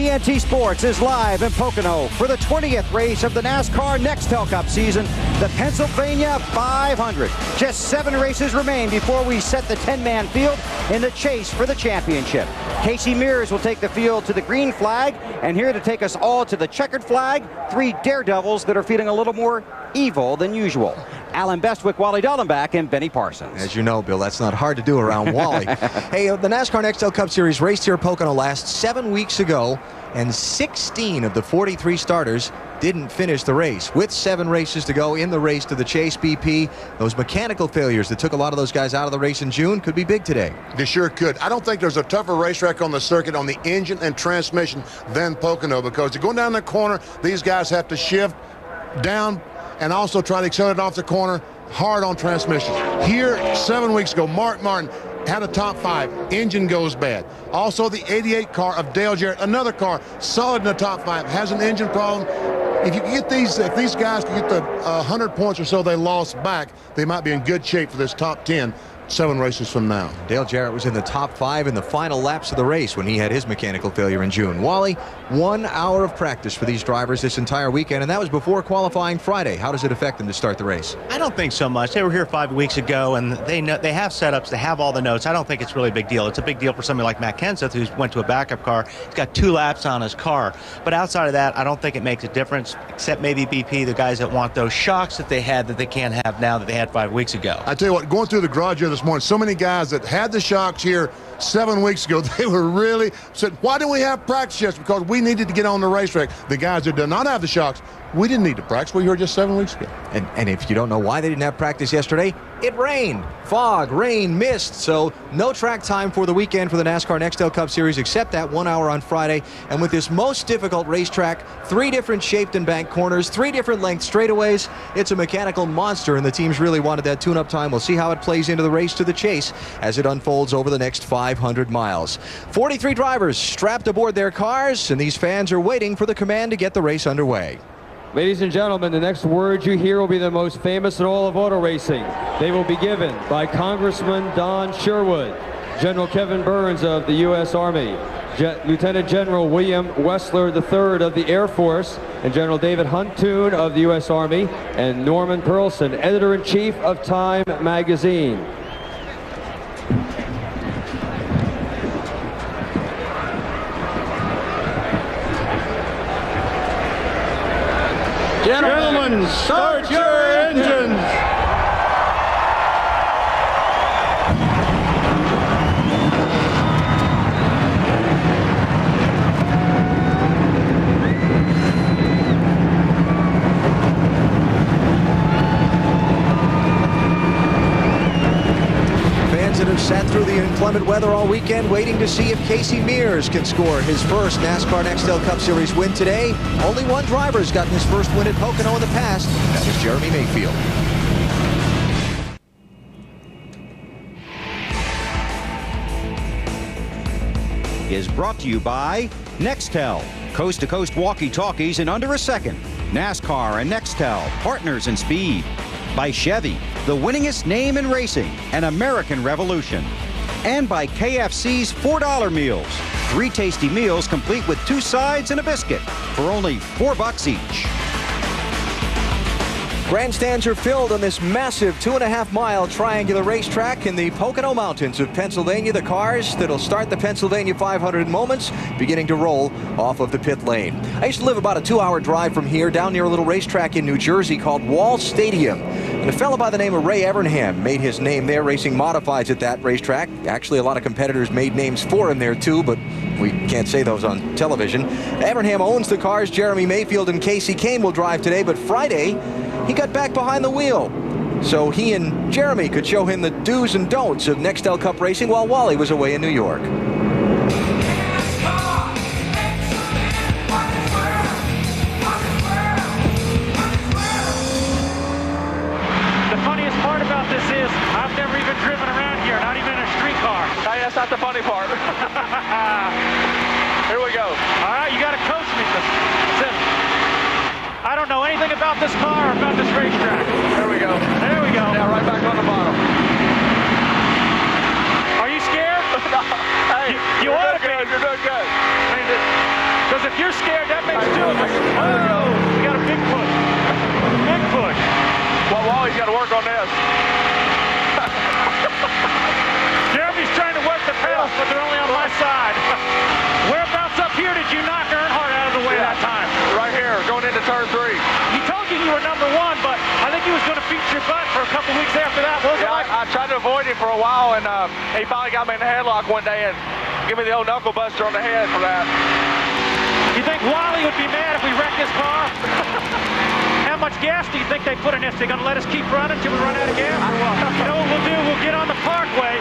TNT Sports is live in Pocono for the 20th race of the NASCAR Nextel Cup season, the Pennsylvania 500. Just 7 races remain before we set the 10-man field in the chase for the championship. Casey Mears will take the field to the green flag, and here to take us all to the checkered flag, 3 daredevils that are feeling a little more evil than usual. Alan Bestwick, Wally Dallenbach, and Benny Parsons. As you know, Bill, that's not hard to do around Wally. Hey, the NASCAR Nextel Cup Series raced here at Pocono last 7 weeks ago, and 16 of the 43 starters didn't finish the race. With 7 races to go in the race to the chase, BP, those mechanical failures that took a lot of those guys out of the race in June could be big today. They sure could. I don't think there's a tougher racetrack on the circuit on the engine and transmission than Pocono, because to go down the corner, these guys have to shift down and also try to accelerate off the corner hard on transmission. Here, 7 weeks ago, Mark Martin had a top 5. Engine goes bad. Also, the 88 car of Dale Jarrett, another car, solid in the top 5, has an engine problem. If you get these, if these guys can get the 100 points or so they lost back, they might be in good shape for this top 10 7 races from now. Dale Jarrett was in the top 5 in the final laps of the race when he had his mechanical failure in June. Wally, 1 hour of practice for these drivers this entire weekend, and that was before qualifying Friday. How does it affect them to start the race? I don't think so much. They were here 5 weeks ago, and they have setups. They have all the notes. I don't think it's really a big deal. It's a big deal for somebody like Matt Kenseth, who went to a backup car. He's got 2 laps on his car. But outside of that, I don't think it makes a difference, except maybe BP, the guys that want those shocks that they had that they can't have now that they had 5 weeks ago. I tell you what, going through the garage here this morning, so many guys that had the shocks here 7 weeks ago, they were really said, why didn't we have practice yesterday? Because we needed to get on the racetrack. The guys that did not have the shocks, we didn't need to practice. We were here just 7 weeks ago. And if you don't know why they didn't have practice yesterday, it rained. Fog, rain, mist. So no track time for the weekend for the NASCAR Nextel Cup Series except that 1 hour on Friday. And with this most difficult racetrack, 3 different shaped and banked corners, 3 different length straightaways, it's a mechanical monster, and the teams really wanted that tune-up time. We'll see how it plays into the race to the chase as it unfolds over the next 500 miles. 43 drivers strapped aboard their cars, and these fans are waiting for the command to get the race underway. Ladies and gentlemen, the next words you hear will be the most famous in all of auto racing. They will be given by Congressman Don Sherwood, General Kevin Burns of the U.S. Army, Lieutenant General William Wessler III of the Air Force, and General David Huntoon of the U.S. Army, and Norman Pearlson, Editor-in-Chief of Time magazine. Gentlemen, start your engines! Fans that have sat through the inclement weather all weekend waiting to see if Casey Mears can score his first NASCAR Nextel Cup Series win today. Only one driver has gotten his first win at Pocono in the past. That was Jeremy Mayfield. Is brought to you by Nextel. Coast-to-coast walkie-talkies in under a second. NASCAR and Nextel, partners in speed. By Chevy, the winningest name in racing, an American revolution. And by KFC's $4 meals. 3 tasty meals complete with 2 sides and a biscuit for only $4 each. Grandstands are filled on this massive 2.5-mile triangular racetrack in the Pocono Mountains of Pennsylvania. The cars that'll start the Pennsylvania 500 moments beginning to roll off of the pit lane. I used to live about a 2-hour drive from here down near a little racetrack in New Jersey called Wall Stadium. And a fellow by the name of Ray Evernham made his name there racing modifieds at that racetrack. Actually, a lot of competitors made names for him there too, but we can't say those on television. Evernham owns the cars Jeremy Mayfield and Casey Kane will drive today, but Friday he got back behind the wheel so he and Jeremy could show him the do's and don'ts of Nextel Cup racing while Wally was away in New York. The funniest part about this is I've never even driven around here, not even in a streetcar. Hey, that's not the funny part. Here we go. All right, you got to coach me. Listen, I don't know anything about this car or about this racetrack. There we go. There we go. Now right back on the bottom. Are you scared? No. Hey, you ought to be. You're doing good. I mean, does If you're scared, that makes two of us. Oh, we got a big push. Big push. Well, Wally's got to work on this. Jeremy's trying to work the pedals, but they're only on my side. Whereabouts up here did you knock Earnhardt out of the way that time? Right here, going into turn 3. He told you were number 1, but I think he was going to feature your butt for a couple weeks after that. What was it like? I tried to avoid him for a while, and he finally got me in the headlock one day and give me the old knuckle buster on the head for that. You think Wally would be mad if we wrecked his car? How much gas do you think they put in this? They going to let us keep running till we run out of gas? You know what we'll do? We'll get on the Parkway.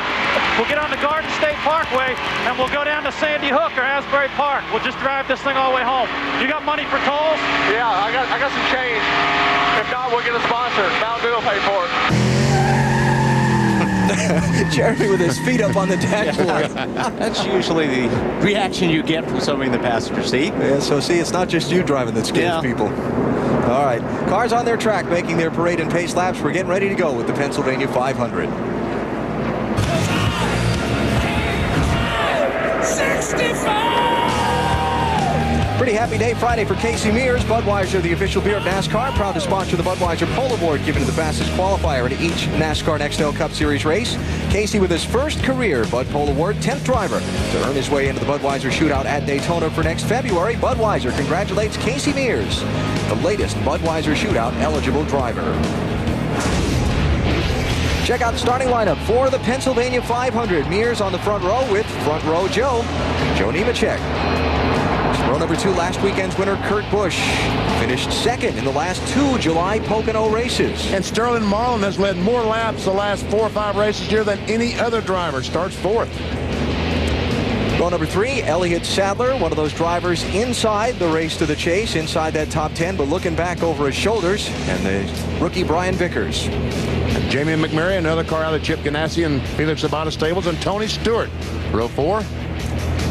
We'll get on the Garden State Parkway, and we'll go down to Sandy Hook or Asbury Park. We'll just drive this thing all the way home. You got money for tolls? Yeah, I got some change. If not, we'll get a sponsor. Mountain Dew will pay for it. Jeremy with his feet up on the dashboard. That's usually the reaction you get from somebody in the passenger seat. Yeah, so see, it's not just you driving that scares people. All right, cars on their track making their parade and pace laps. We're getting ready to go with the Pennsylvania 500. 65! Pretty happy day Friday for Casey Mears. Budweiser, the official beer of NASCAR, proud to sponsor the Budweiser Pole Award given to the fastest qualifier in each NASCAR Nextel Cup Series race. Casey with his first career Bud Pole Award, 10th driver to earn his way into the Budweiser Shootout at Daytona for next February. Budweiser congratulates Casey Mears, the latest Budweiser Shootout eligible driver. Check out the starting lineup for the Pennsylvania 500. Mears on the front row with front row Joe Nemechek. Row number 2, last weekend's winner, Kurt Busch, finished second in the last 2 July Pocono races. And Sterling Marlin has led more laps the last 4 or 5 races here than any other driver. Starts 4th. Row number 3, Elliott Sadler, one of those drivers inside the race to the chase, inside that top 10, but looking back over his shoulders, and the rookie Brian Vickers. And Jamie McMurray, another car out of Chip Ganassi and Felix Sabato stables, and Tony Stewart. Row 4.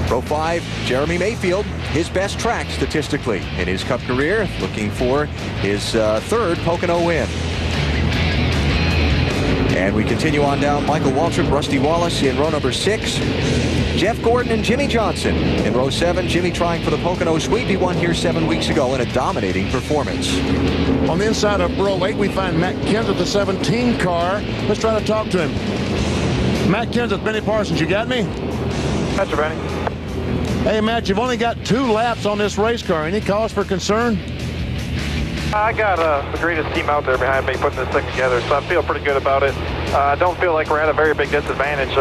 Row 5, Jeremy Mayfield, his best track statistically in his Cup career, looking for his 3rd Pocono win. And we continue on down. Michael Waltrip, Rusty Wallace in row number 6. Jeff Gordon and Jimmy Johnson in row 7. Jimmy trying for the Pocono sweep. He won here 7 weeks ago in a dominating performance. On the inside of row 8, we find Matt Kenseth, the 17 car. Let's try to talk to him. Matt Kenseth, Benny Parsons, you got me? That's right, Benny. Hey, Matt, you've only got 2 laps on this race car. Any cause for concern? I got the greatest team out there behind me putting this thing together, so I feel pretty good about it. I don't feel like we're at a very big disadvantage.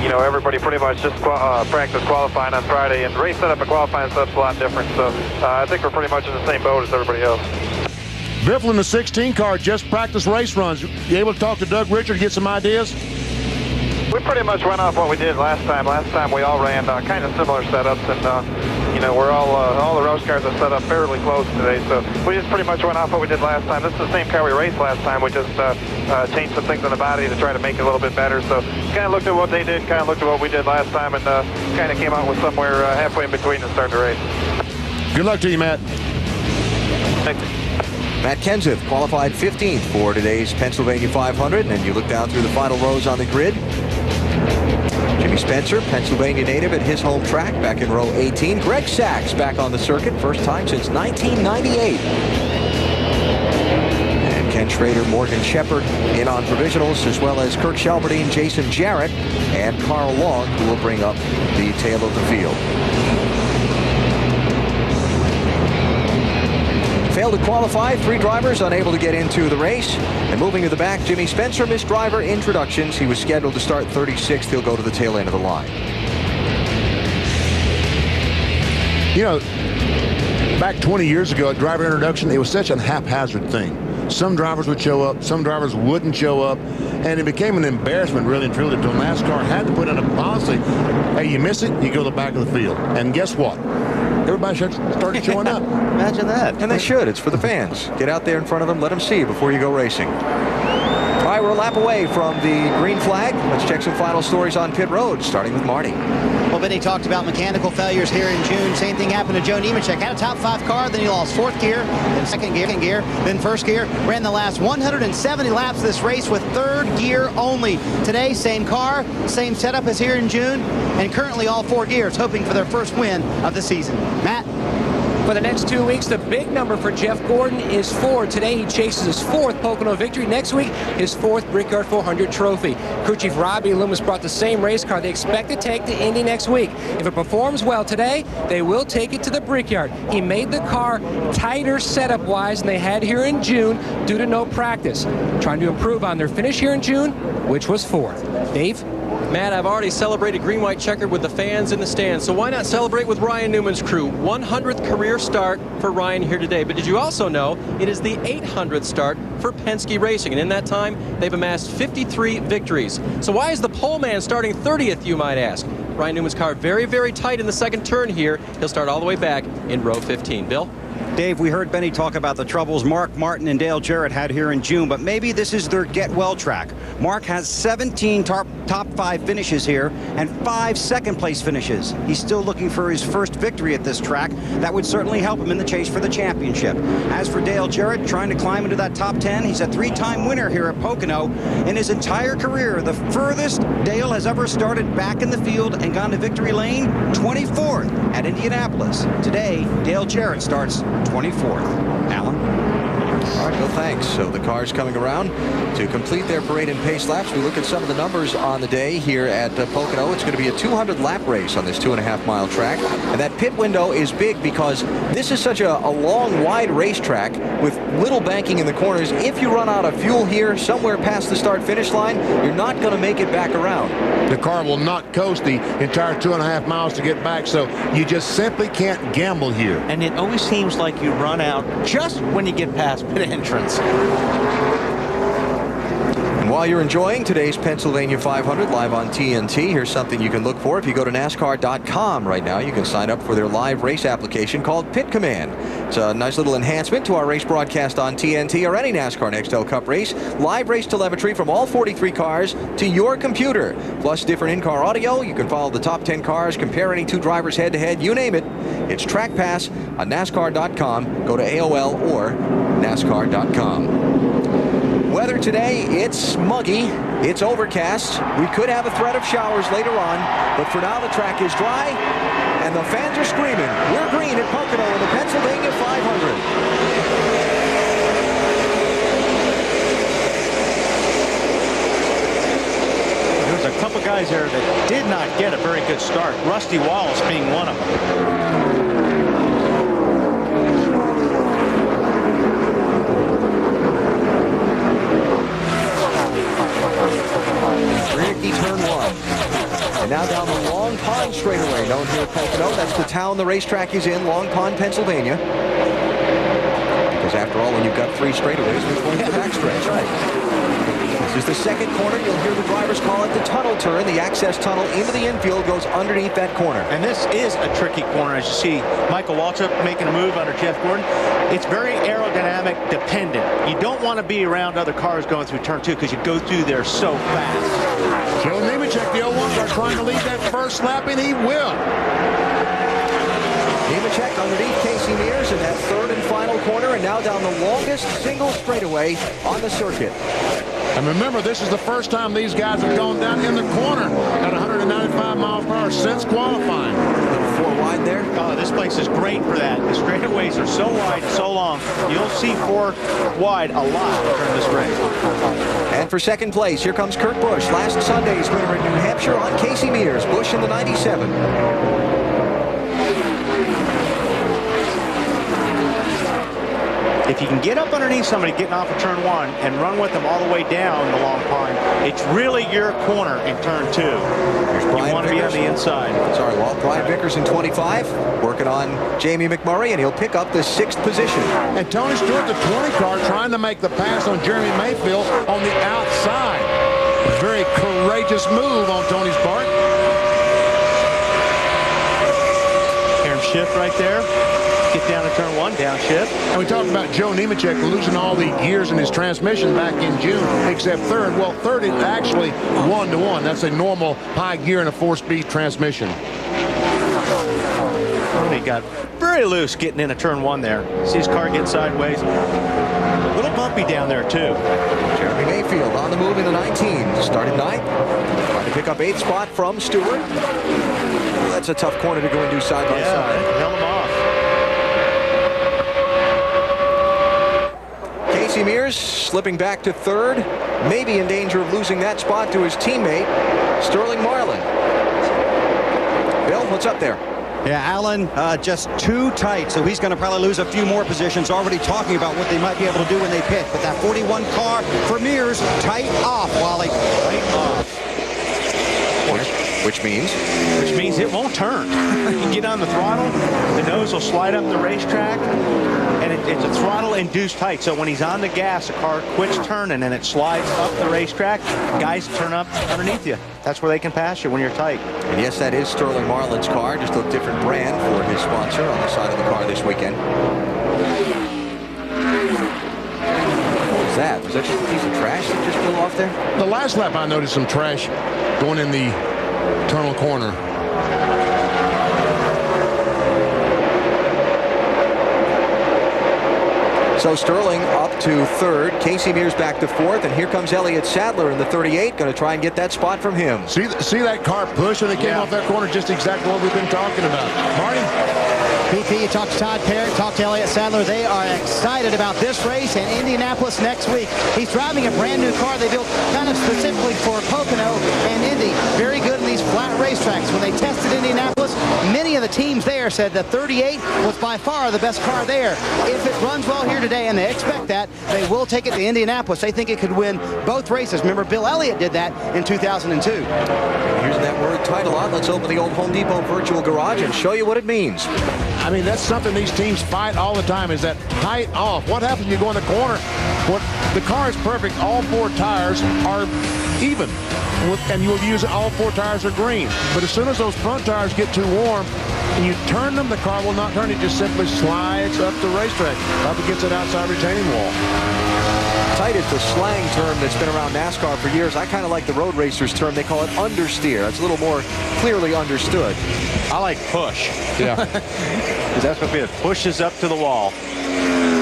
You know, everybody pretty much just practiced qualifying on Friday, and race setup and qualifying setup's a lot different, so I think we're pretty much in the same boat as everybody else. Bifflin, the 16 car, just practice race runs. You able to talk to Doug Richard, get some ideas? We pretty much went off what we did last time. Last time we all ran kind of similar setups, and you know, we're all the race cars are set up fairly close today. So we just pretty much went off what we did last time. This is the same car we raced last time. We just changed some things on the body to try to make it a little bit better. So kind of looked at what they did, kind of looked at what we did last time, and kind of came out with somewhere halfway in between and started the race. Good luck to you, Matt. Thanks. Matt Kenseth qualified 15th for today's Pennsylvania 500, and you look down through the final rows on the grid. Jimmy Spencer, Pennsylvania native at his home track back in row 18. Greg Sachs back on the circuit, first time since 1998. And Ken Schrader, Morgan Shepherd in on provisionals, as well as Kirk Shelberdine, Jason Jarrett, and Carl Long, who will bring up the tail of the field. Failed to qualify, 3 drivers unable to get into the race. And moving to the back, Jimmy Spencer missed driver introductions. He was scheduled to start 36th. He'll go to the tail end of the line. You know, back 20 years ago, a driver introduction, it was such a haphazard thing. Some drivers would show up, some drivers wouldn't show up, and it became an embarrassment, really and truly, until NASCAR had to put in a policy. Hey, you miss it, you go to the back of the field. And guess what? Everybody started showing up. Imagine that. And they should. It's for the fans. Get out there in front of them. Let them see you before you go racing. All right, we're a lap away from the green flag. Let's check some final stories on pit road, starting with Marty. Well, Benny talked about mechanical failures here in June. Same thing happened to Joe Nemechek. Had a top 5 car, then he lost 4th gear, then second gear, then 1st gear. Ran the last 170 laps of this race with 3rd gear only. Today, same car, same setup as here in June, and currently all 4 gears, hoping for their first win of the season. Matt? For the next 2 weeks, the big number for Jeff Gordon is 4. Today, he chases his 4th Pocono victory. Next week, his 4th Brickyard 400 trophy. Crew Chief Robbie Loomis brought the same race car they expect to take to Indy next week. If it performs well today, they will take it to the Brickyard. He made the car tighter setup-wise than they had here in June due to no practice. Trying to improve on their finish here in June, which was 4th. Dave? Matt, I've already celebrated green-white checkered with the fans in the stands, so why not celebrate with Ryan Newman's crew? 100th career start for Ryan here today. But did you also know it is the 800th start for Penske Racing? And in that time, they've amassed 53 victories. So why is the pole man starting 30th, you might ask? Ryan Newman's car very, very tight in the second turn here. He'll start all the way back in row 15. Bill? Dave, we heard Benny talk about the troubles Mark Martin and Dale Jarrett had here in June, but maybe this is their get-well track. Mark has 17 top 5 finishes here and 5 second-place finishes. He's still looking for his first victory at this track. That would certainly help him in the chase for the championship. As for Dale Jarrett, trying to climb into that top 10, he's a 3-time winner here at Pocono. In his entire career, the furthest Dale has ever started back in the field and gone to victory lane, 24th at Indianapolis. Today, Dale Jarrett starts 24th. Alan? All right, Bill, thanks. So the cars coming around to complete their parade and pace laps. We look at some of the numbers on the day here at Pocono. It's going to be a 200-lap race on this 2.5-mile track. And that pit window is big because this is such a long, wide racetrack with little banking in the corners. If you run out of fuel here somewhere past the start-finish line, you're not going to make it back around. The car will not coast the entire 2.5 miles to get back, so you just simply can't gamble here. And it always seems like you run out just when you get past pit entrance. And while you're enjoying today's Pennsylvania 500 live on TNT, here's something you can look for. If you go to NASCAR.com right now, you can sign up for their live race application called Pit Command. It's a nice little enhancement to our race broadcast on TNT or any NASCAR Nextel Cup race. Live race telemetry from all 43 cars to your computer. Plus different in-car audio. You can follow the top 10 cars, compare any 2 drivers head-to-head, you name it. It's Track Pass on NASCAR.com. Go to AOL or NASCAR.com. Weather today, it's muggy, it's overcast. We could have a threat of showers later on, but for now the track is dry, and the fans are screaming. We're green at Pocono in the Pennsylvania 500. There's a couple guys there that did not get a very good start. Rusty Wallace being one of them. Turn 1. And now down the Long Pond straightaway, known here at Pocono. That's the town the racetrack is in, Long Pond, Pennsylvania. Because after all, when you've got 3 straightaways, which one's the backstretch? Right. This is the second corner. You'll hear the drivers call it the tunnel turn. The access tunnel into the infield goes underneath that corner. And this is a tricky corner, as you see Michael Waltrip making a move under Jeff Gordon. It's very aerodynamic dependent. You don't want to be around other cars going through turn 2 because you go through there so fast. Joe Nemechek, the 01 car, trying to lead that first lap, and he will. Nemechek underneath Casey Mears in that third and final corner, and now down the longest single straightaway on the circuit. And remember, this is the first time these guys have gone down in the corner at 195 miles per hour since qualifying. 4 wide there. Oh, this place is great for that. The straightaways are so wide and so long. You'll see 4 wide a lot during this race. And for second place, here comes Kurt Busch, last Sunday's winner in New Hampshire on Casey Mears. Busch in the 97. If you can get up underneath somebody getting off of turn 1 and run with them all the way down the Long Pond, it's really your corner in turn 2. You want to be on the inside. Sorry, Walt. Brian Vickers in 25, working on Jamie McMurray, and he'll pick up the 6th position. And Tony Stewart, the 20 car, trying to make the pass on Jeremy Mayfield on the outside. A very courageous move on Tony's part. Hear him shift right there. Get down to turn 1, downshift. And we talked about Joe Nemechek losing all the gears in his transmission back in June, except third. Well, third is actually 1-to-1. That's a normal high gear in a 4-speed transmission. got very loose getting into turn 1 there. See his car get sideways. A little bumpy down there, too. Jeremy Mayfield on the move in the 19. Started 9th. Trying to pick up 8th spot from Stewart. Well, that's a tough corner to go and do side by side. Held him off. Casey Mears slipping back to 3rd. Maybe in danger of losing that spot to his teammate, Sterling Marlin. Bill, what's up there? Yeah, Allen just too tight, so he's going to probably lose a few more positions. Already talking about what they might be able to do when they pit. But that 41 car for Mears, tight off, Wally. Tight off. Which means? Which means it won't turn. You get on the throttle, the nose will slide up the racetrack, and it's a throttle-induced height. So when he's on the gas, the car quits turning and it slides up the racetrack. Guys turn up underneath you. That's where they can pass you when you're tight. And yes, that is Sterling Marlin's car, just a different brand for his sponsor on the side of the car this weekend. What was that? Was that just a piece of trash that just blew off there? The last lap, I noticed some trash going in the tunnel corner. So Sterling up to 3rd, Casey Mears back to 4th, and here comes Elliott Sadler in the 38, going to try and get that spot from him. See that car push when it came off that corner? Just exactly what we've been talking about. Marty? BP, you talked to Todd Parrott, talked to Elliott Sadler. They are excited about this race in Indianapolis next week. He's driving a brand new car they built kind of specifically for Pocono and Indy. Very good in these flat racetracks. When they tested Indianapolis, many of the teams there said that 38 was by far the best car there. If it runs well here today, and they expect that, they will take it to Indianapolis. They think it could win both races. Remember, Bill Elliott did that in 2002. Using that word tight a lot, let's open the old Home Depot virtual garage and show you what it means. I mean, that's something these teams fight all the time, is that tight off. What happens when you go in the corner? The car is perfect. All 4 tires are even, and you'll use it. All 4 tires are green. But as soon as those front tires get too warm and you turn them, the car will not turn. It just simply slides up the racetrack up against that outside retaining wall. Tight is the slang term that's been around NASCAR for years. I kind of like the road racers term. They call it understeer. That's a little more clearly understood. I like push. Yeah. Because that's what it pushes up to the wall.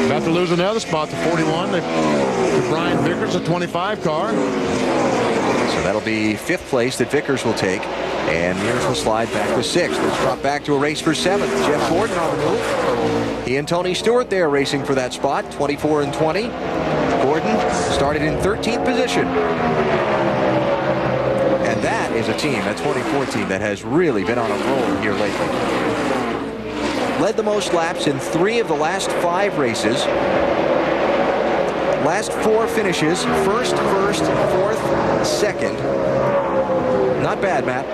About to lose another spot to 41. To Brian Vickers, a 25 car. So that'll be 5th place that Vickers will take. And Mears will slide back to 6th. Let's drop back to a race for 7th. Jeff Gordon on the move. He and Tony Stewart there racing for that spot, 24 and 20. Gordon started in 13th position. And that is a team, that 2014, that has really been on a roll here lately. Led the most laps in 3 of the last 5 races. Last 4 finishes, first, 4th, 2nd. Not bad, Matt.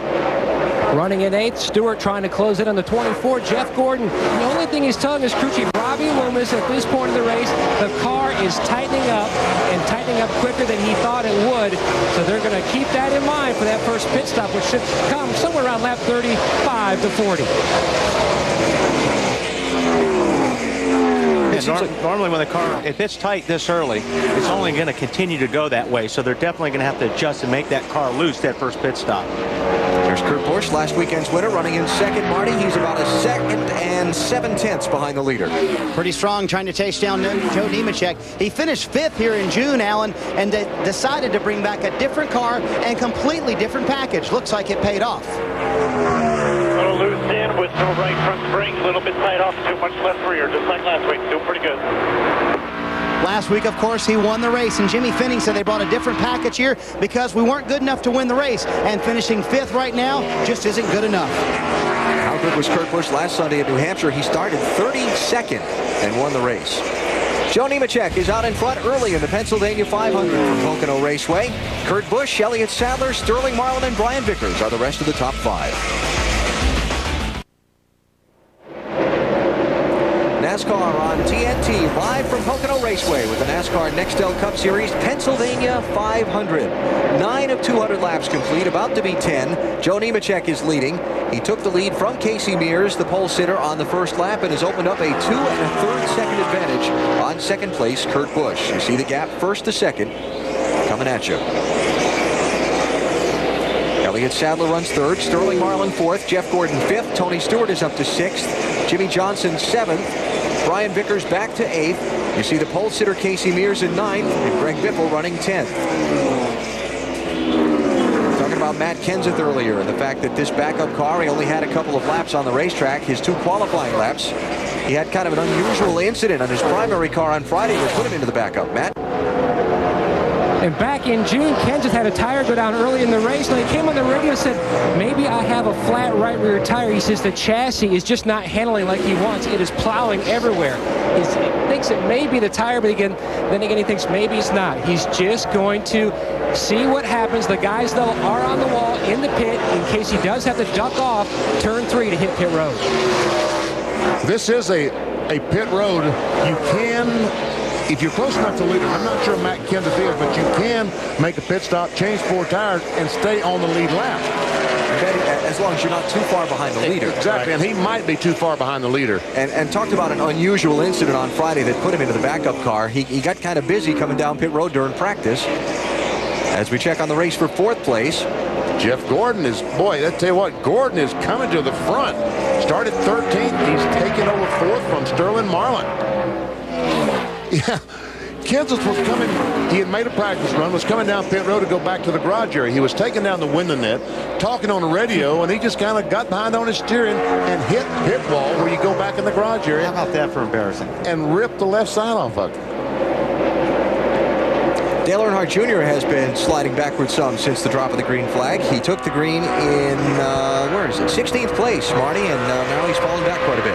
Running in 8th, Stewart trying to close it on the 24. Jeff Gordon, the only thing he's telling his crew chief, Robbie Loomis, at this point of the race, the car is tightening up and tightening up quicker than he thought it would. So they're going to keep that in mind for that first pit stop, which should come somewhere around lap 35 to 40. Normally when the car, if it's tight this early, it's only going to continue to go that way. So they're definitely going to have to adjust and make that car loose that first pit stop. There's Kurt Busch, last weekend's winner, running in 2nd. Marty, he's about a 2nd and 7/10 behind the leader. Pretty strong, trying to chase down Joe Nemechek. He finished 5th here in June, Allen, and decided to bring back a different car and completely different package. Looks like it paid off. A little loose in with no right front spring, a little bit tight off, too much left rear, just like last week. Doing pretty good. Last week, of course, he won the race, and Jimmy Finney said they brought a different package here because we weren't good enough to win the race, and finishing 5th right now just isn't good enough. How good was Kurt Busch last Sunday at New Hampshire? He started 32nd and won the race. Joe Nemechek is out in front early in the Pennsylvania 500 from Pocono Raceway. Kurt Busch, Elliott Sadler, Sterling Marlin, and Brian Vickers are the rest of the top 5. NASCAR on TNT, live from Pocono Raceway with the NASCAR Nextel Cup Series Pennsylvania 500. 9 of 200 laps complete, about to be 10. Joe Nemechek is leading. He took the lead from Casey Mears, the pole sitter, on the first lap, and has opened up a 2 1/3 second advantage on 2nd place, Kurt Busch. You see the gap 1st to 2nd coming at you. Elliott Sadler runs 3rd, Sterling Marlin 4th, Jeff Gordon 5th, Tony Stewart is up to 6th. Jimmy Johnson 7th. Brian Vickers back to 8th. You see the pole sitter Casey Mears in 9th, and Greg Biffle running 10th. Talking about Matt Kenseth earlier and the fact that this backup car, he only had a couple of laps on the racetrack. His 2 qualifying laps, he had kind of an unusual incident on his primary car on Friday that put him into the backup. Matt? And back in June, Kenseth had a tire go down early in the race, and he came on the radio and said, maybe I have a flat right rear tire. He says the chassis is just not handling like he wants. It is plowing everywhere. He thinks it may be the tire, but then again, he thinks maybe it's not. He's just going to see what happens. The guys, though, are on the wall in the pit in case he does have to duck off turn 3 to hit pit road. This is a pit road. You can, if you're close enough to the leader, I'm not sure Matt Kenseth is, but you can make a pit stop, change 4 tires, and stay on the lead lap. As long as you're not too far behind the leader. Exactly, and he might be too far behind the leader. And talked about an unusual incident on Friday that put him into the backup car. He got kind of busy coming down pit road during practice. As we check on the race for 4th place. Jeff Gordon is, boy, I tell you what, Gordon is coming to the front. Started 13th. He's taking over 4th from Sterling Marlin. Yeah, Kenseth was coming. He had made a practice run, was coming down pit road to go back to the garage area. He was taking down the window net, talking on the radio, and he just kind of got behind on his steering and hit pit wall where you go back in the garage area. How about that for embarrassing? And ripped the left side off of it. Dale Earnhardt Jr. has been sliding backwards some since the drop of the green flag. He took the green in, where is it, 16th place, Marty, and now he's fallen back quite a bit.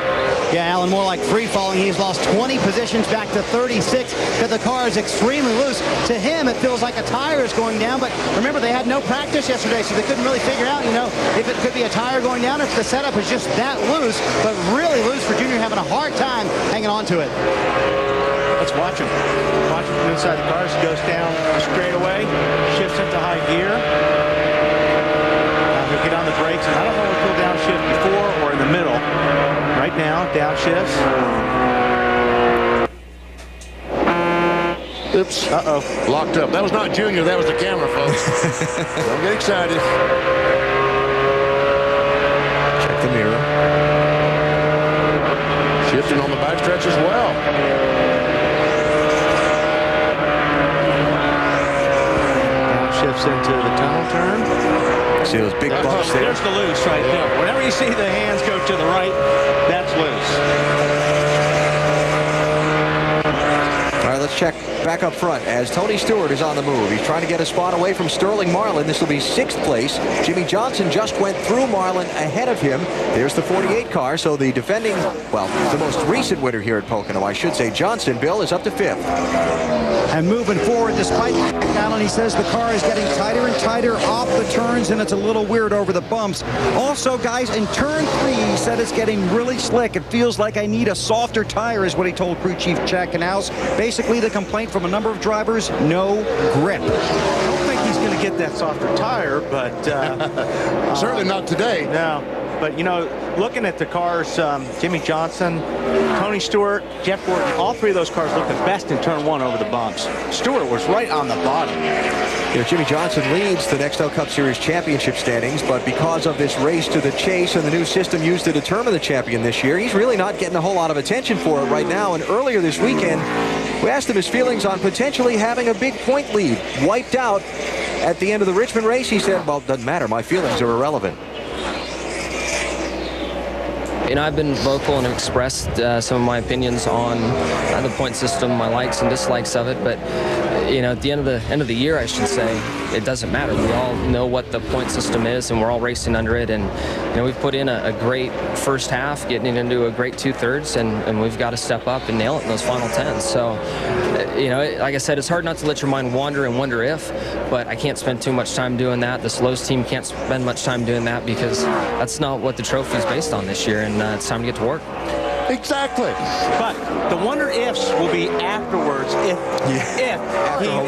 Yeah, Alan, more like free falling. He's lost 20 positions back to 36 because the car is extremely loose. To him, it feels like a tire is going down, but remember, they had no practice yesterday, so they couldn't really figure out, if it could be a tire going down, if the setup is just that loose, but really loose for Junior, having a hard time hanging on to it. Let's watch him. Watch him from inside the car. He goes down straight away, shifts into high gear. Now he'll get on the brakes, and I don't know if he'll downshift before or in the middle. Right now, downshifts. Oops. Uh-oh. Locked up. That was not Junior. That was the camera, folks. Don't get excited. Check the mirror. Shifting on the backstretch as well. Shifts into the tunnel turn. See those big bumps there? There's the loose right there. Whenever you see the hands go to the right, that's loose. All right, let's check back up front as Tony Stewart is on the move. He's trying to get a spot away from Sterling Marlin. This will be 6th place. Jimmy Johnson just went through Marlin ahead of him. There's the 48 car, so the defending, well, the most recent winner here at Pocono, I should say, Johnson, Bill, is up to 5th. And moving forward, despite Allen, he says the car is getting tighter and tighter off the turns, and it's a little weird over the bumps. Also, guys, in turn 3, he said it's getting really slick. It feels like I need a softer tire, is what he told crew chief Chad Knaus. Basically, the complaint from a number of drivers, no grip. I don't think he's going to get that softer tire, but certainly not today. No. But, looking at the cars, Jimmy Johnson, Tony Stewart, Jeff Gordon, all 3 of those cars look the best in turn 1 over the bumps. Stewart was right on the bottom. Jimmy Johnson leads the Nextel Cup Series championship standings, but because of this race to the chase and the new system used to determine the champion this year, he's really not getting a whole lot of attention for it right now. And earlier this weekend, we asked him his feelings on potentially having a big point lead wiped out at the end of the Richmond race. He said, well, it doesn't matter. My feelings are irrelevant. I've been vocal and expressed some of my opinions on the point system, my likes and dislikes of it, but at the end of the year, I should say, it doesn't matter. We all know what the point system is, and we're all racing under it. And we've put in a great first half, getting into a great 2/3, and we've got to step up and nail it in those final 10s. So, like I said, it's hard not to let your mind wander and wonder if, but I can't spend too much time doing that. The Slows team can't spend much time doing that because that's not what the trophy is based on this year, and it's time to get to work. Exactly. But the wonder ifs will be afterwards if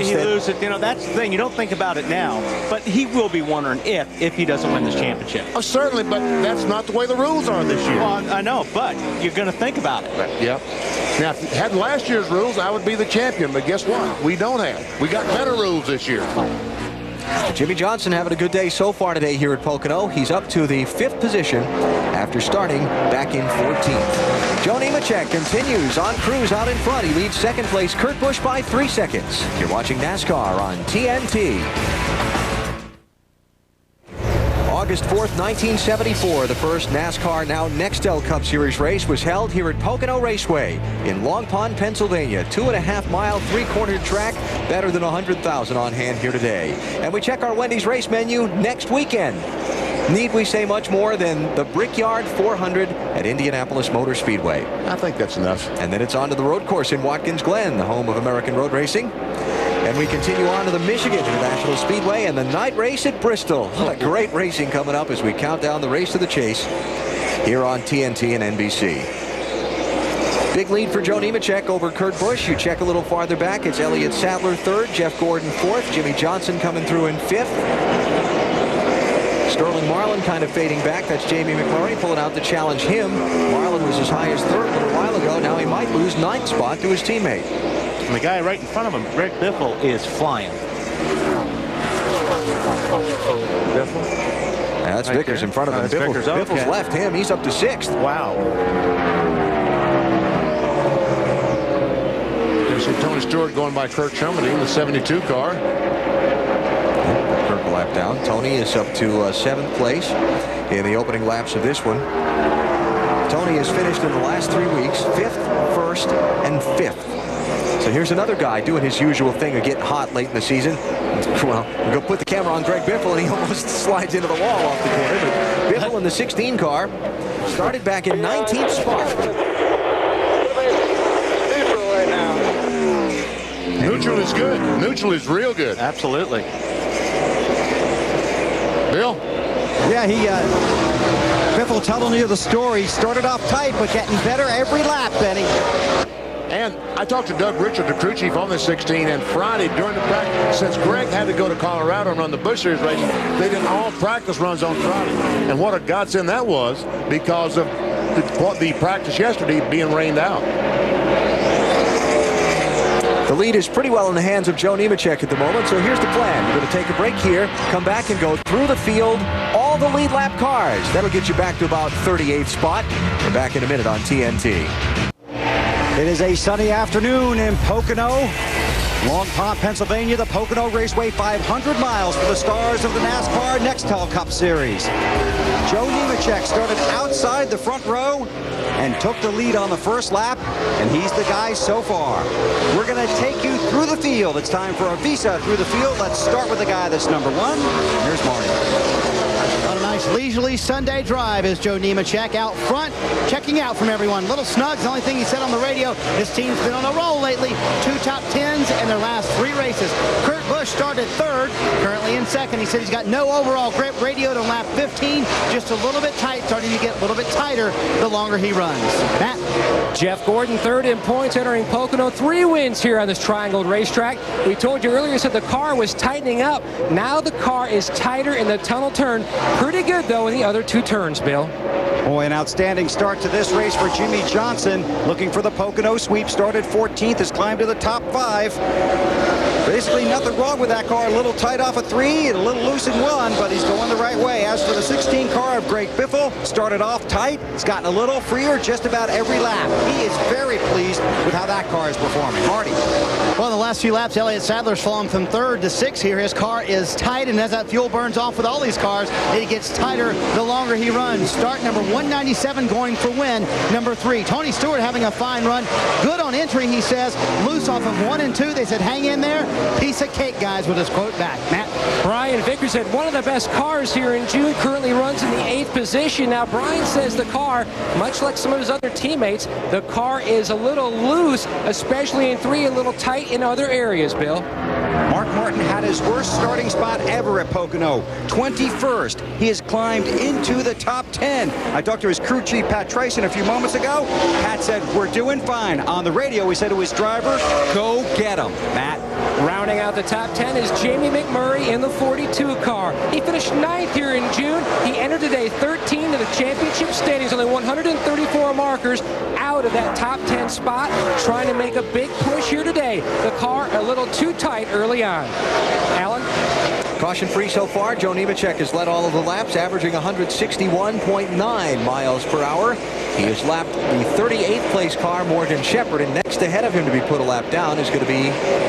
he loses. That's the thing. You don't think about it now, but he will be wondering if he doesn't win this championship. Oh, certainly, but that's not the way the rules are this year. Well, I know, but you're going to think about it. Yep. Now, if you had last year's rules, I would be the champion, but guess what? We don't have. We got better rules this year. Jimmie Johnson having a good day so far today here at Pocono. He's up to the 5th position after starting back in 14th. Joe Nemechek continues on cruise out in front. He leads second place Kurt Busch by 3 seconds. You're watching NASCAR on TNT. August 4th, 1974, the first NASCAR Now Nextel Cup Series race was held here at Pocono Raceway in Long Pond, Pennsylvania. 2.5-mile, 3-cornered track, better than 100,000 on hand here today. And we check our Wendy's race menu next weekend. Need we say much more than the Brickyard 400 at Indianapolis Motor Speedway? I think that's enough. And then it's on to the road course in Watkins Glen, the home of American road racing. And we continue on to the Michigan International Speedway and the night race at Bristol. Great racing coming up as we count down the race to the chase here on TNT and NBC. Big lead for Joe Nemechek over Kurt Busch. You check a little farther back, it's Elliott Sadler 3rd, Jeff Gordon 4th, Jimmie Johnson coming through in 5th. Sterling Marlin kind of fading back. That's Jamie McMurray pulling out to challenge him. Marlin was as high as 3rd a little while ago. Now he might lose 9th spot to his teammate. And the guy right in front of him, Greg Biffle, is flying. Biffle? That's Right Vickers there. in front of him. Biffle's left him. He's up to 6th. Wow. You see Tony Stewart going by Kurt Shummedy in the 72 car. Kirk lap down. Tony is up to 7th place in the opening laps of this one. Tony has finished in the last 3 weeks 5th, 1st, and 5th. So here's another guy doing his usual thing of getting hot late in the season. Well, we're going to put the camera on Greg Biffle, and he almost slides into the wall off the corner. But Biffle in the 16 car started back in 19th spot. Neutral is good. Neutral is real good. Absolutely. Bill? Yeah, Biffle telling you the story. Started off tight, but getting better every lap, Benny. And I talked to Doug Richard, the crew chief on the 16, and Friday during the practice, since Greg had to go to Colorado and run the Busch Series race, they did all practice runs on Friday. And what a godsend that was because of the practice yesterday being rained out. The lead is pretty well in the hands of Joe Nemechek at the moment, so here's the plan. We're going to take a break here, come back and go through the field, all the lead lap cars. That'll get you back to about 38th spot. We're back in a minute on TNT. It is a sunny afternoon in Pocono, Long Pond, Pennsylvania. The Pocono Raceway 500 miles for the stars of the NASCAR Nextel Cup Series. Joe Nemechek started outside the front row and took the lead on the first lap, and he's the guy so far. We're going to take you through the field. It's time for a visa through the field. Let's start with the guy that's number 1. Here's Marty. On a nice leisurely Sunday drive is Joe Nemechek out front, checking out from everyone. Little Snugs, the only thing he said on the radio, his team's been on a roll lately. 2 top 10s in their last 3 races. Kurt Busch started 3rd, currently in 2nd. He said he's got no overall grip. Radioed on lap 15, just a little bit tight, starting to get a little bit tighter the longer he runs. Matt? Jeff Gordon 3rd in points, entering Pocono. 3 wins here on this triangled racetrack. We told you earlier, said the car was tightening up. Now the car is tighter in the tunnel turn. Pretty good, though, in the other 2 turns, Bill. Boy, an outstanding start to this race for Jimmie Johnson. Looking for the Pocono sweep. Started 14th, has climbed to the top 5. Basically nothing wrong with that car. A little tight off of 3 and a little loose in 1, but he's going the right way. As for the 16 car of Greg Biffle, started off tight. It's gotten a little freer just about every lap. He is very pleased with how that car is performing. Marty? Well, in the last few laps, Elliott Sadler's fallen from 3rd to 6th here. His car is tight, and as that fuel burns off with all these cars, it gets tighter the longer he runs. Start number 197 going for win. Number 3, Tony Stewart having a fine run. Good on entry, he says. Loose off of 1 and 2. They said, hang in there. Piece of cake, guys, with his quote back. Matt? Brian Vickers said one of the best cars here in June, currently runs in the 8th position. Now, Brian says the car, much like some of his other teammates, the car is a little loose, especially in 3, a little tight in other areas, Bill. Mark Martin had his worst starting spot ever at Pocono, 21st. He has climbed into the top 10. I talked to his crew chief, Pat Trayson, a few moments ago. Pat said, we're doing fine. On the radio, he said to his driver, go get him. Matt? Rounding out the top 10 is Jamie McMurray in the 42 car. He finished 9th here in June. He entered today 13 to the championship standings, only 134 markers out of that top 10 spot, trying to make a big push here today. The car a little too tight early on. Alan? Caution-free so far, Joe Nemechek has led all of the laps, averaging 161.9 miles per hour. He has lapped the 38th place car, Morgan Shepherd, and next ahead of him to be put a lap down is going to be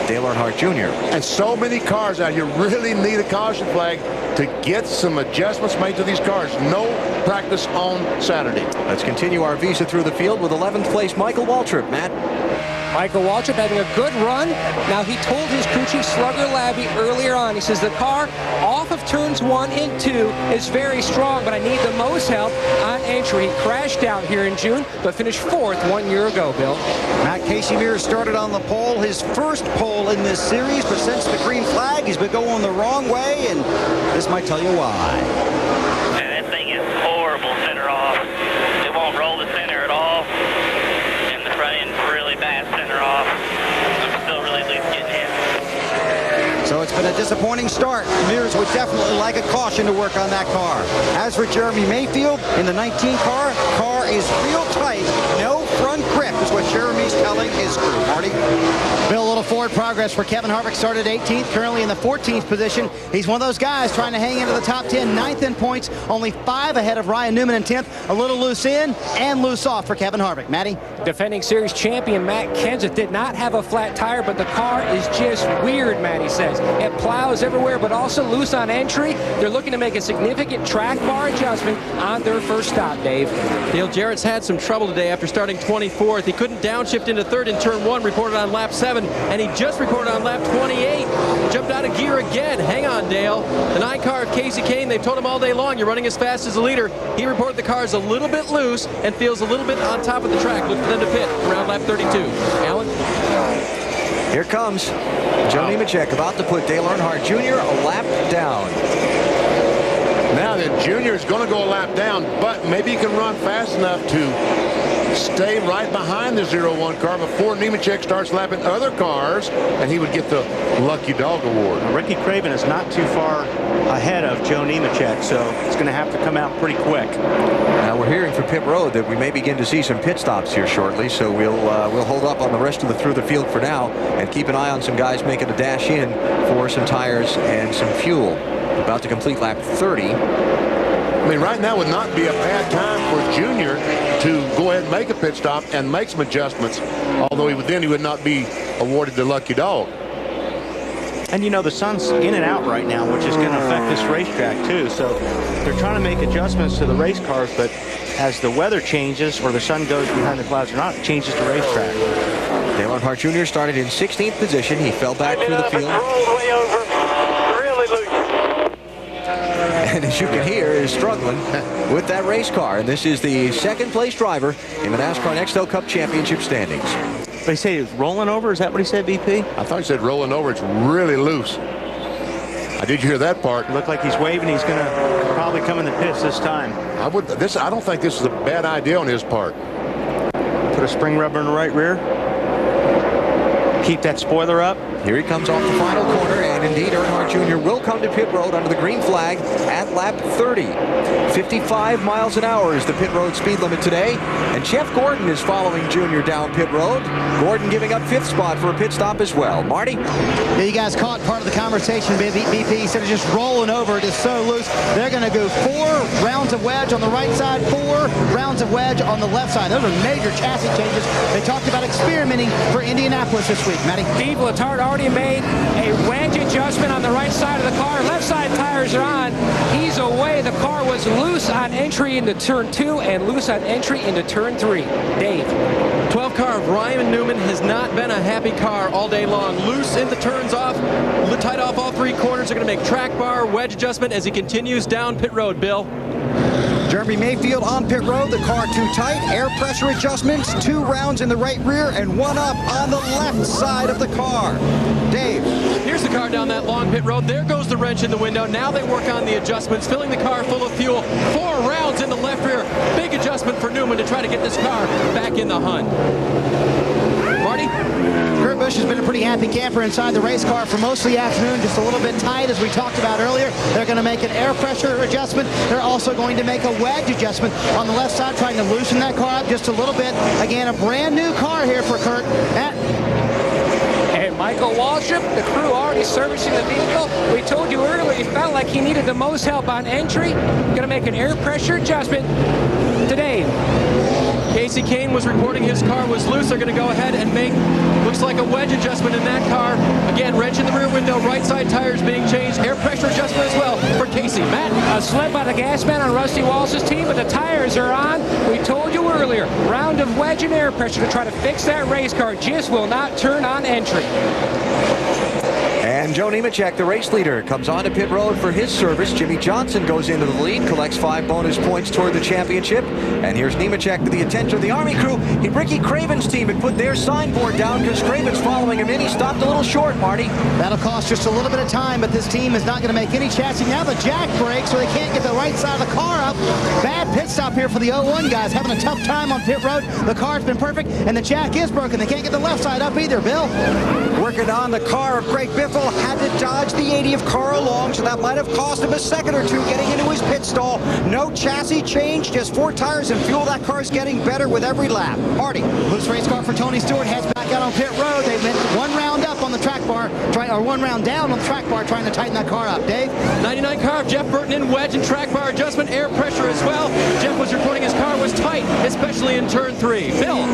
Dale Earnhardt Jr. And so many cars out here really need a caution flag to get some adjustments made to these cars. No practice on Saturday. Let's continue our visa through the field with 11th place Michael Waltrip. Matt. Michael Waltrip having a good run. Now, he told his crew chief Slugger Labbe earlier on, he says the car off of turns 1 and 2 is very strong, but I need the most help on entry. He crashed out here in June, but finished 4th 1 year ago, Bill. Matt Casey Mears started on the pole, his first pole in this series, but since the green flag, he's been going the wrong way, and this might tell you why. Man, that thing is horrible center off. It won't roll the center at all. And the front end's really bad center off. I'm still really loose getting in. So it's been a disappointing start. Mears would definitely like a caution to work on that car. As for Jeremy Mayfield in the 19 car is real tight. No front grip is what Jeremy's telling his crew. Marty? Bill, a little forward progress for Kevin Harvick. Started 18th, currently in the 14th position. He's one of those guys trying to hang into the top 10, 9th in points, only 5 ahead of Ryan Newman in 10th. A little loose in and loose off for Kevin Harvick. Matty? Defending series champion Matt Kenseth did not have a flat tire, but the car is just weird, Matty says. It plows everywhere, but also loose on entry. They're looking to make a significant track bar adjustment on their first stop, Dave. Dale Jarrett's had some trouble today after starting 24th. He couldn't downshift into 3rd in turn 1, reported on lap 7, and he just reported on lap 28. Jumped out of gear again. Hang on, Dale. The 9 car of Casey Kane, they've told him all day long, you're running as fast as the leader. He reported the car is a little bit loose and feels a little bit on top of the track. Look for them to pit around lap 32. Alan? Here comes Joe Nemechek about to put Dale Earnhardt Jr. a lap down. Now then, Junior is going to go a lap down, but maybe he can run fast enough to stay right behind the 0-1 car before Nemechek starts lapping other cars, and he would get the Lucky Dog Award. Ricky Craven is not too far ahead of Joe Nemechek, so it's going to have to come out pretty quick. Now we're hearing from pit road that we may begin to see some pit stops here shortly, so we'll hold up on the rest of the through the field for now and keep an eye on some guys making a dash in for some tires and some fuel. About to complete lap 30. I mean, right now would not be a bad time for Junior to go ahead and make a pit stop and make some adjustments, although he would not be awarded the Lucky Dog. And you know, the sun's in and out right now, which is going to affect this racetrack too. So they're trying to make adjustments to the race cars, but as the weather changes or the sun goes behind the clouds or not, it changes the racetrack. Dale Earnhardt Jr. started in 16th position. He fell back through the field. Way over. Really loose. And as you can hear, is struggling with that race car. And this is the 2nd place driver in the NASCAR Nextel Cup Championship standings. They say it's rolling over. Is that what he said, BP? I thought he said rolling over. It's really loose. Did you hear that part? Looked like he's waving. He's going to probably come in the pits this time. I don't think this is a bad idea on his part. Put a spring rubber in the right rear. Keep that spoiler up. Here he comes off the final corner, and indeed Earnhardt Jr. will come to pit road under the green flag at lap 30. 55 miles an hour is the pit road speed limit today, and Jeff Gordon is following Jr. down pit road. Gordon giving up 5th spot for a pit stop as well. Marty? Yeah, you guys caught part of the conversation. BP instead of just rolling over, it is so loose. They're going to go 4 rounds of wedge on the right side, 4 rounds of wedge on the left side. Those are major chassis changes. They talked about experimenting for Indianapolis this week. Matty? Steve Letarte already made a wedge adjustment on the right side of the car. Left side tires are on. He's away. The car was loose on entry into turn 2 and loose on entry into turn 3. Dave. 12 car of Ryan Newman has not been a happy car all day long. Loose in the turns off, tied off all 3 corners. They're going to make track bar wedge adjustment as he continues down pit road. Bill. Jeremy Mayfield on pit road. The car too tight. Air pressure adjustments. 2 rounds in the right rear and 1 up on the left side of the car. Dave. Here's the car down that long pit road. There goes the wrench in the window. Now they work on the adjustments, filling the car full of fuel. 4 rounds in the left rear. Big adjustment for Newman to try to get this car back in the hunt. Marty? Kurt Busch has been a pretty happy camper inside the race car for most of the afternoon, just a little bit tight as we talked about earlier. They're going to make an air pressure adjustment. They're also going to make a wedge adjustment on the left side, trying to loosen that car up just a little bit. Again, a brand new car here for Kurt. And Michael Waltrip pressure. The crew already servicing the vehicle. We told you earlier he felt like he needed the most help on entry. Going to make an air pressure adjustment today. Kasey Kahne was reporting his car was loose. They're going to go ahead and make, looks like a wedge adjustment in that car. Again, wrench in the rear window, right side tires being changed. Air pressure adjustment as well for Kasey. Matt? A slip by the gas man on Rusty Wallace's team, but the tires are on. We told you earlier, round of wedge and air pressure to try to fix that race car. Just will not turn on entry. And Joe Nemechek, the race leader, comes onto pit road for his service. Jimmie Johnson goes into the lead, collects 5 bonus points toward the championship. And here's Nemechek to the attention of the Army crew. Ricky Craven's team had put their signboard down because Craven's following him in. He stopped a little short, Marty. That'll cost just a little bit of time, but this team is not going to make any chassis. Now the jack breaks, so they can't get the right side of the car up. Bad pit stop here for the 01 guys, having a tough time on pit road. The car's been perfect, and the jack is broken. They can't get the left side up either, Bill. Working on the car of Greg Biffle, had to dodge the 80 of Carl Long, so that might have cost him a second or two getting into his pit stall. No chassis change, just 4 tires and fuel. That car's getting better with every lap. Marty. Loose race car for Tony Stewart heads back out on pit road. They've been 1 round up on the track bar, or 1 round down on the track bar, trying to tighten that car up. Dave? 99 car of Jeff Burton in wedge and track bar adjustment, air pressure as well. Jeff was reporting his car was tight, especially in turn 3. Bill?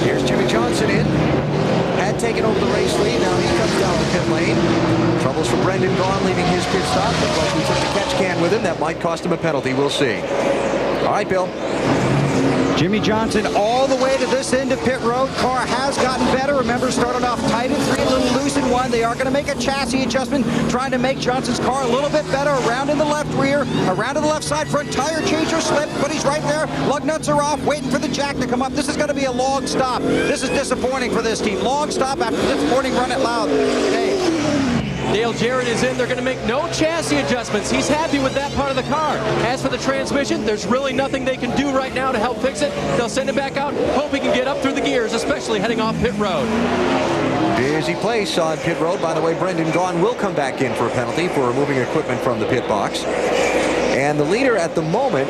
Here's Jimmie Johnson in. Had taken over the race lead. Now he comes down the pit lane. Troubles for Brendan Gaughan leaving his pit stop. Looks like he took the catch can with him. That might cost him a penalty. We'll see. All right, Bill. Jimmie Johnson all the way to this end of pit road. Car has gotten better. Remember, started off tight in 3, a little loose in 1. They are going to make a chassis adjustment, trying to make Johnson's car a little bit better. Around in the left rear, around to the left side front. Tire changer slip, but he's right there. Lug nuts are off, waiting for the jack to come up. This is going to be a long stop. This is disappointing for this team. Long stop after disappointing run it loud. Dale Jarrett is in. They're going to make no chassis adjustments. He's happy with that part of the car. As for the transmission, there's really nothing they can do right now to help fix it. They'll send him back out, hope he can get up through the gears, especially heading off pit road. Busy place on pit road. By the way, Brendan Gaughan will come back in for a penalty for removing equipment from the pit box. And the leader at the moment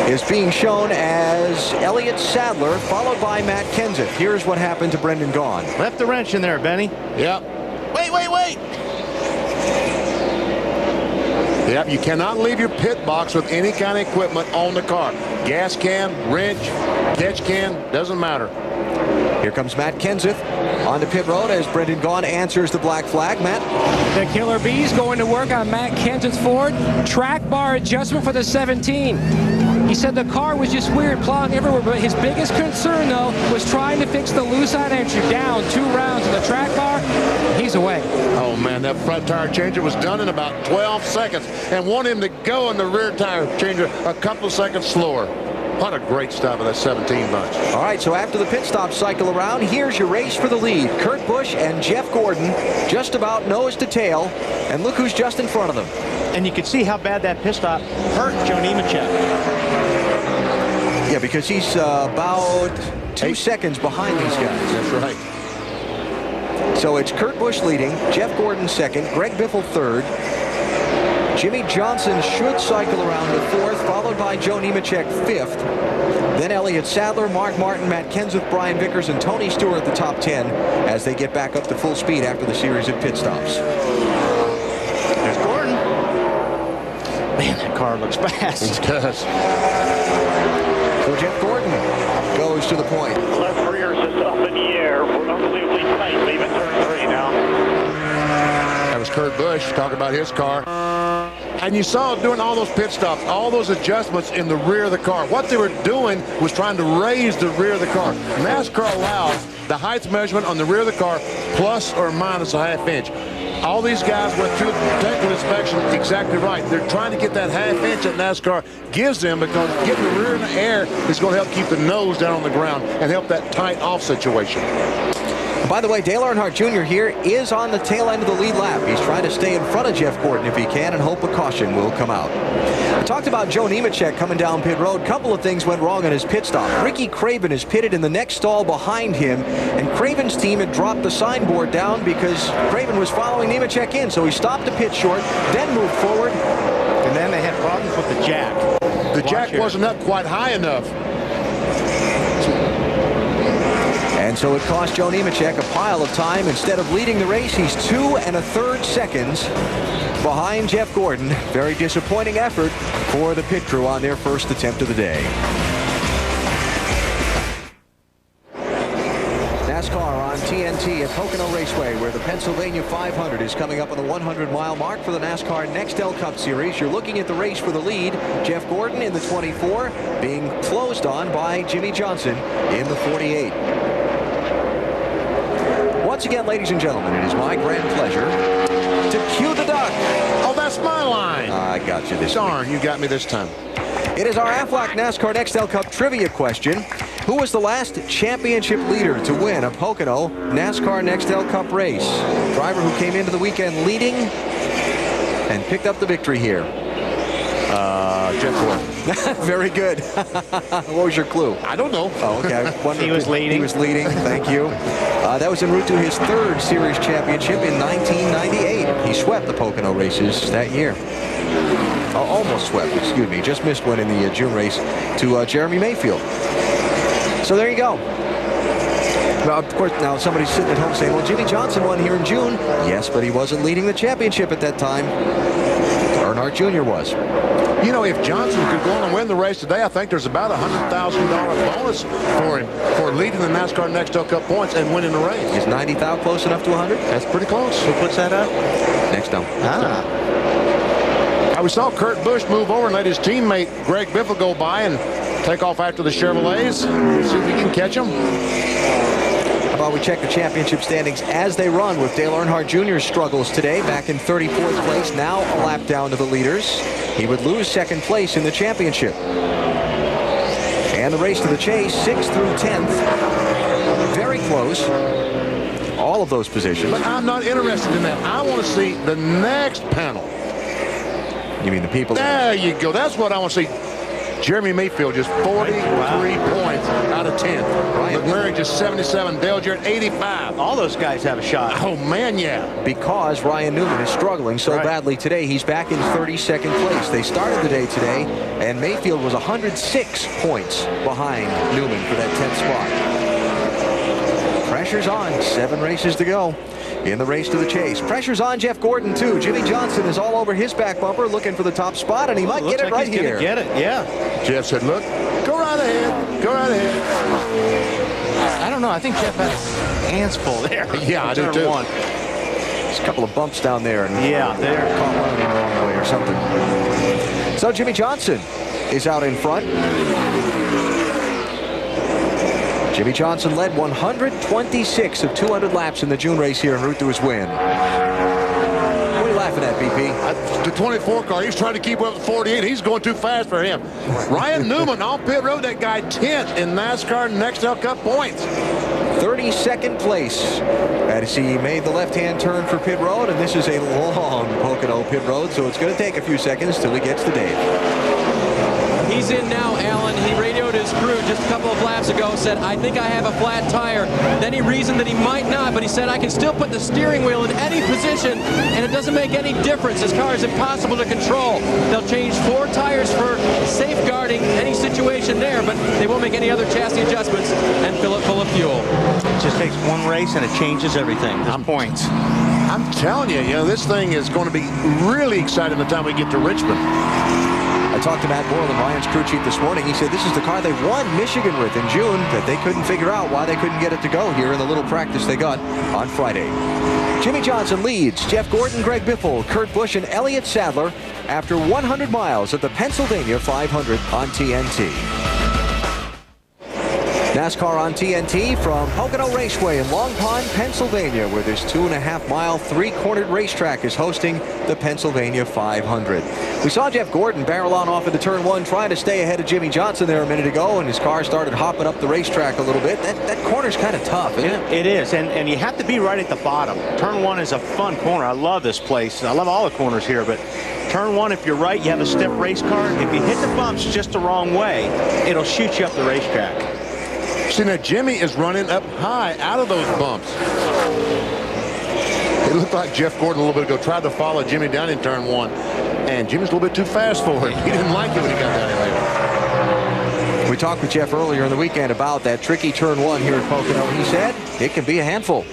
is being shown as Elliott Sadler, followed by Matt Kenseth. Here's what happened to Brendan Gaughan. Left the wrench in there, Benny. Yep. Wait. Yep, you cannot leave your pit box with any kind of equipment on the car. Gas can, wrench, catch can, doesn't matter. Here comes Matt Kenseth onto pit road as Brendan Gaughan answers the black flag. Matt? The Killer Bees going to work on Matt Kenseth's Ford. Track bar adjustment for the 17. He said the car was just weird, plowing everywhere, but his biggest concern, though, was trying to fix the loose on entry. Down 2 rounds in the track bar, he's away. Oh, man, that front tire changer was done in about 12 seconds and want him to go in the rear tire changer a couple seconds slower. What a great stop of that 17 bunch. All right, so after the pit stop cycle around, here's your race for the lead. Kurt Busch and Jeff Gordon just about nose to tail, and look who's just in front of them. And you can see how bad that pit stop hurt Joe Nemechek. Yeah, because he's about 2 seconds behind these guys. That's right. So it's Kurt Busch leading, Jeff Gordon second, Greg Biffle third. Jimmie Johnson should cycle around to 4th, followed by Joe Nemechek 5th. Then Elliott Sadler, Mark Martin, Matt Kenseth, Brian Vickers, and Tony Stewart the top 10 as they get back up to full speed after the series of pit stops. There's Gordon. Man, that car looks fast. It does. So Jeff Gordon goes to the point. Left rear is just up in the air. We're unbelievably tight, leaving turn 3 now. That was Kurt Busch talking about his car. And you saw doing all those pit stops, all those adjustments in the rear of the car. What they were doing was trying to raise the rear of the car. NASCAR allows the height measurement on the rear of the car plus or minus a ½ inch. All these guys went through the technical inspection exactly right. They're trying to get that ½ inch that NASCAR gives them, because getting the rear in the air is going to help keep the nose down on the ground and help that tight off situation. By the way, Dale Earnhardt Jr. here is on the tail end of the lead lap. He's trying to stay in front of Jeff Gordon if he can and hope a caution will come out. I talked about Joe Nemechek coming down pit road. A couple of things went wrong on his pit stop. Ricky Craven is pitted in the next stall behind him, and Craven's team had dropped the signboard down because Craven was following Nemechek in, so he stopped the pit short, then moved forward. And then they had problems with the jack. The jack wasn't up quite high enough. And so it cost Joe Nemechek a pile of time. Instead of leading the race, he's 2 1/3 seconds behind Jeff Gordon. Very disappointing effort for the pit crew on their first attempt of the day. NASCAR on TNT at Pocono Raceway, where the Pennsylvania 500 is coming up on the 100-mile mark for the NASCAR Nextel Cup Series. You're looking at the race for the lead. Jeff Gordon in the 24, being closed on by Jimmie Johnson in the 48. Once again, ladies and gentlemen, it is my grand pleasure to cue the duck. Oh, that's my line. I got you this Darn, week. you got me this time. It is our Aflac NASCAR Nextel Cup trivia question. Who was the last championship leader to win a Pocono NASCAR Nextel Cup race? Driver who came into the weekend leading and picked up the victory here. Jeff Gordon. Very good. What was your clue? I don't know. Oh, okay. He was leading. He was leading. Thank you. That was en route to his 3rd series championship in 1998. He swept the Pocono races that year. Almost swept, excuse me. Just missed one in the June race to Jeremy Mayfield. So there you go. Now, of course, now somebody's sitting at home saying, well, Jimmie Johnson won here in June. Yes, but he wasn't leading the championship at that time. Earnhardt Jr. was. You know, if Johnson could go on and win the race today, I think there's about a $100,000 bonus for him for leading the NASCAR Nextel Cup points and winning the race. Is 90,000 close enough to 100? That's pretty close. Who puts that up? Nextel. We saw Kurt Busch move over and let his teammate Greg Biffle go by and take off after the Chevrolets. See if we can catch him. How about we check the championship standings as they run with Dale Earnhardt Jr.'s struggles today, back in 34th place, now a lap down to the leaders. He would lose 2nd place in the championship. And the race to the chase, 6th through 10th. Very close. All of those positions. But I'm not interested in that. I want to see the next panel. You mean the people? There you go. That's what I want to see. Jeremy Mayfield just 43 points out of 10. Ryan Murray just 77. Dale Jarrett 85. All those guys have a shot. Oh, man, yeah. Because Ryan Newman is struggling so badly today. He's back in 32nd place. They started the day today, and Mayfield was 106 points behind Newman for that 10th spot. Pressure's on. 7 races to go in the race to the chase. Pressure's on Jeff Gordon, too. Jimmie Johnson is all over his back bumper looking for the top spot, and he might get it right here. Get it, yeah. Jeff said, look, go right ahead. Go right ahead. I don't know. I think Jeff has hands full there. Yeah, I do, too. There's a couple of bumps down there. And yeah, they're caught one in the wrong way or something. So Jimmie Johnson is out in front. Jimmie Johnson led 126 of 200 laps in the June race here en route to his win. What are you laughing at, BP? The 24 car, he's trying to keep up with 48. He's going too fast for him. Ryan Newman on pit road, that guy 10th in NASCAR Nextel Cup points. 32nd place as he made the left-hand turn for pit road, and this is a long Pocono pit road, so it's going to take a few seconds till he gets to Dave. He's in now, Alan. He radioed his crew just a couple of laps ago, said, I think I have a flat tire. Then he reasoned that he might not, but he said, I can still put the steering wheel in any position, and it doesn't make any difference. This car is impossible to control. They'll change 4 tires for safeguarding any situation there, but they won't make any other chassis adjustments and fill it full of fuel. It just takes one race, and it changes everything. There's points. I'm telling you, this thing is going to be really exciting by the time we get to Richmond. I talked to Matt Borland, Ryan's crew chief, this morning. He said this is the car they won Michigan with in June, that they couldn't figure out why they couldn't get it to go here in the little practice they got on Friday. Jimmie Johnson leads Jeff Gordon, Greg Biffle, Kurt Busch, and Elliott Sadler after 100 miles of the Pennsylvania 500 on TNT. NASCAR on TNT from Pocono Raceway in Long Pond, Pennsylvania, where this 2.5-mile, 3-cornered racetrack is hosting the Pennsylvania 500. We saw Jeff Gordon barrel on off into turn 1, trying to stay ahead of Jimmie Johnson there a minute ago, and his car started hopping up the racetrack a little bit. That corner's kind of tough, isn't it? It is, and you have to be right at the bottom. Turn 1 is a fun corner. I love this place. I love all the corners here, but turn 1, if you're right, you have a stiff race car. If you hit the bumps just the wrong way, it'll shoot you up the racetrack. See, now Jimmie is running up high out of those bumps. It looked like Jeff Gordon a little bit ago tried to follow Jimmie down in turn 1, and Jimmie's a little bit too fast for him. He didn't like it when he got down there later. We talked with Jeff earlier in the weekend about that tricky turn 1 here at Pocono. He said it can be a handful.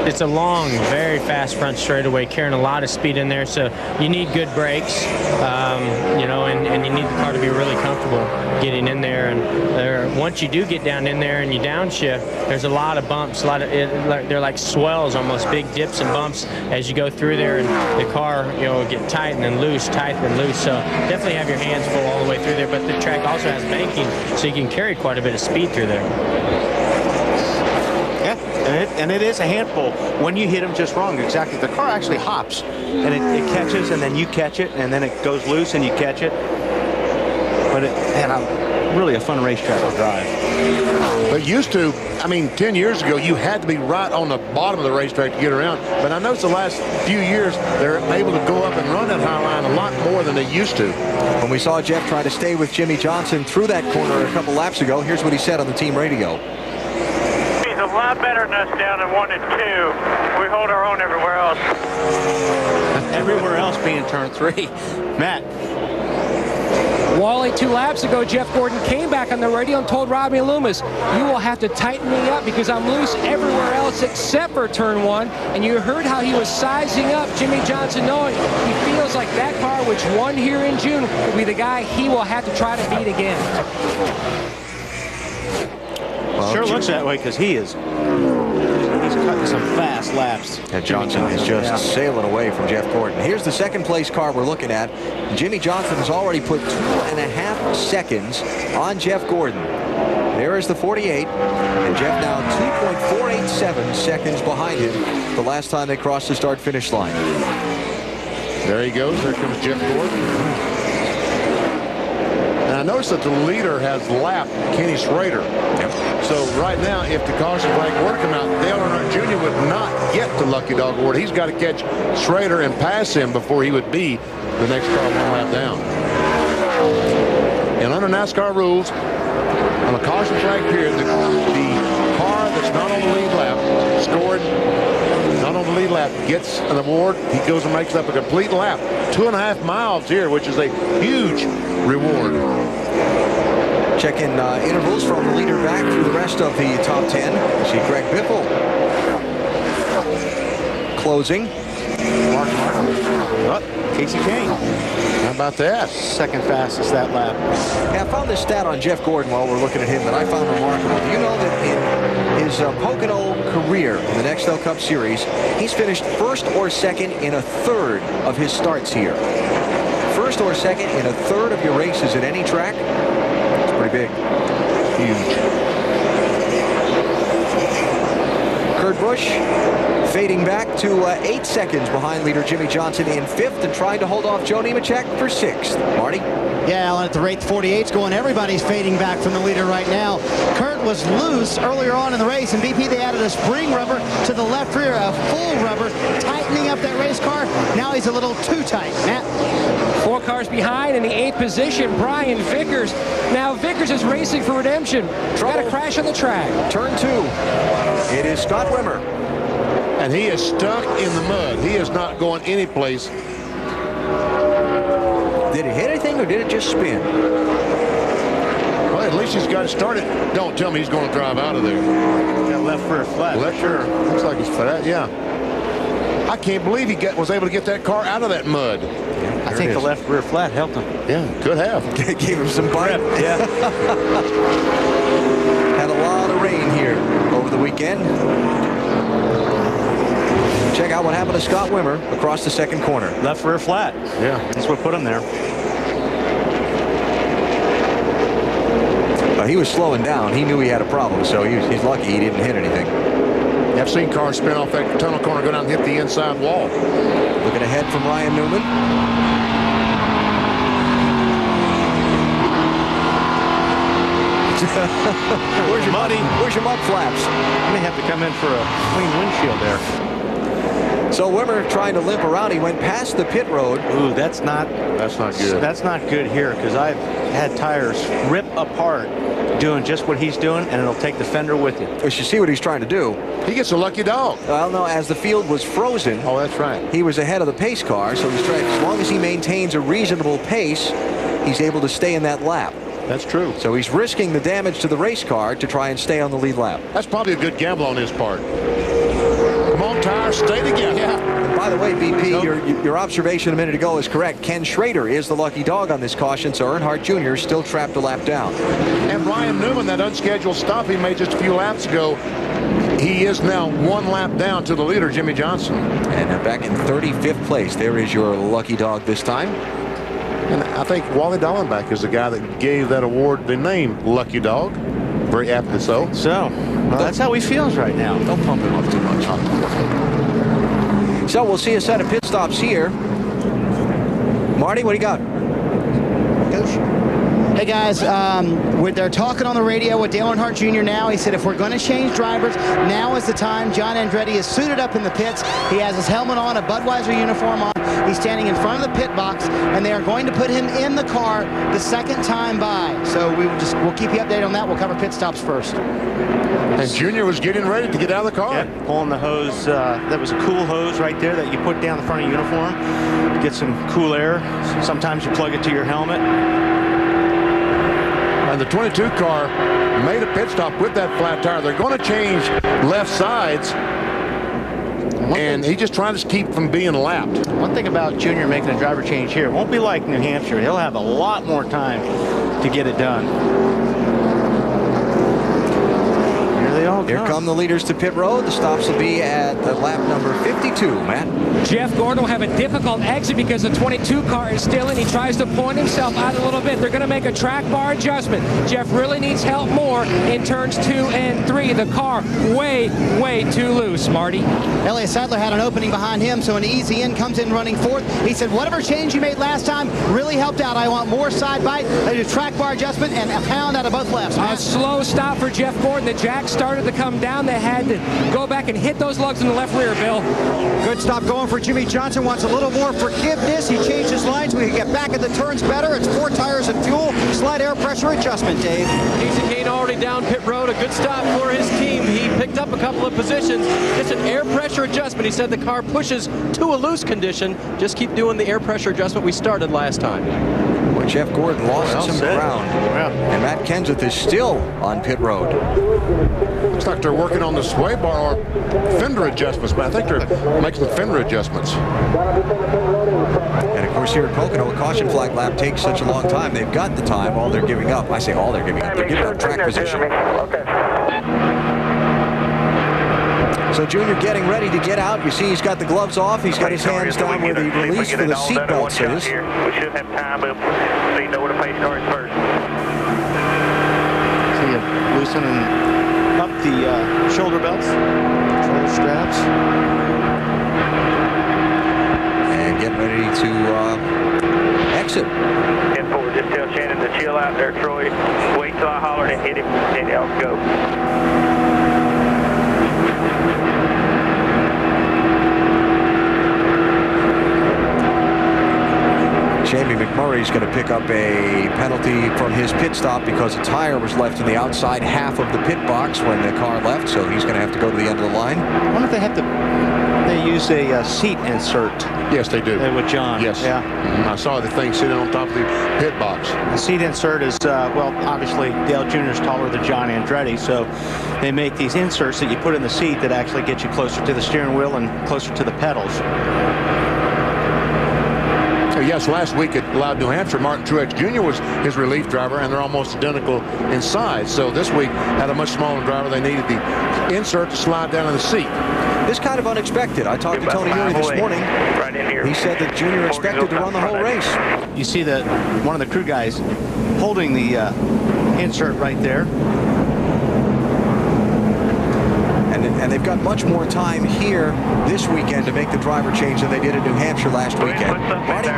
It's a long, very fast front straightaway, carrying a lot of speed in there, so you need good brakes, you know, and you need the car to be really comfortable getting in there. And once you do get down in there and you downshift, there's a lot of bumps, they're like swells, almost big dips and bumps as you go through there, and the car, you know, will get tight and then loose, tight and loose. So definitely have your hands full all the way through there. But the track also has banking, so you can carry quite a bit of speed through there. And it is a handful when you hit them just wrong. Exactly. The car actually hops, and it catches, and then you catch it, and then it goes loose, and you catch it. But really a fun racetrack to drive. But used to, I mean, 10 years ago, you had to be right on the bottom of the racetrack to get around. But I noticed the last few years, they're able to go up and run that high line a lot more than they used to. When we saw Jeff try to stay with Jimmie Johnson through that corner a couple laps ago, here's what he said on the team radio. A lot better than us down in 1 and 2. We hold our own everywhere else. Everywhere else being turn 3. Matt. Wally, 2 laps ago, Jeff Gordon came back on the radio and told Robbie Loomis, you will have to tighten me up because I'm loose everywhere else except for turn 1. And you heard how he was sizing up Jimmie Johnson, knowing he feels like that car, which won here in June, will be the guy he will have to try to beat again. Well, sure looks that way because he's cutting some fast laps. And Johnson is just sailing away from Jeff Gordon. Here's the second place car we're looking at. Jimmie Johnson has already put 2.5 seconds on Jeff Gordon. There is the 48, and Jeff now 2.487 seconds behind him the last time they crossed the start-finish line. There he goes. There comes Jeff Gordon. And I noticed that the leader has lapped Kenny Schrader. So right now, if the caution flag were to come out, Dale Earnhardt Jr. would not get to Lucky Dog Award. He's got to catch Schrader and pass him before he would be the next car 1 lap down. And under NASCAR rules, on a caution flag period, the car that's not on the lead lap, scored not on the lead lap, gets an award. He goes and makes up a complete lap. 2.5 miles here, which is a huge reward. Check in intervals from the leader back through the rest of the top 10. See Greg Biffle closing. Mark Casey Kane. How about that? Second fastest that lap. Yeah, I found this stat on Jeff Gordon while we're looking at him that I found remarkable. Do you know that in his Pocono career in the Nextel Cup Series, he's finished first or second in 1/3 of his starts here. First or second in 1/3 of your races at any track. It's pretty big. Huge. Kurt Busch fading back to 8 seconds behind leader Jimmie Johnson in 5th and trying to hold off Joe Nemechek for 6th. Marty? Yeah, Alan, at the rate 48's going, everybody's fading back from the leader right now. Kurt was loose earlier on in the race, and BP, they added a spring rubber to the left rear, a full rubber, tightening up that race car. Now he's a little too tight. Matt? 4 cars behind in the 8th position, Brian Vickers. Now Vickers is racing for redemption. Got a crash on the track. Turn 2. It is Scott Wimmer. And he is stuck in the mud. He is not going anyplace. Did it hit anything or did it just spin? Well, at least he's got it started. Don't tell me he's going to drive out of there. Got left rear flat. Left rear. Looks like it's flat, yeah. I can't believe he was able to get that car out of that mud. I think the left rear flat helped him. Yeah, could have. Gave him some grip. Yeah. Had a lot of rain here over the weekend. Check out what happened to Scott Wimmer across the second corner. Left rear flat. Yeah. That's what put him there. He was slowing down. He knew he had a problem, so he's lucky he didn't hit anything. I've seen cars spin off that tunnel corner, go down and hit the inside wall. Looking ahead from Ryan Newman. Where's your muddy? Where's your mud flaps? I may have to come in for a clean windshield there. So Wimmer trying to limp around. He went past the pit road. Ooh, that's not good. That's not good here because I've had tires rip apart doing just what he's doing, and it'll take the fender with you. You should see what he's trying to do. He gets a lucky dog. Well, no, as the field was frozen. Oh, that's right. He was ahead of the pace car, so he's trying, as long as he maintains a reasonable pace, he's able to stay in that lap. That's true. So he's risking the damage to the race car to try and stay on the lead lap. That's probably a good gamble on his part. Come on, tires, stay together. Yeah. And by the way, BP, your observation a minute ago is correct. Ken Schrader is the lucky dog on this caution, so Earnhardt Jr. is still trapped a lap down. And Ryan Newman, that unscheduled stop he made just a few laps ago, he is now 1 lap down to the leader, Jimmy Johnson. And back in 35th place. There is your lucky dog this time. And I think Wally Dallenbach is the guy that gave that award the name Lucky Dog. Very aptly so. So, well, that's how he feels right now. Don't pump him up too much. So we'll see a set of pit stops here. Marty, what do you got? Coach. Hey guys, they're talking on the radio with Dale Earnhardt Jr. now. He said if we're going to change drivers, now is the time. John Andretti is suited up in the pits. He has his helmet on, a Budweiser uniform on. He's standing in front of the pit box, and they are going to put him in the car the second time by. So we'll keep you updated on that. We'll cover pit stops first. And Junior was getting ready to get out of the car. Yeah, pulling the hose. That was a cool hose right there that you put down the front of your uniform to get some cool air. Sometimes you plug it to your helmet. And the 22 car made a pit stop with that flat tire. They're going to change left sides. And he's just trying to keep from being lapped. One thing about Junior making a driver change here, it won't be like New Hampshire. He'll have a lot more time to get it done. Here come the leaders to pit road. The stops will be at lap number 52, Matt. Jeff Gordon will have a difficult exit because the 22 car is still in. He tries to point himself out a little bit. They're going to make a track bar adjustment. Jeff really needs help more in turns 2 and 3. The car way too loose, Marty. Elliott Sadler had an opening behind him, so an easy in comes in running fourth. He said, whatever change you made last time really helped out. I want more side bite. They did a track bar adjustment and a pound out of both lefts. A slow stop for Jeff Gordon. The jack started to come down. They had to go back and hit those lugs in the left rear, Bill. Good stop going for Jimmy Johnson. Wants a little more forgiveness. He changed his lines. We can get back at the turns better. It's 4 tires and fuel. Slight air pressure adjustment, Dave. Easy Kane already down pit road. A good stop for his team. He picked up a couple of positions. Just an air pressure adjustment. He said the car pushes to a loose condition. Just keep doing the air pressure adjustment we started last time. Well, Jeff Gordon lost some ground. And Matt Kenseth is still on pit road. Looks like they're working on the sway bar or fender adjustments, but I think they're making the fender adjustments. And of course here at Pocono, a caution flag lap takes such a long time. They've got the time. All they're giving up. I say all they're giving up. They're giving up track position. So Junior getting ready to get out. You see he's got the gloves off. He's got his hands down where the release for the seatbelts is. We should have time, but so you know where the pace car is first. See you loosening up the shoulder belts, shoulder straps. And getting ready to exit. 10-4, just tell Shannon to chill out there, Troy. Wait till I holler and hit him, and I'll go. Jamie McMurray is going to pick up a penalty from his pit stop because a tire was left in the outside half of the pit box when the car left, so he's going to have to go to the end of the line. I wonder if they have to. They use a seat insert. Yes, they do. With John. Yes. Yeah. I saw the thing sitting on top of the pit box. The seat insert is, well, obviously Dale Jr. is taller than John Andretti, so they make these inserts that you put in the seat that actually get you closer to the steering wheel and closer to the pedals. Yes, last week at Loud, New Hampshire, Martin Truex Jr. was his relief driver, and they're almost identical in size. So this week, had a much smaller driver. They needed the insert to slide down in the seat. This kind of unexpected. I talked to Tony Newey this morning. He said that Junior expected to run the whole race. You see that one of the crew guys holding the insert right there. And they've got much more time here this weekend to make the driver change than they did at New Hampshire last weekend. Marty?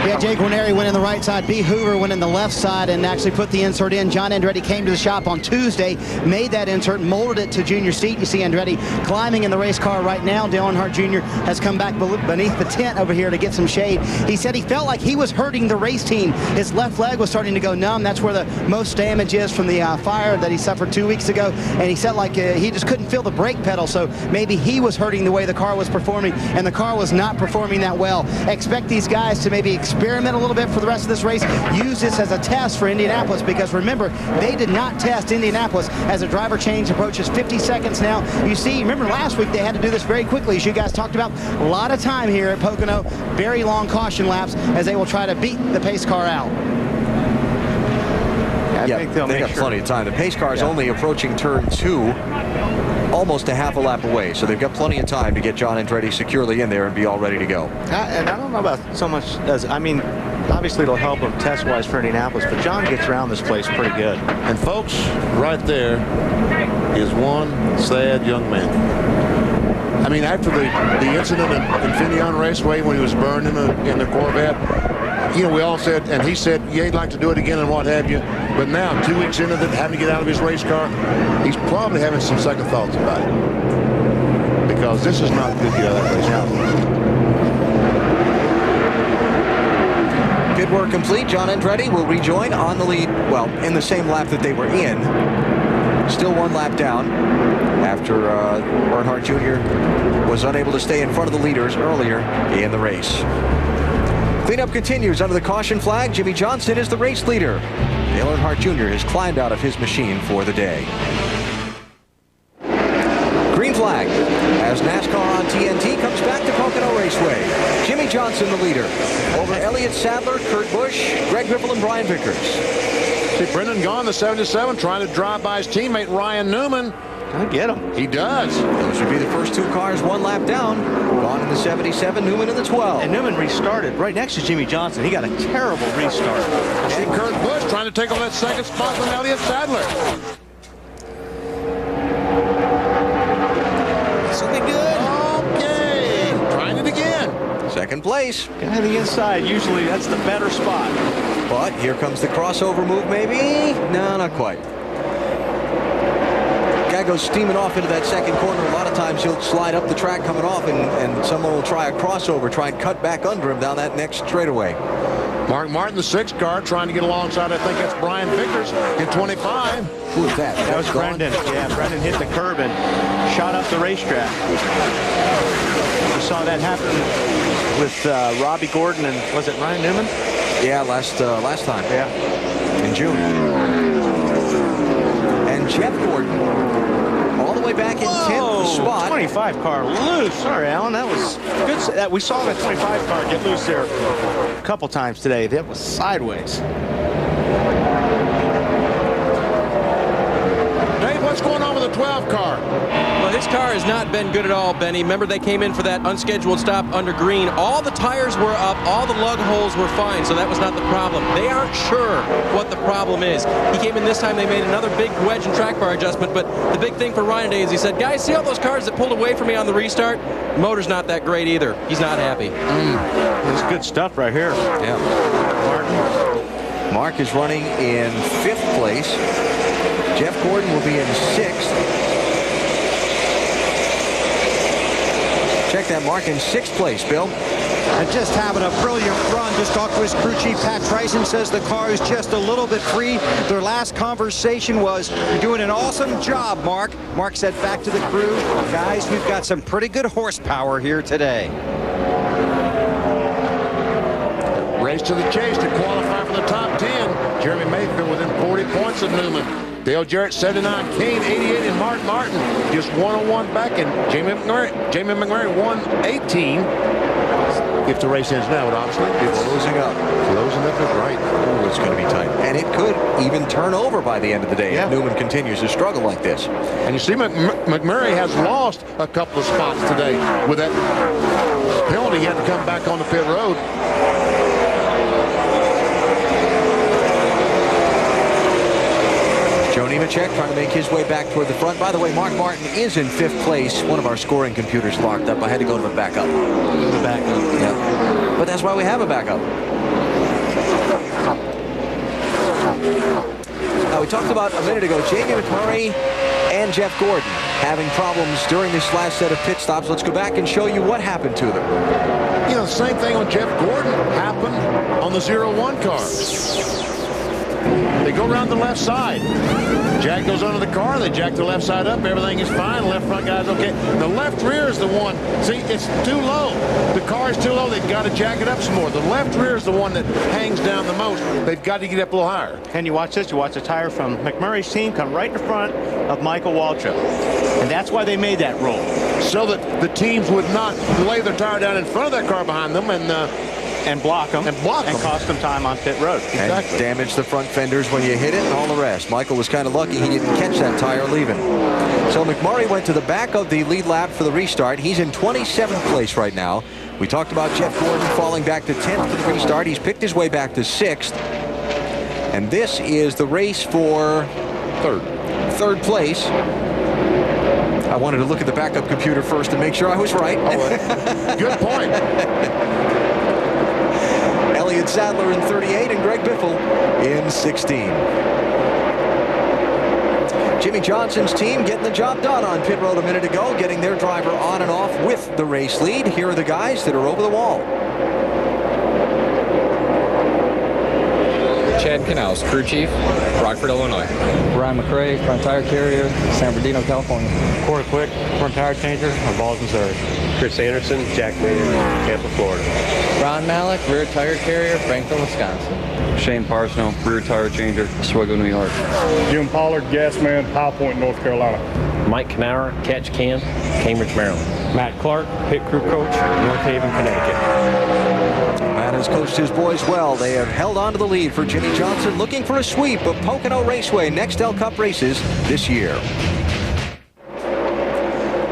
Yeah, Jake Guarneri went in the right side. B. Hoover went in the left side and actually put the insert in. John Andretti came to the shop on Tuesday, made that insert, molded it to Junior's seat. You see Andretti climbing in the race car right now. Dale Earnhardt Jr. has come back beneath the tent over here to get some shade. He said he felt like he was hurting the race team. His left leg was starting to go numb. That's where the most damage is from the fire that he suffered 2 weeks ago. And he said like he just couldn't feel the brake pedal, so maybe he was hurting the way the car was performing, and the car was not performing that well. Expect these guys to maybe experiment a little bit for the rest of this race. Use this as a test for Indianapolis, because remember, they did not test Indianapolis as a driver change approaches 50 seconds now. You see, remember last week they had to do this very quickly, as you guys talked about. A lot of time here at Pocono, very long caution laps as they will try to beat the pace car out. I think they got plenty of time. The pace car is only approaching turn 2, almost a half a lap away, so they've got plenty of time to get John Andretti securely in there and be all ready to go. And I don't know about so much as, I mean, obviously it'll help him test-wise for Indianapolis, but John gets around this place pretty good. And folks, right there is one sad young man. I mean, after the incident in Infineon Raceway when he was burned in the Corvette, you know, we all said, and he said, yeah, he'd like to do it again and what have you. But now, 2 weeks into it, having to get out of his race car, he's probably having some second thoughts about it. Because this is not good to get out of that race car. Pit work complete. John Andretti will rejoin on the lead, well, in the same lap that they were in. Still 1 lap down after Earnhardt Jr. was unable to stay in front of the leaders earlier in the race. Cleanup continues under the caution flag. Jimmy Johnson is the race leader. Dale Earnhardt Jr. has climbed out of his machine for the day. Green flag as NASCAR on TNT comes back to Pocono Raceway. Jimmy Johnson the leader over Elliott Sadler, Kurt Busch, Greg Biffle, and Brian Vickers. See, Brendan Gaughan, the 77, trying to drive by his teammate Ryan Newman. Gonna get him. He does. Those would be the first 2 cars 1 lap down. Gaughan in the 77, Newman in the 12. And Newman restarted right next to Jimmy Johnson. He got a terrible restart. See Kurt Busch trying to take on that second spot from Elliott Sadler. This will be good. Okay. Trying it again. Second place. Guy on the inside, usually that's the better spot. But here comes the crossover move, maybe? No, not quite. Guy goes steaming off into that second corner. A lot of times he'll slide up the track coming off, and someone will try a crossover, try and cut back under him down that next straightaway. Mark Martin, the 6th car, trying to get alongside. I think that's Brian Vickers in 25. Who is that? That was Brendan. Yeah, Brendan hit the curb and shot up the racetrack. We saw that happen with Robbie Gordon and was it Ryan Newman? Yeah, last time. Yeah, in June. And Jeff Gordon, all the way back in 10th spot. 25 car loose. Sorry, Alan. That was good. We saw that 25 car get loose there a couple times today. That was sideways. Dave, what's going on with the 12 car? Well, his car has not been good at all, Benny. Remember, they came in for that unscheduled stop under green. All the tires were up. All the lug holes were fine, so that was not the problem. They aren't sure what the problem is. He came in this time. They made another big wedge and track bar adjustment, but the big thing for Ryan today is he said, guys, see all those cars that pulled away from me on the restart? The motor's not that great either. He's not happy. This is good stuff right here. Yeah. Mark is running in 5th place. Jeff Gordon will be in 6th. Check that mark in 6th place, Bill. And just having a brilliant run. Just talked to his crew chief, Pat Tyson, says the car is just a little bit free. Their last conversation was, you're doing an awesome job, Mark. Mark said back to the crew, guys, we've got some pretty good horsepower here today. Race to the chase to qualify for the top 10. Jeremy Mayfield within 40 points of Newman. Dale Jarrett 79, Kane 88, and Mark Martin just 101 back, and Jamie McMurray 118. If the race ends now, obviously it's closing up. Closing up is right. Ooh, it's going to be tight, and it could even turn over by the end of the day if Newman continues to struggle like this. And you see, McMurray has lost a couple of spots today with that penalty. He had to come back on the pit road. Joe Nemechek trying to make his way back toward the front. By the way, Mark Martin is in 5th place. One of our scoring computers locked up. I had to go to the backup. The backup. Yeah. But that's why we have a backup. Now, we talked about a minute ago, Jamie McMurray and Jeff Gordon having problems during this last set of pit stops. Let's go back and show you what happened to them. You know, the same thing with Jeff Gordon happened on the 01 car. They go around the left side. Jack goes under the car. They jack the left side up. Everything is fine. Left front guy's okay. The left rear is the one. See, it's too low. The car is too low. They've got to jack it up some more. The left rear is the one that hangs down the most. They've got to get up a little higher. And you watch this. You watch the tire from McMurray's team come right in front of Michael Waltrip. And that's why they made that rule. So that the teams would not lay their tire down in front of that car behind them and block them. And cost them time on pit road. Exactly. And damage the front fenders when you hit it and all the rest. Michael was kind of lucky he didn't catch that tire leaving. So McMurray went to the back of the lead lap for the restart. He's in 27th place right now. We talked about Jeff Gordon falling back to 10th for the restart. He's picked his way back to 6th. And this is the race for third place. I wanted to look at the backup computer first to make sure I was right. Good point. Elliott Sadler in 38 and Greg Biffle in 16. Jimmy Johnson's team getting the job done on pit road a minute ago, getting their driver on and off with the race lead. Here are the guys that are over the wall. Chad Canals, crew chief, Rockford, Illinois. Ryan McRae, front tire carrier, San Bernardino, California. Corey Quick, front tire changer, Balls, Missouri. Chris Anderson, Jack Mayer, Tampa, Florida. Ron Malik, rear tire carrier, Franklin, Wisconsin. Shane Parsnell, rear tire changer, Oswego, New York. Jim Pollard, gas man, High Point, North Carolina. Mike Knauer, catch can, Cambridge, Maryland. Matt Clark, pit crew coach, North Haven, Connecticut. Matt has coached his boys well. They have held on to the lead for Jimmy Johnson, looking for a sweep of Pocono Raceway Nextel Cup races this year.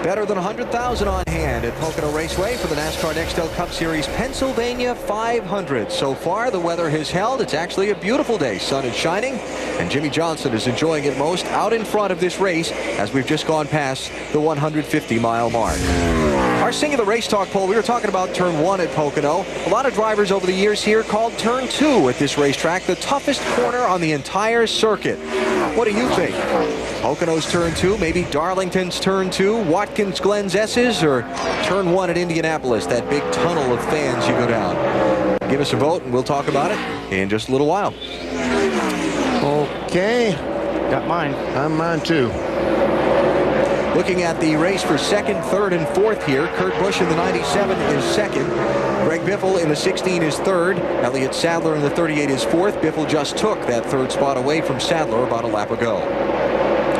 Better than 100,000 on hand at Pocono Raceway for the NASCAR Nextel Cup Series Pennsylvania 500. So far, the weather has held. It's actually a beautiful day. Sun is shining, and Jimmy Johnson is enjoying it most out in front of this race as we've just gone past the 150-mile mark. Our Sing of the Race Talk poll, we were talking about Turn 1 at Pocono. A lot of drivers over the years here called Turn 2 at this racetrack the toughest corner on the entire circuit. What do you think? Pocono's Turn 2, maybe Darlington's Turn 2, Watkins Glen's S's, or Turn 1 at Indianapolis, that big tunnel of fans you go down? Give us a vote and we'll talk about it in just a little while. Okay. Got mine. I'm mine too. Looking at the race for second, third, and fourth here, Kurt Busch in the 97 is second. Greg Biffle in the 16 is third. Elliott Sadler in the 38 is fourth. Biffle just took that third spot away from Sadler about a lap ago.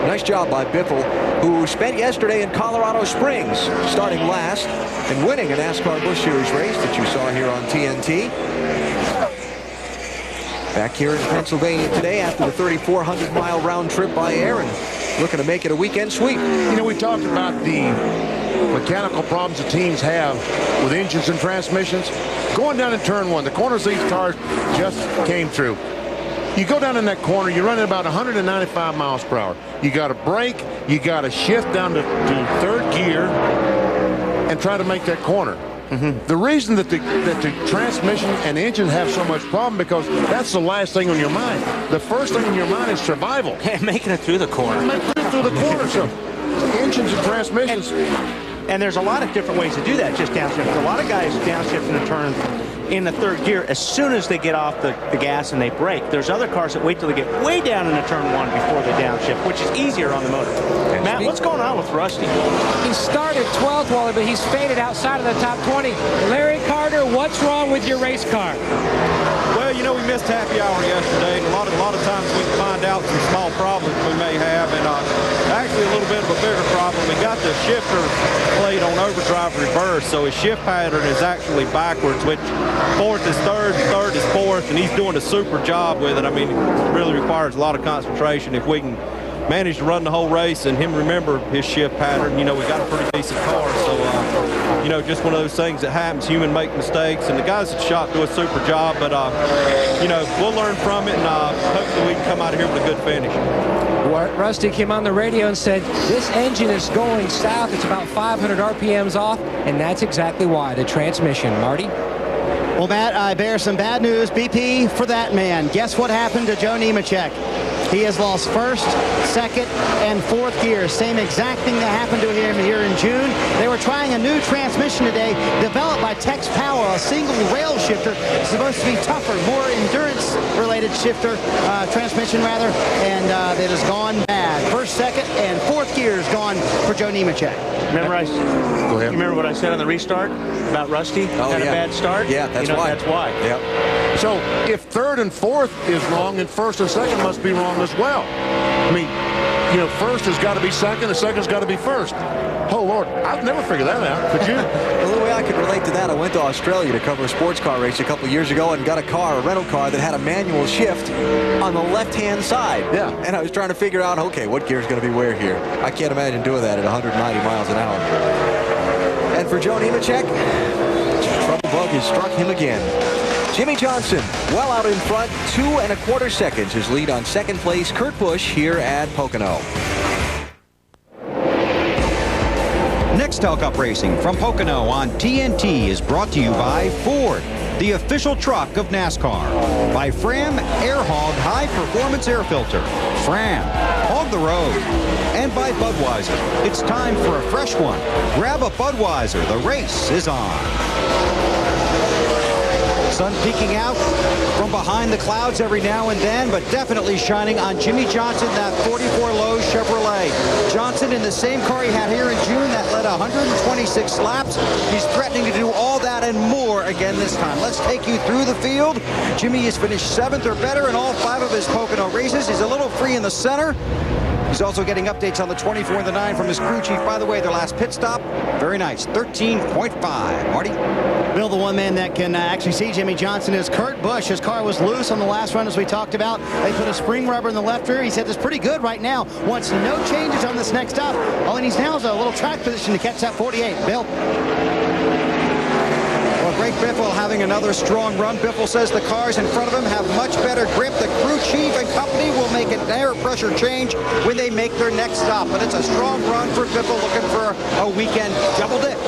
Nice job by Biffle, who spent yesterday in Colorado Springs, starting last and winning a NASCAR Busch Series race that you saw here on TNT. Back here in Pennsylvania today after the 3,400-mile round trip by air and looking to make it a weekend sweep. You know, we talked about the mechanical problems the teams have with engines and transmissions. Going down in Turn 1, the corners these cars just came through. You go down in that corner, you're running about 195 miles per hour. You got to brake, you got to shift down to third gear and try to make that corner. The reason that the transmission and engine have so much problem because that's the last thing on your mind. The first thing on your mind is survival. Making it through the corner. Making it through the corner. So engines and transmissions. And there's a lot of different ways to do that, just downshift. A lot of guys downshift in the turn in the third gear as soon as they get off the gas and they brake. There's other cars that wait till they get way down into turn 1 before they downshift, which is easier on the motor. Matt, what's going on with Rusty? He started 12th, Wally, but he's faded outside of the top 20. Larry Carter, what's wrong with your race car? Well, you know, we missed happy hour yesterday, and a lot of times we can find out some small problems we may have, and actually a little bit of a bigger problem. We got the shifter plate on overdrive reverse, so his shift pattern is actually backwards, which fourth is third, third is fourth, and he's doing a super job with it. I mean, it really requires a lot of concentration. If we can manage to run the whole race and him remember his shift pattern, you know, we got a pretty decent car. So, you know, just one of those things that happens. Human make mistakes, and the guys at the shop do a super job. But, you know, we'll learn from it, and hopefully we can come out of here with a good finish. Rusty came on the radio and said, this engine is going south. It's about 500 RPMs off, and that's exactly why. The transmission. Marty? Well, Matt, I bear some bad news. BP for that man. Guess what happened to Joe Nemechek? He has lost first, second, and fourth gear. Same exact thing that happened to him here in June. They were trying a new transmission today, developed by Tex Power, a single rail shifter. It's supposed to be tougher, more endurance-related automated shifter, transmission rather, and it has gone bad. First, second, and fourth gear is gone for Joe Nemechek. Remember Go ahead. You remember what I said on the restart about Rusty? Had a bad start? Yeah, that's why. That's why. Yep. So if third and fourth is wrong, then first and second must be wrong as well. I mean, first has got to be second, and second's got to be first. Oh, Lord, I've never figured that out. Could you? Well, the way I could relate to that, I went to Australia to cover a sports car race a couple years ago and got a rental car that had a manual shift on the left-hand side. Yeah. And I was trying to figure out, okay, what gear is going to be where here? I can't imagine doing that at 190 miles an hour. And for Joe Nemechek, trouble bug has struck him again. Jimmie Johnson, well out in front, 2 1/4 seconds. His lead on second place, Kurt Busch, here at Pocono. Nextel Cup Racing from Pocono on TNT is brought to you by Ford, the official truck of NASCAR. By Fram Air Hog High Performance Air Filter. Fram, hog the road. And by Budweiser. It's time for a fresh one. Grab a Budweiser. The race is on. Sun peeking out from behind the clouds every now and then, but definitely shining on Jimmie Johnson, that 44 Lowe's Chevrolet. Johnson in the same car he had here in June that led 126 laps. He's threatening to do all that and more again this time. Let's take you through the field. Jimmie has finished 7th or better in all 5 of his Pocono races. He's a little free in the center. He's also getting updates on the 24 and the 9 from his crew chief. By the way, their last pit stop, very nice, 13.5. Marty? Bill, the one man that can actually see Jimmie Johnson is Kurt Busch. His car was loose on the last run, as we talked about. They put a spring rubber in the left rear. He said it's pretty good right now. Wants no changes on this next stop. All he needs now is a little track position to catch that 48. Bill? Well, Greg Biffle having another strong run. Biffle says the cars in front of him have much better grip. The crew chief and company will make an air pressure change when they make their next stop. But it's a strong run for Biffle, looking for a weekend double dip.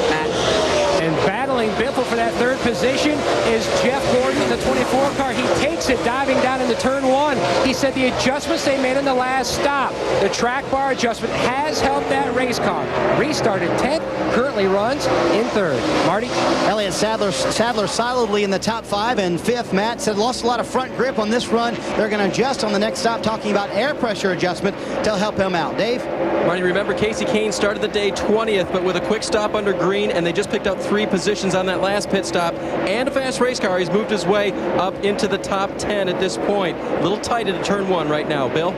And battling Biffle for that third position is Jeff Gordon in the 24 car. He takes it diving down into turn 1. He said the adjustments they made in the last stop, the track bar adjustment, has helped that race car. Restarted 10th, currently runs in 3rd. Marty? Elliott Sadler solidly in the top 5 and 5th. Matt said lost a lot of front grip on this run. They're going to adjust on the next stop, talking about air pressure adjustment to help him out. Dave? Marty, remember Casey Kane started the day 20th, but with a quick stop under green, and they just picked up 3 positions on that last pit stop. And a fast race car. He's moved his way up into the top 10 at this point. A little tight into turn 1 right now. Bill?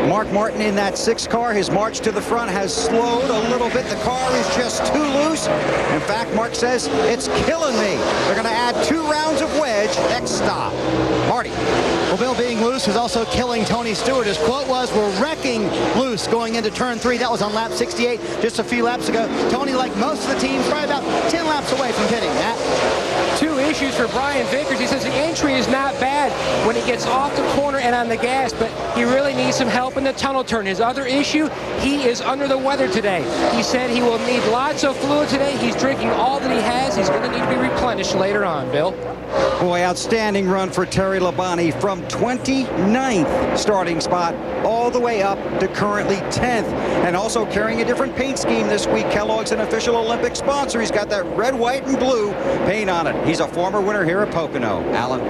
Mark Martin in that 6 car. His march to the front has slowed a little bit. The car is just too loose. In fact, Mark says, it's killing me. They're going to add 2 rounds of wedge next stop. Marty? Well, Bill, being loose is also killing Tony Stewart. His quote was, we're wrecking loose going into turn 3. That was on lap 68 just a few laps ago. Tony, like most of the teams, probably about 10 laps away from pitting. Matt? 2 issues for Brian Vickers. He says the entry is not bad when he gets off the corner and on the gas, but he really needs some help in the tunnel turn. His other issue, he is under the weather today. He said he will need lots of fluid today. He's drinking all that he has. He's going to need to be replenished later on. Bill? Boy, outstanding run for Terry Labonte from 29th starting spot all the way up to currently 10th. And also carrying a different paint scheme this week. Kellogg's an official Olympic sponsor. He's got that red, white, and blue paint on it. He's a former winner here at Pocono. Alan?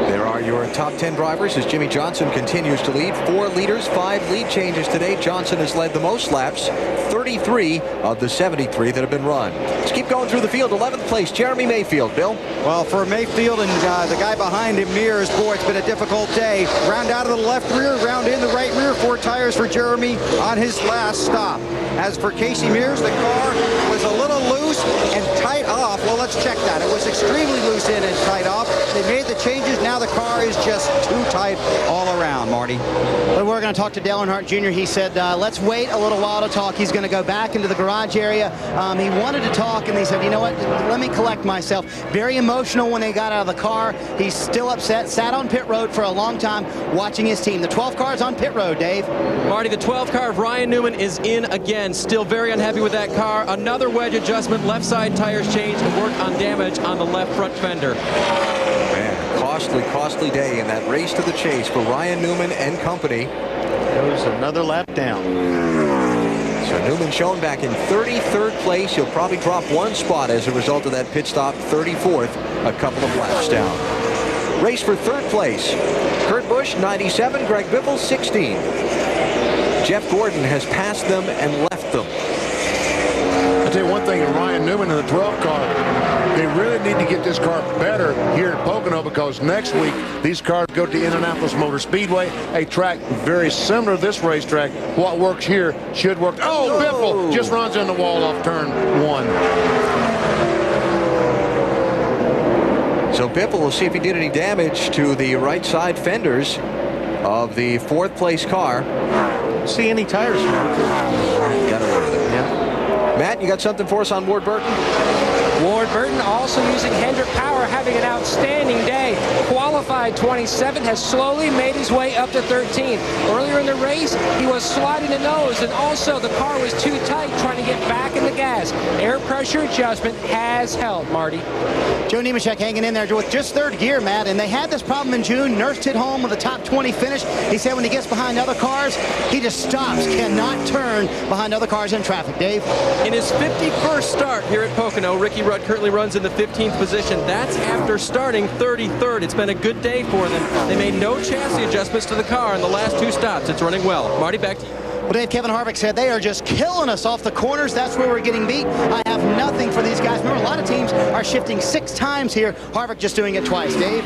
There are your top 10 drivers as Jimmie Johnson continues to lead. 4 leaders, 5 lead changes today. Johnson has led the most laps, 33 of the 73 that have been run. Let's keep going through the field. 11th place, Jeremy Mayfield. Bill? Well, for Mayfield and the guy behind him, Mears, boy, it's been a difficult day. Round out of the left rear, round in the right rear. 4 tires for Jeremy on his last stop. As for Casey Mears, the car was a little loose and tight off. Well, let's check that. It was extremely loose in and tight off. They made the changes. Now the car is just too tight all around, Marty. But we're going to talk to Dale Earnhardt Jr. He said, let's wait a little while to talk. He's going to go back into the garage area. He wanted to talk, and he said, you know what, let me collect myself. Very emotional when they got out of the car. He's still upset. Sat on pit road for a long time watching his team. The 12 car is on pit road, Dave. Marty, the 12 car of Ryan Newman is in again. Still very unhappy with that car. Another wedge adjustment, left side tires changed, and work on damage on the left front fender. Man, costly day in that race to the chase for Ryan Newman and company. Goes another lap down. So Newman shown back in 33rd place. He'll probably drop 1 spot as a result of that pit stop. 34th, a couple of laps down. race for third place. Kurt Busch, 97. Greg Biffle, 16. Jeff Gordon has passed them and left them. I'll tell you one thing, Ryan Newman in the 12 car, they really need to get this car better here at Pocono, because next week these cars go to Indianapolis Motor Speedway, a track very similar to this racetrack. What works here should work. Oh, Biffle just runs in the wall off turn 1. So Biffle will see if he did any damage to the right side fenders of the fourth place car. See any tires? Got away with it. Yeah. Matt, you got something for us on Ward Burton? Ward Burton also using Hendrick Power, having an outstanding day. Qualified 27th, has slowly made his way up to 13th. Earlier in the race, he was sliding the nose, and also the car was too tight trying to get back in the gas. Air pressure adjustment has helped, Marty. Joe Nemechek hanging in there with just third gear, Matt, and they had this problem in June. Nursed it home with a top 20 finish. He said when he gets behind other cars, he just stops, cannot turn behind other cars in traffic. Dave? In his 51st start here at Pocono, Ricky Rudd currently runs in the 15th position. That's after starting 33rd. It's been a good day for them. They made no chassis adjustments to the car in the last 2 stops. It's running well. Marty, back to you. Well, Dave, Kevin Harvick said they are just killing us off the corners. That's where we're getting beat. I have nothing for these guys. Remember, a lot of teams are shifting 6 times here. Harvick just doing it twice. Dave?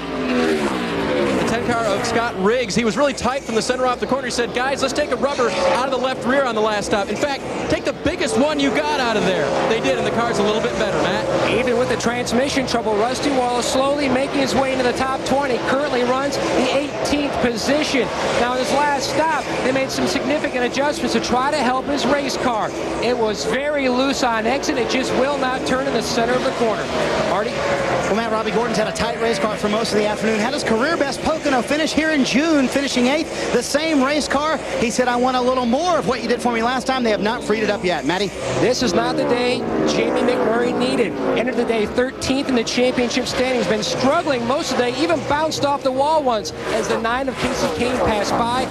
The 10 car of Scott Riggs, he was really tight from the center off the corner. He said, guys, let's take a rubber out of the left rear on the last stop. In fact, take the biggest one you got out of there. They did, and the car's a little bit better, Matt. Even with the transmission trouble, Rusty Wallace slowly making his way into the top 20. Currently runs the 18th position. Now, in his last stop, they made some significant adjustments to try to help his race car. It was very loose on exit. It just will not turn in the center of the corner. Marty? Well, Matt, Robbie Gordon's had a tight race car for most of the afternoon. Had his career best Pocono finish here in June, finishing 8th. The same race car. He said, I want a little more of what you did for me last time. They have not freed it up yet. Matty? This is not the day Jamie McMurray needed. Entered the day 13th in the championship standings. Been struggling most of the day. Even bounced off the wall once as the 9 of Casey Kane passed by.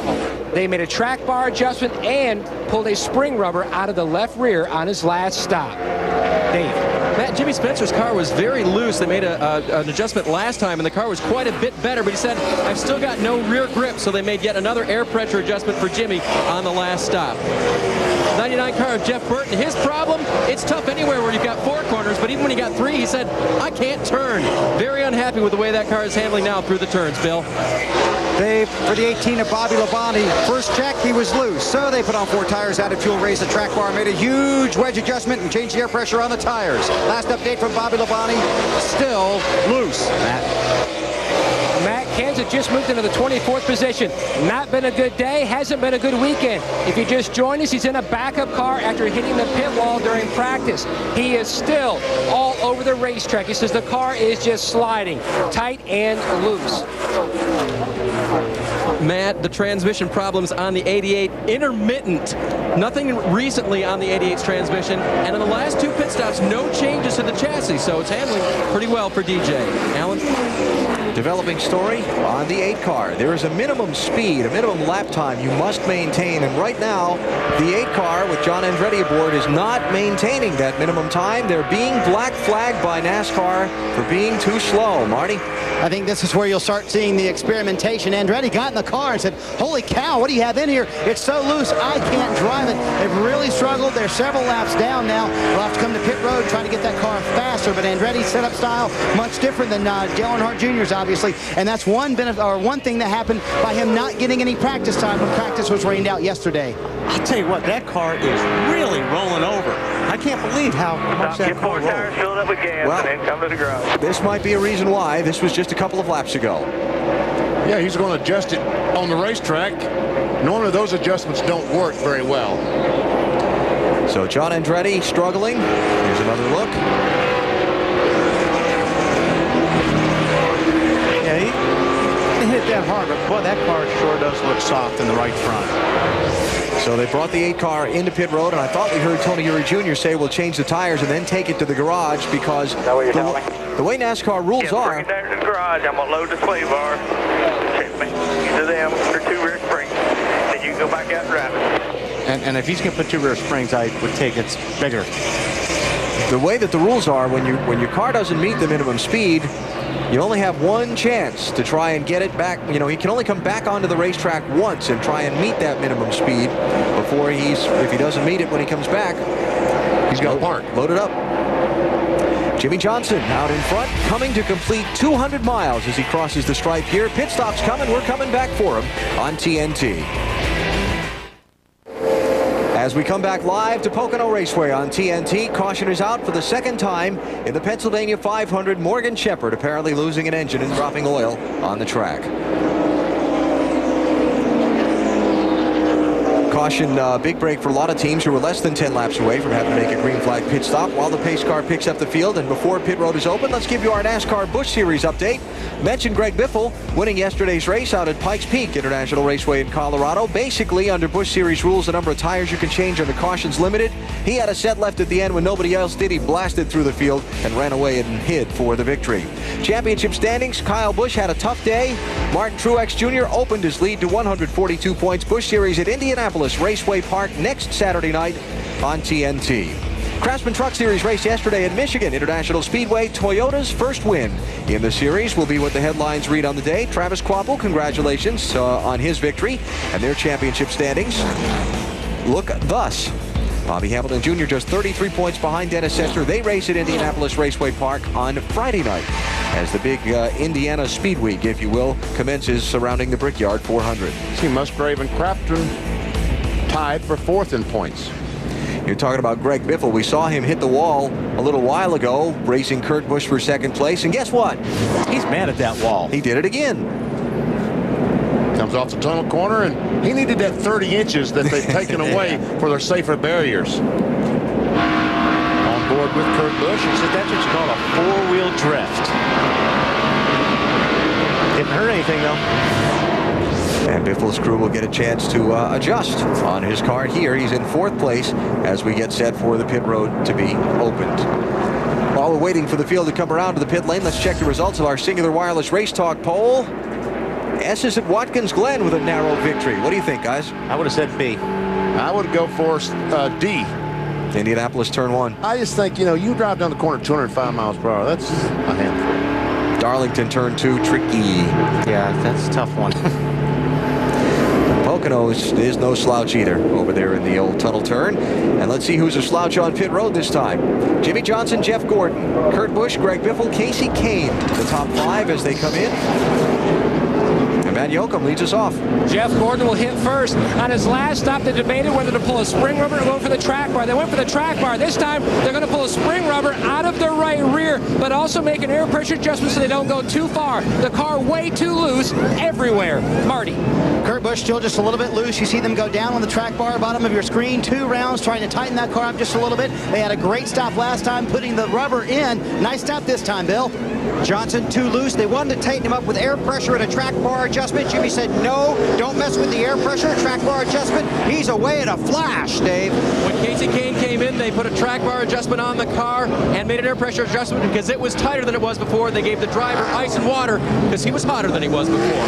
They made a track bar adjustment and pulled a spring rubber out of the left rear on his last stop. Dave? Matt, Jimmy Spencer's car was very loose. They made an adjustment last time, and the car was quite a bit better, but he said, I've still got no rear grip, so they made yet another air pressure adjustment for Jimmy on the last stop. 99 car of Jeff Burton, his problem, it's tough anywhere where you've got 4 corners, but even when you got 3, he said, I can't turn. Very unhappy with the way that car is handling now through the turns, Bill. Dave, for the 18 of Bobby Labonte, first check, he was loose. So they put on 4 tires, added fuel, raised the track bar, made a huge wedge adjustment, and changed the air pressure on the tires. Last update from Bobby Labonte, still loose. Matt Kenseth just moved into the 24th position. Not been a good day, hasn't been a good weekend. If you just joined us, he's in a backup car after hitting the pit wall during practice. He is still all over the racetrack. He says the car is just sliding, tight and loose. Matt, the transmission problems on the 88, intermittent. Nothing recently on the 88's transmission. And in the last 2 pit stops, no changes to the chassis. So it's handling pretty well for DJ. Alan? Developing story on the 8 car. There is a minimum speed, a minimum lap time you must maintain. And right now, the 8 car with John Andretti aboard is not maintaining that minimum time. They're being black flagged by NASCAR for being too slow. Marty? I think this is where you'll start seeing the experimentation. Andretti got in the car and said, holy cow, what do you have in here? It's so loose, I can't drive it. They've really struggled. They're several laps down now. They'll have to come to pit road trying to get that car faster. But Andretti's setup style, much different than Dale Earnhardt Jr.'s, obviously. And that's one benefit, or one thing that happened by him not getting any practice time when practice was rained out yesterday. I'll tell you what, that car is really rolling over. I can't believe how much that car rolled. Get 4 tires filled up with gas, and then come to the garage. This might be a reason why. This was just a couple of laps ago. Yeah, he's going to adjust it on the racetrack. Normally those adjustments don't work very well. So John Andretti struggling. Here's another look. Yeah, he hit that hard, but boy, that car sure does look soft in the right front. So they brought the 8 car into pit road, and I thought we heard Tony Eury Jr. say we'll change the tires and then take it to the garage, because the way NASCAR rules are. Bring it down to the garage. I'm gonna load the sway bar. To them for 2 rear springs. Then you can go back out and drive it. And if he's gonna put 2 rear springs, I would take it's bigger. The way that the rules are, when your car doesn't meet the minimum speed, You only have one chance to try and get it back. You know, he can only come back onto the racetrack once and try and meet that minimum speed before if he doesn't meet it when he comes back, he's got to park. Load it up. Jimmie Johnson out in front, coming to complete 200 miles as he crosses the stripe here. Pit stop's coming. We're coming back for him on TNT. As we come back live to Pocono Raceway on TNT, caution is out for the second time in the Pennsylvania 500. Morgan Shepherd apparently losing an engine and dropping oil on the track. Caution, big break for a lot of teams who were less than 10 laps away from having to make a green flag pit stop while the pace car picks up the field. And before pit road is open, let's give you our NASCAR Busch Series update. Mentioned Greg Biffle winning yesterday's race out at Pikes Peak International Raceway in Colorado. Basically, under Busch Series rules, the number of tires you can change under caution's limited. He had a set left at the end when nobody else did. He blasted through the field and ran away and hid for the victory. Championship standings, Kyle Busch had a tough day. Martin Truex Jr. opened his lead to 142 points. Busch Series at Indianapolis Raceway Park next Saturday night on TNT. Craftsman Truck Series race yesterday at Michigan International Speedway. Toyota's first win in the series will be what the headlines read on the day. Travis Kvapil, congratulations on his victory, and their championship standings look thus. Bobby Hamilton Jr. just 33 points behind Dennis Setzer. They race at Indianapolis Raceway Park on Friday night as the big Indiana Speed Week, if you will, commences surrounding the Brickyard 400. See Musgrave and Crafton tied for fourth in points. You're talking about Greg Biffle. We saw him hit the wall a little while ago, racing Kurt Busch for second place. And guess what? He's mad at that wall. He did it again. Comes off the tunnel corner, and he needed that 30 inches that they've taken away for their safer barriers. On board with Kurt Busch. He said that's what you call a four-wheel drift. Didn't hurt anything, though. And Biffle's crew will get a chance to adjust on his car here. He's in fourth place as we get set for the pit road to be opened. While we're waiting for the field to come around to the pit lane, let's check the results of our Singular Wireless Race Talk poll. S is at Watkins Glen with a narrow victory. What do you think, guys? I would have said B. I would go for D. Indianapolis turn one. I just think, you know, you drive down the corner 205 miles per hour. That's a handful. Darlington turn two, tricky. Yeah, that's a tough one. Pocono is no slouch either over there in the old tunnel turn. And let's see who's a slouch on pit road this time. Jimmie Johnson, Jeff Gordon, Kurt Busch, Greg Biffle, Casey Kane. The top five as they come in. And Matt Yoakum leads us off. Jeff Gordon will hit first. On his last stop, they debated whether to pull a spring rubber or go for the track bar. They went for the track bar. This time, they're going to pull a spring rubber out of the right rear, but also make an air pressure adjustment so they don't go too far. The car way too loose everywhere. Marty. Kurt Busch still just a little bit loose. You see them go down on the track bar, bottom of your screen. 2 rounds trying to tighten that car up just a little bit. They had a great stop last time, putting the rubber in. Nice stop this time, Bill. Johnson too loose. They wanted to tighten him up with air pressure and a track bar adjustment. Jimmy said, no, don't mess with the air pressure, track bar adjustment. He's away in a flash, Dave. When Casey Kane came in, they put a track bar adjustment on the car and made an air pressure adjustment because it was tighter than it was before. They gave the driver ice and water because he was hotter than he was before.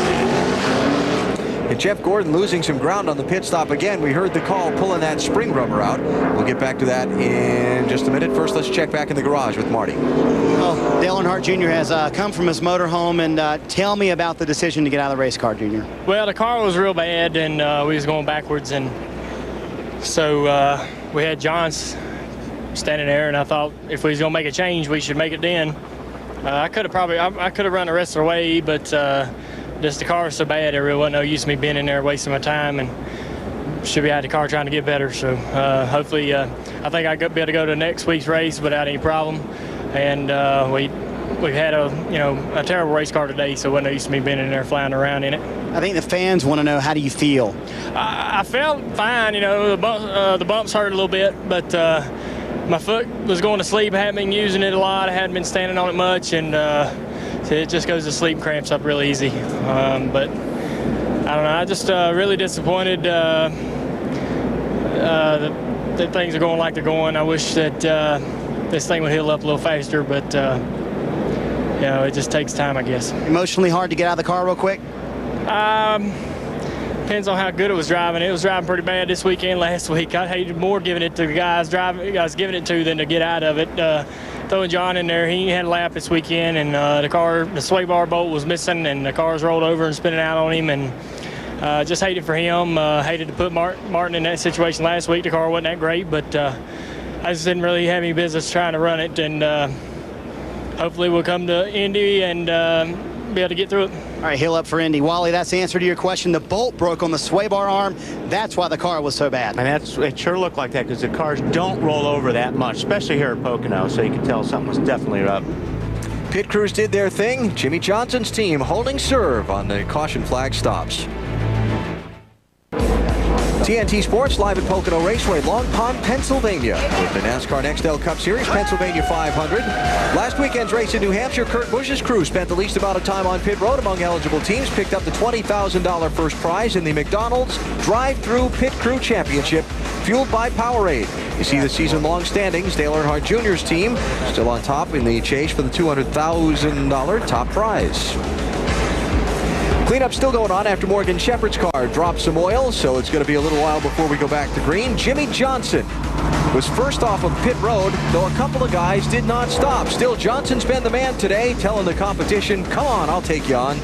And Jeff Gordon losing some ground on the pit stop again. We heard the call pulling that spring rubber out. We'll get back to that in just a minute. First, let's check back in the garage with Marty. Well, Dale Earnhardt Jr. has come from his motorhome, and tell me about the decision to get out of the race car, Jr. Well, the car was real bad, and we was going backwards, and so we had John standing there, and I thought if we was going to make a change, we should make it then. I could have run the rest of the way, but just the car was so bad, there really wasn't no use of me being in there wasting my time, and should be out of the car trying to get better. So hopefully, I think I'll be able to go to next week's race without any problem. And we've had a terrible race car today, so it wasn't no use of me being in there flying around in it. I think the fans want to know, how do you feel? I felt fine. The bumps hurt a little bit, but my foot was going to sleep. I hadn't been using it a lot. I hadn't been standing on it much, and it just goes to sleep, cramps up real easy. But I don't know. I just really disappointed that things are going like they're going. I wish that this thing would heal up a little faster, but it just takes time, I guess. Emotionally hard to get out of the car real quick? Depends on how good it was driving. It was driving pretty bad this weekend, last week. I hated more giving it to the guys I was giving it to than to get out of it. To throwing John in there. He had a lap this weekend, and the sway bar bolt was missing, and the car's rolled over and spinning out on him, and just hated for him. Hated to put Martin in that situation last week. The car wasn't that great, but I just didn't really have any business trying to run it, and hopefully we'll come to Indy and be able to get through it. All right, heel up for Indy. Wally, that's the answer to your question. The bolt broke on the sway bar arm. That's why the car was so bad. And it sure looked like that because the cars don't roll over that much, especially here at Pocono, so you can tell something was definitely up. Pit crews did their thing. Jimmy Johnson's team holding serve on the caution flag stops. TNT Sports live at Pocono Raceway, Long Pond, Pennsylvania, with the NASCAR Nextel Cup Series Pennsylvania 500. Last weekend's race in New Hampshire, Kurt Busch's crew spent the least amount of time on pit road among eligible teams, picked up the $20,000 first prize in the McDonald's Drive-Thru Pit Crew Championship, fueled by Powerade. You see the season-long standings. Dale Earnhardt Jr.'s team still on top in the chase for the $200,000 top prize. Cleanup still going on after Morgan Shepherd's car dropped some oil, so it's going to be a little while before we go back to green. Jimmy Johnson was first off of pit road, though a couple of guys did not stop. Still, Johnson's been the man today, telling the competition, come on, I'll take you on.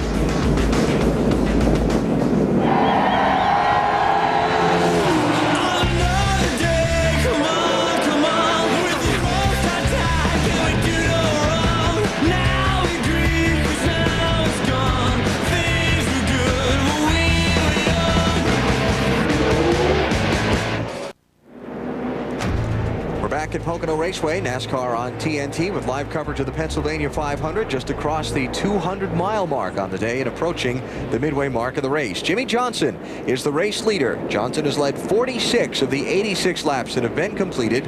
Back at Pocono Raceway, NASCAR on TNT with live coverage of the Pennsylvania 500 just across the 200-mile mark on the day and approaching the midway mark of the race. Jimmy Johnson is the race leader. Johnson has led 46 of the 86 laps that have been completed.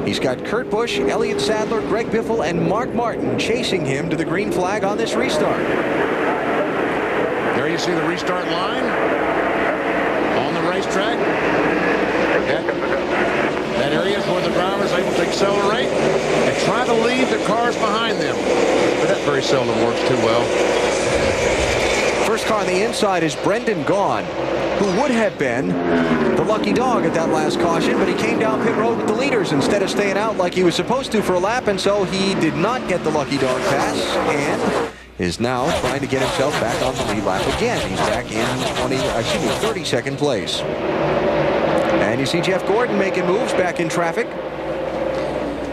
He's got Kurt Busch, Elliott Sadler, Greg Biffle, and Mark Martin chasing him to the green flag on this restart. There you see the restart line on the racetrack. That area is where the driver's able to accelerate and try to leave the cars behind them. But that very seldom works too well. First car on the inside is Brendan Gaughan, who would have been the lucky dog at that last caution, but he came down pit road with the leaders instead of staying out like he was supposed to for a lap, and so he did not get the lucky dog pass and is now trying to get himself back on the lead lap again. He's back in 32nd place. And you see Jeff Gordon making moves back in traffic.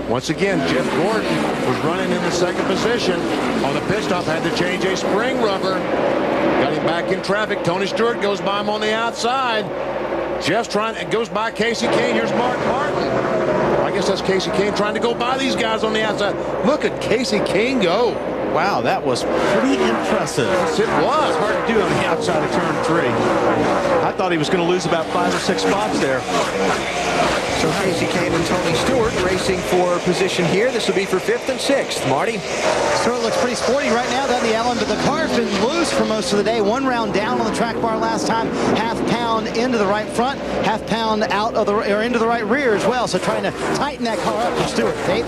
Once again, Jeff Gordon was running in the second position on the pit stop, had to change a spring rubber. Got him back in traffic. Tony Stewart goes by him on the outside. Jeff's trying, it goes by Casey Kane. Here's Mark Martin. I guess that's Casey Kane trying to go by these guys on the outside. Look at Casey Kane go. Wow, that was pretty impressive. Yes, it was. It's hard to do on the outside of turn 3. I thought he was going to lose about 5 or 6 spots there. So Casey Kane and Tony Stewart racing for position here. This will be for 5th and 6th. Marty? Stewart looks pretty sporty right now, doesn't he, Alan? But the car's been loose for most of the day. 1 round down on the track bar last time. Half pound into the right front, half pound out of the or into the right rear as well. So trying to tighten that car up for Stewart. Dave?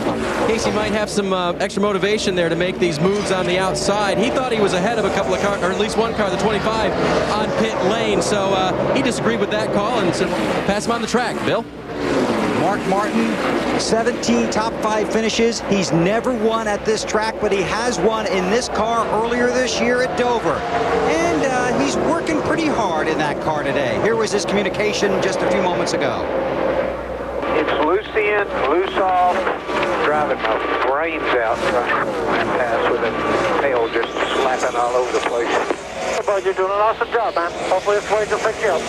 Casey might have some extra motivation there to make these moves on the outside. He thought he was ahead of a couple of cars, or at least one car, the 25, on pit lane. So he disagreed with that call and said, pass him on the track. Bill? Mark Martin, 17 top 5 finishes. He's never won at this track, but he has won in this car earlier this year at Dover. And he's working pretty hard in that car today. Here was his communication just a few moments ago. It's loose in, loose off, driving my brains out trying to pass with a tail just slapping all over the place. Hey, bud, you're doing an awesome job, man. Hopefully this way will pick you up.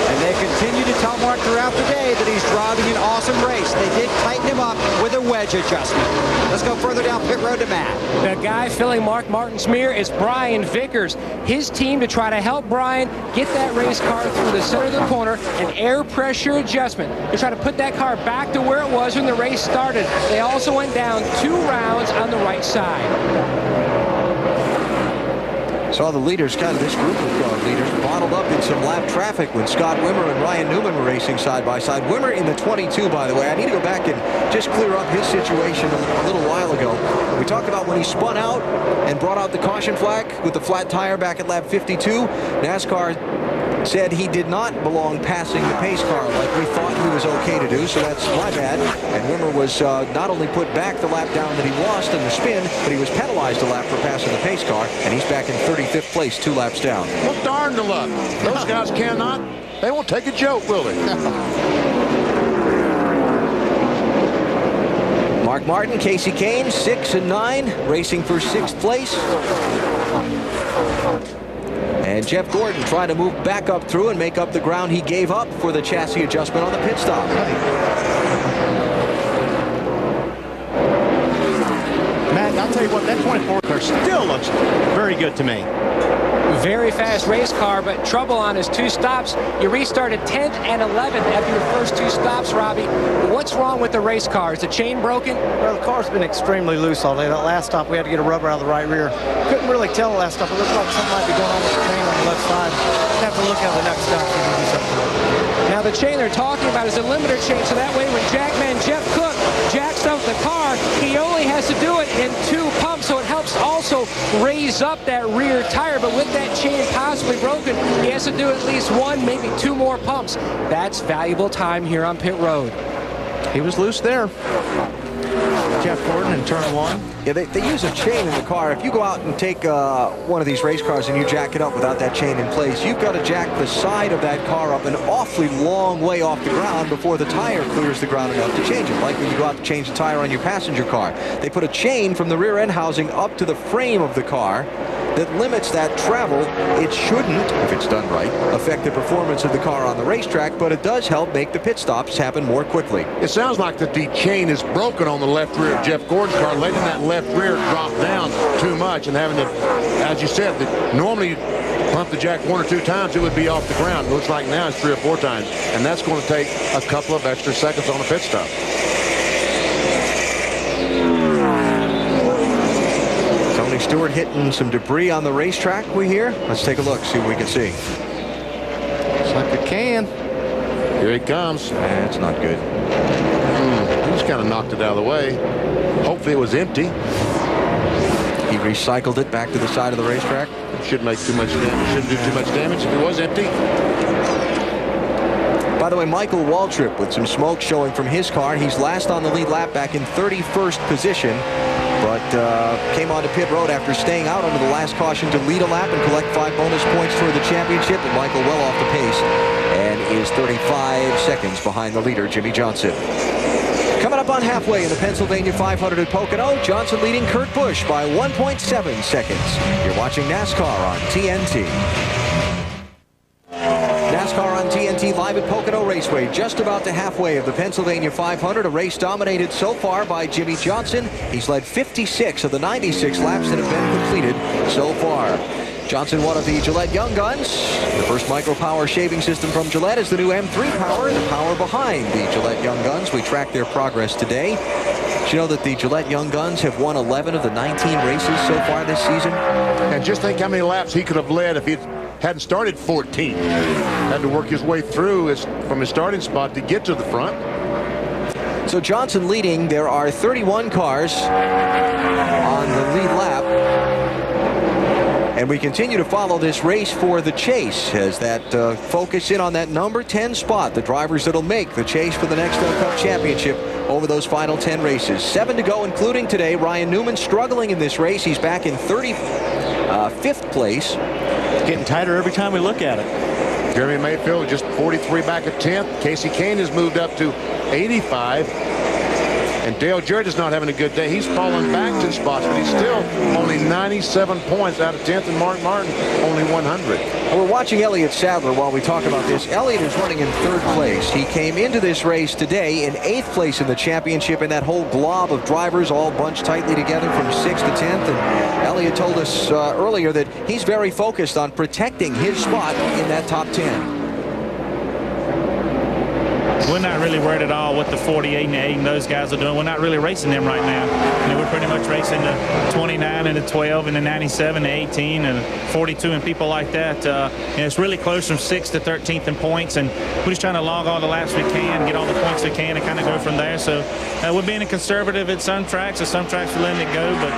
And they continue to tell Mark throughout the day that he's driving an awesome race. They did tighten him up with a wedge adjustment. Let's go further down pit road to Matt. The guy filling Mark Martin's mirror is Brian Vickers. His team, to try to help Brian get that race car through the center of the corner, an air pressure adjustment to try to put that car back to where it was when the race started. They also went down 2 rounds on the right side. Saw the leaders, kind of this group of leaders, bottled up in some lap traffic when Scott Wimmer and Ryan Newman were racing side by side. Wimmer in the 22, by the way. I need to go back and just clear up his situation a little while ago. We talked about when he spun out and brought out the caution flag with the flat tire back at lap 52. NASCAR said he did not belong passing the pace car like we thought he was okay to do, so that's my bad. And Wimmer was not only put back the lap down that he lost in the spin, but he was penalized a lap for passing the pace car, and he's back in 35th place, 2 laps down. Well, darn the luck. Those guys cannot. They won't take a joke, will they? Mark Martin, Casey Kane, 6 and 9, racing for 6th place. And Jeff Gordon trying to move back up through and make up the ground he gave up for the chassis adjustment on the pit stop. Matt, I'll tell you what, that 24 car still looks very good to me. Very fast race car, but trouble on his 2 stops. You restarted 10th and 11th after your first 2 stops, Robbie. What's wrong with the race car? Is the chain broken? Well, the car's been extremely loose all day. That last stop, we had to get a rubber out of the right rear. Couldn't really tell the last stop. It looked like something might be going on with the chain on the left side. Have to look at the next stop and do something. Now, the chain they're talking about is a limiter chain, so that way when Jackman Jeff Cook jacks up the car, he only has to do it in 2 pumps, so it helps also raise up that rear tire. But with that chain possibly broken, he has to do at least 1, maybe 2 more pumps. That's valuable time here on pit road. He was loose there. Jeff Gordon in turn 1. Yeah, they use a chain in the car. If you go out and take one of these race cars and you jack it up without that chain in place, you've got to jack the side of that car up an awfully long way off the ground before the tire clears the ground enough to change it. Like when you go out to change the tire on your passenger car. They put a chain from the rear end housing up to the frame of the car that limits that travel. It shouldn't, if it's done right, affect the performance of the car on the racetrack, but it does help make the pit stops happen more quickly. It sounds like that the chain is broken on the left rear of Jeff Gordon's car, letting that left rear drop down too much and having to, as you said, normally pump the jack 1 or 2 times, it would be off the ground. It looks like now it's 3 or 4 times, and that's going to take a couple of extra seconds on a pit stop. Tony Stewart hitting some debris on the racetrack, we hear. Let's take a look, see what we can see. Looks like a can. Here he comes. That's not good. He just kind of knocked it out of the way. Hopefully it was empty. He recycled it back to the side of the racetrack. Shouldn't make too much damage. Shouldn't do too much damage if it was empty. By the way, Michael Waltrip with some smoke showing from his car. He's last on the lead lap, back in 31st position, but came onto pit road after staying out under the last caution to lead a lap and collect 5 bonus points for the championship. And Michael well off the pace and is 35 seconds behind the leader, Jimmy Johnson. Coming up on halfway in the Pennsylvania 500 at Pocono, Johnson leading Kurt Busch by 1.7 seconds. You're watching NASCAR on TNT. NASCAR on TNT live at Pocono Raceway, just about to halfway of the Pennsylvania 500, a race dominated so far by Jimmy Johnson. He's led 56 of the 96 laps that have been completed so far. Johnson, one of the Gillette Young Guns. The first micro power shaving system from Gillette is the new M3 power, the power behind the Gillette Young Guns. We tracked their progress today. Did you know that the Gillette Young Guns have won 11 of the 19 races so far this season? And just think how many laps he could have led if he hadn't started 14. Had to work his way through from his starting spot to get to the front. So Johnson leading. There are 31 cars on the lead lap. And we continue to follow this race for the chase as that focus in on that number 10 spot. The drivers that'll make the chase for the Nextel Cup Championship over those final 10 races. 7 to go, including today. Ryan Newman struggling in this race. He's back in 35th place. Getting tighter every time we look at it. Jeremy Mayfield just 43 back at 10th. Casey Kane has moved up to 85. And Dale Jarrett is not having a good day. He's fallen back 2 spots, but he's still only 97 points out of 10th, and Mark Martin only 100. We're watching Elliott Sadler while we talk about this. Elliott is running in 3rd place. He came into this race today in 8th place in the championship, in that whole glob of drivers all bunched tightly together from 6th to 10th. And Elliott told us earlier that he's very focused on protecting his spot in that top 10. we're not really worried at all what the 48 and the 8 and those guys are doing. We're not really racing them right now. We're pretty much racing the 29 and the 12 and the 97, the 18 and the 42 and people like that. And it's really close from 6th to 13th in points, and we're just trying to log all the laps we can, get all the points we can, and kind of go from there. So we're being a conservative at some tracks. At some tracks we're letting it go, but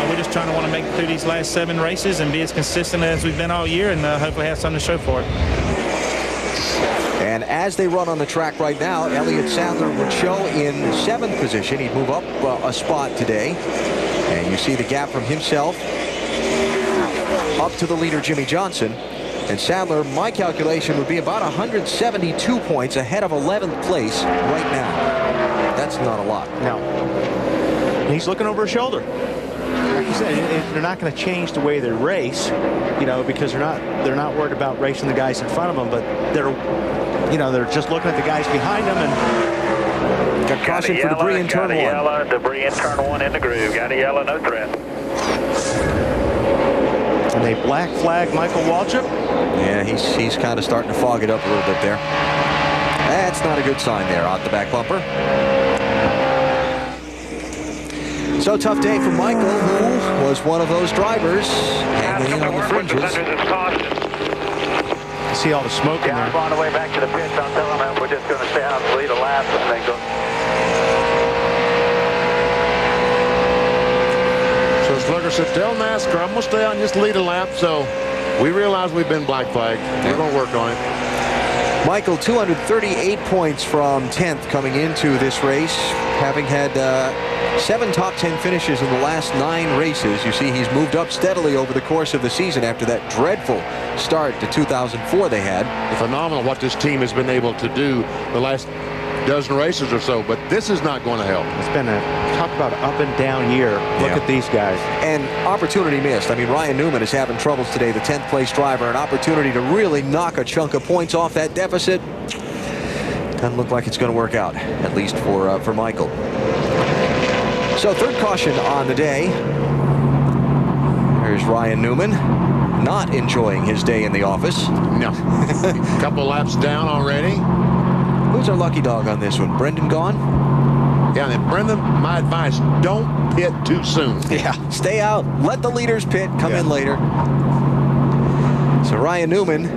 we're just trying to want to make it through these last 7 races and be as consistent as we've been all year, and hopefully have something to show for it. And as they run on the track right now, Elliott Sadler would show in 7th position. He'd move up a spot today. And you see the gap from himself up to the leader, Jimmie Johnson. And Sadler, my calculation, would be about 172 points ahead of 11th place right now. That's not a lot. No. He's looking over his shoulder. Like you said, they're not going to change the way they race, because they're not worried about racing the guys in front of them, but they're just looking at the guys behind them. And got caution for debris in turn 1. Yellow, debris in turn 1 in the groove. Got a yellow, no threat. And they black flag Michael Waltrip. Yeah, he's kind of starting to fog it up a little bit there. That's not a good sign there out the back bumper. So tough day for Michael, who was one of those drivers hanging in on the fringes. See all the smoke in there. I'm on the way back to the pits. I'm telling them we're just going to stay out and lead a lap and then go. So Slugger said, tell NASCAR I'm going to stay on, just lead a lap. So we realize we've been black flagged. We're going to work on it. Michael, 238 points from 10th coming into this race, having had 7 top 10 finishes in the last 9 races. You see he's moved up steadily over the course of the season after that dreadful start to 2004 they had. Phenomenal what this team has been able to do the last dozen races or so, but this is not going to help. It's been talk about an up and down year. Look at these guys. And opportunity missed. I mean, Ryan Newman is having troubles today, the 10th place driver. An opportunity to really knock a chunk of points off that deficit. Doesn't look like it's going to work out, at least for Michael. So 3rd caution on the day. There's Ryan Newman, not enjoying his day in the office. No. A couple laps down already. Who's our lucky dog on this one? Brendan gone? Yeah, and Brendan, my advice, don't pit too soon. Yeah, stay out. Let the leaders pit. Come in later. So Ryan Newman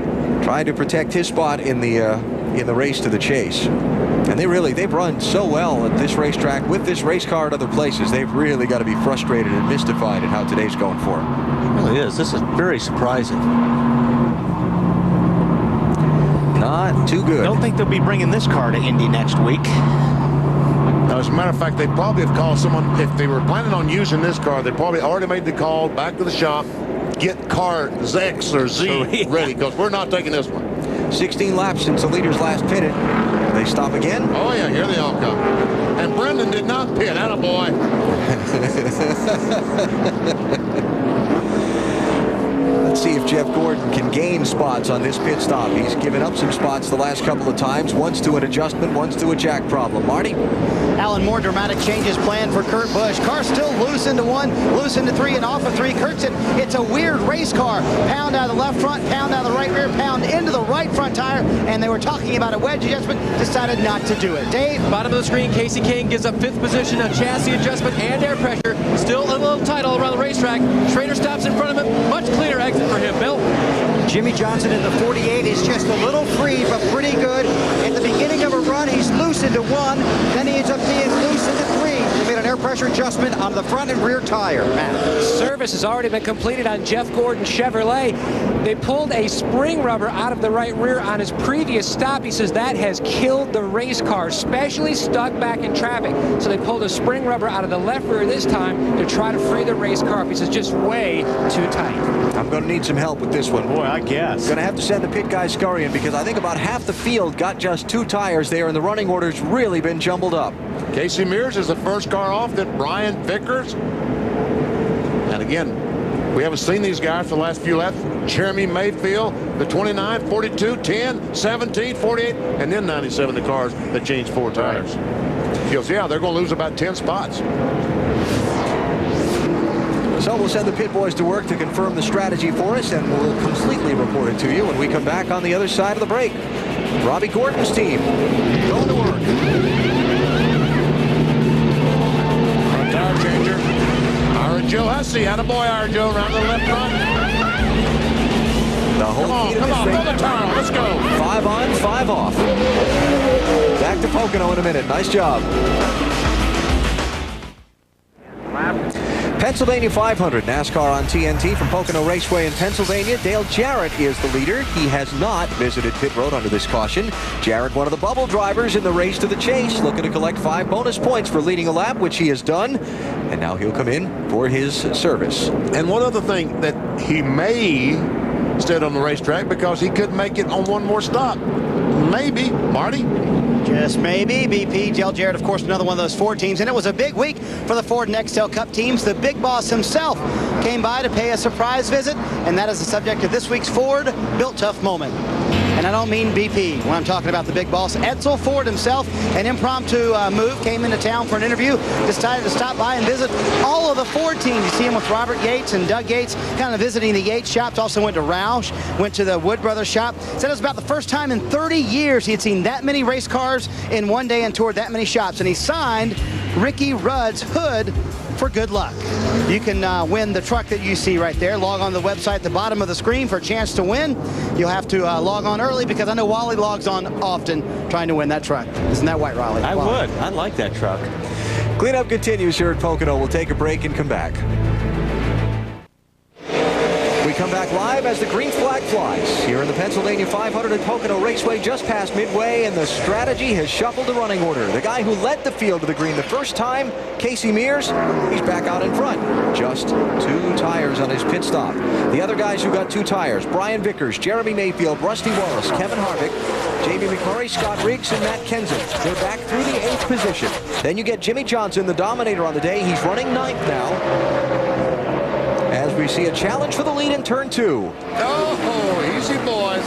trying to protect his spot in the race to the chase. And they've run so well at this racetrack with this race car at other places. They've really got to be frustrated and mystified at how today's going for them. It really is. This is very surprising. Not too good. Don't think they'll be bringing this car to Indy next week. As a matter of fact, they probably have called someone. If they were planning on using this car, they probably already made the call back to the shop. Get car X or Z ready, because we're not taking this one. 16 laps since the leaders last pitted. They stop again? Oh, yeah, here they all come. And Brendan did not pit. Attaboy. Let's see if Jeff Gordon can gain spots on this pit stop. He's given up some spots the last couple of times, once to an adjustment, once to a jack problem. Marty? Alan, more dramatic changes planned for Kurt Busch. Car still loose into 1, loose into 3, and off of 3. Kurt said it's a weird race car. Pound out of the left front, pound out of the right rear, pound into the right front tire, and they were talking about a wedge adjustment, decided not to do it. Dave? Bottom of the screen, Casey King gives up 5th position on chassis adjustment and air pressure. Still a little tight all around the racetrack. Schrader stops in front of him. Much cleaner exit for him. Bill? Jimmie Johnson in the 48 is just a little free, but pretty good. At the beginning of a run, he's loose into 1. Then he ends up being loose into 3. They made an air pressure adjustment on the front and rear tire. Matt. Service has already been completed on Jeff Gordon Chevrolet. They pulled a spring rubber out of the right rear on his previous stop. He says that has killed the race car, especially stuck back in traffic. So they pulled a spring rubber out of the left rear this time to try to free the race car up. He says just way too tight. I'm going to need some help with this one. Boy, I guess. Going to have to send the pit guys scurrying, because I think about half the field got just 2 tires there, and the running order's really been jumbled up. Casey Mears is the first car off, then Brian Vickers. And again, we haven't seen these guys for the last few laps. Jeremy Mayfield, the 29, 42, 10, 17, 48, and then 97, the cars that changed 4 tires. He goes, yeah, they're going to lose about 10 spots. So we'll send the pit boys to work to confirm the strategy for us, and we'll completely report it to you when we come back on the other side of the break. Robbie Gordon's team going to work. Tire changer. Ira Joe Hussey. Attaboy, Ira Joe, around the left front. The whole Come on, throw the tire on. Let's go. 5 on, 5 off. Back to Pocono in a minute. Nice job. Pennsylvania 500 NASCAR on TNT from Pocono Raceway in Pennsylvania. Dale Jarrett is the leader. He has not visited pit road under this caution. Jarrett, one of the bubble drivers in the race to the chase, looking to collect 5 bonus points for leading a lap, which he has done. And now he'll come in for his service. And one other thing, that he may stay on the racetrack because he could make it on one more stop. Maybe. Marty? Just maybe. BP, Dale Jarrett, of course, another one of those Ford teams. And it was a big week for the Ford Nextel Cup teams. The big boss himself came by to pay a surprise visit, and that is the subject of this week's Ford Built Tough moment. And I don't mean BP when I'm talking about the big boss. Edsel Ford himself, an impromptu move, came into town for an interview, decided to stop by and visit all of the Ford teams. You see him with Robert Yates and Doug Yates, kind of visiting the Yates shops. Also went to Roush, went to the Wood Brothers shop. Said it was about the first time in 30 years he had seen that many race cars in one day and toured that many shops. And he signed Ricky Rudd's hood for good luck. You can win the truck that you see right there. Log on to the website at the bottom of the screen for a chance to win. You'll have to log on early because I know Wally logs on often trying to win that truck. Isn't that right, Riley? I would. I'd like that truck. Cleanup continues here at Pocono. We'll take a break and come back. We come back live as the green flag flies here in the Pennsylvania 500 at Pocono Raceway just past midway, and the strategy has shuffled the running order. The guy who led the field to the green the first time, Casey Mears, he's back out in front. Just 2 tires on his pit stop. The other guys who got 2 tires, Brian Vickers, Jeremy Mayfield, Rusty Wallace, Kevin Harvick, Jamie McMurray, Scott Riggs, and Matt Kenseth. They're back through the 8th position. Then you get Jimmy Johnson, the dominator on the day. He's running 9th now, as we see a challenge for the lead in turn 2. Oh, easy, boys.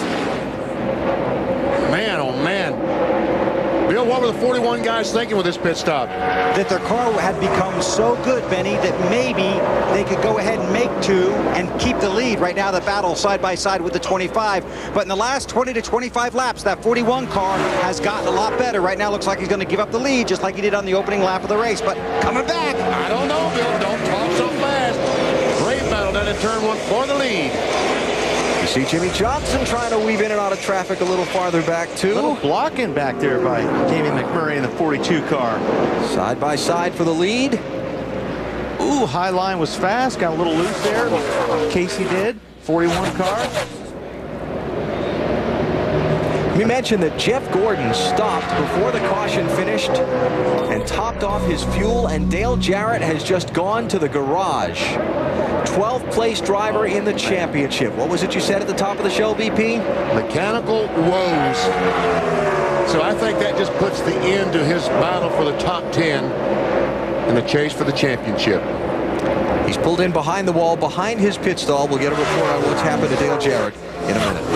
Man, oh, man. Bill, what were the 41 guys thinking with this pit stop? That their car had become so good, Benny, that maybe they could go ahead and make 2 and keep the lead. Right now, the battle side by side with the 25. But in the last 20 to 25 laps, that 41 car has gotten a lot better. Right now, looks like he's going to give up the lead, just like he did on the opening lap of the race. But coming back. I don't know, Bill. Don't talk so fast. Great battle down in turn 1 for the lead. You see Jimmy Johnson trying to weave in and out of traffic a little farther back, too. A little blocking back there by Jamie McMurray in the 42 car. Side by side for the lead. Ooh, high line was fast. Got a little loose there. Casey did. 41 car. We mentioned that Jeff Gordon stopped before the caution finished and topped off his fuel, and Dale Jarrett has just gone to the garage. 12th place driver in the championship. What was it you said at the top of the show, BP? Mechanical woes. So I think that just puts the end to his battle for the top 10 in the chase for the championship. He's pulled in behind the wall, behind his pit stall. We'll get a report on what's happened to Dale Jarrett in a minute.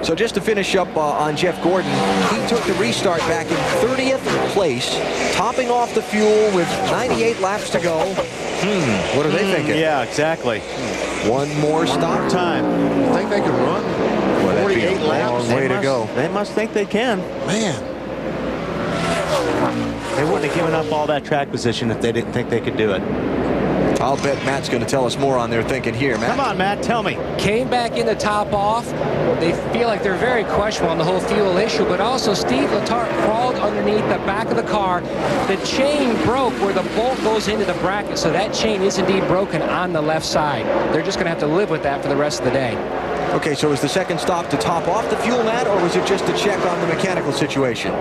So just to finish up on Jeff Gordon, he took the restart back in 30th place, topping off the fuel with 98 laps to go. What are they thinking? Yeah, exactly. One more stop time. You think they could run? Well, that'd be a 48 laps. long way to go. They must think they can. Man. They wouldn't have given up all that track position if they didn't think they could do it. I'll bet Matt's going to tell us more on their thinking here, Matt. Come on, Matt, tell me. Came back in the top off. They feel like they're very questionable on the whole fuel issue, but also Steve Letarte crawled underneath the back of the car. The chain broke where the bolt goes into the bracket, so that chain is indeed broken on the left side. They're just going to have to live with that for the rest of the day. Okay, so was the second stop to top off the fuel, Matt, or was it just to check on the mechanical situation?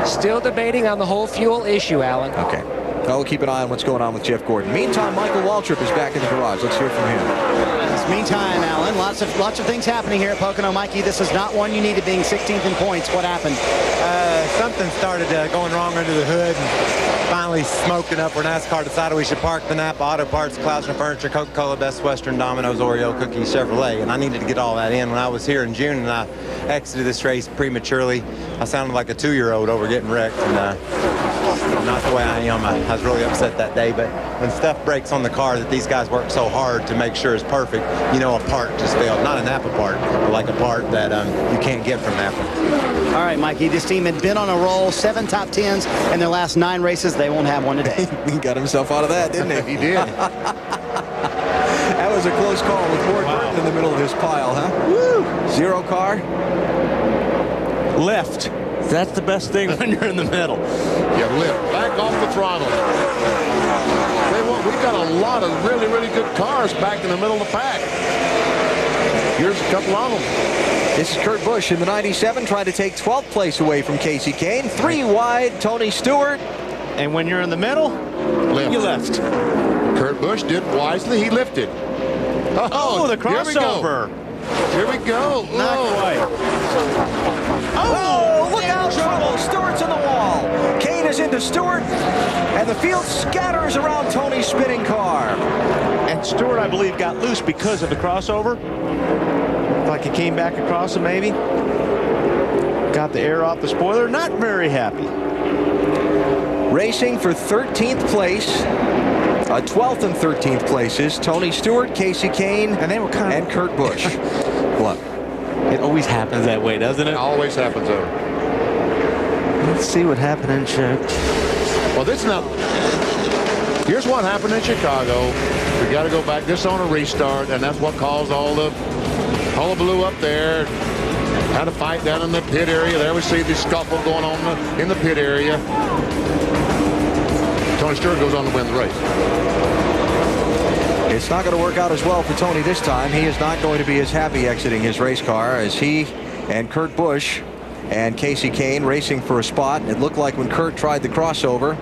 Still debating on the whole fuel issue, Alan. Okay. We'll keep an eye on what's going on with Jeff Gordon. Meantime, Michael Waltrip is back in the garage. Let's hear from him. Meantime, Alan, lots of things happening here at Pocono. Mikey, this is not one you needed, being 16th in points. What happened? Something started going wrong under the hood, and finally smoking up where NASCAR decided we should park the Napa Auto Parts, Klausner Furniture, Coca-Cola, Best Western, Domino's, Oreo, Cookies, Chevrolet, and I needed to get all that in when I was here in June, and I exited this race prematurely. I sounded like a 2-year-old over getting wrecked, and not the way I am. I was really upset that day. But when stuff breaks on the car that these guys work so hard to make sure is perfect, you know, a part just failed. Not a Napa part, but like a part that you can't get from Napa. All right, Mikey, this team had been on a roll, 7 top 10s in their last 9 races. They won't have one today. He got himself out of that, didn't he? He did. That was a close call with Ward Burton in the middle of his pile, huh? Woo! 0 car. Lift. That's the best thing when you're in the middle. You lift back off the throttle. We've got a lot of really, really good cars back in the middle of the pack. Here's a couple of them. This is Kurt Busch in the 97, trying to take 12th place away from Kasey Kahne. 3 wide, Tony Stewart. And when you're in the middle, you lift. Kurt Busch did wisely. He lifted. Oh, the crossover. Here we go. Not quite. Oh, look out, trouble. Stewart's in the wall. Kahne is into Stewart, and the field scatters around Tony's spinning car. And Stewart, I believe, got loose because of the crossover. Like he came back across him, maybe. Got the air off the spoiler. Not very happy. Racing for 13th place. 12th and 13th places. Tony Stewart, Kasey Kahne, and they were and Kurt Busch. What? It always happens that way, doesn't it? It always happens that way. Let's see what happened in Chicago. Well, this is not. Here's what happened in Chicago. We got to go back. This on a restart, and that's what caused all the hullabaloo up there. Had a fight down in the pit area. There we see the scuffle going on in the pit area. Tony Stewart goes on to win the race. It's not going to work out as well for Tony this time. He is not going to be as happy exiting his race car as he and Kurt Busch and Kasey Kahne racing for a spot. It looked like when Kurt tried the crossover.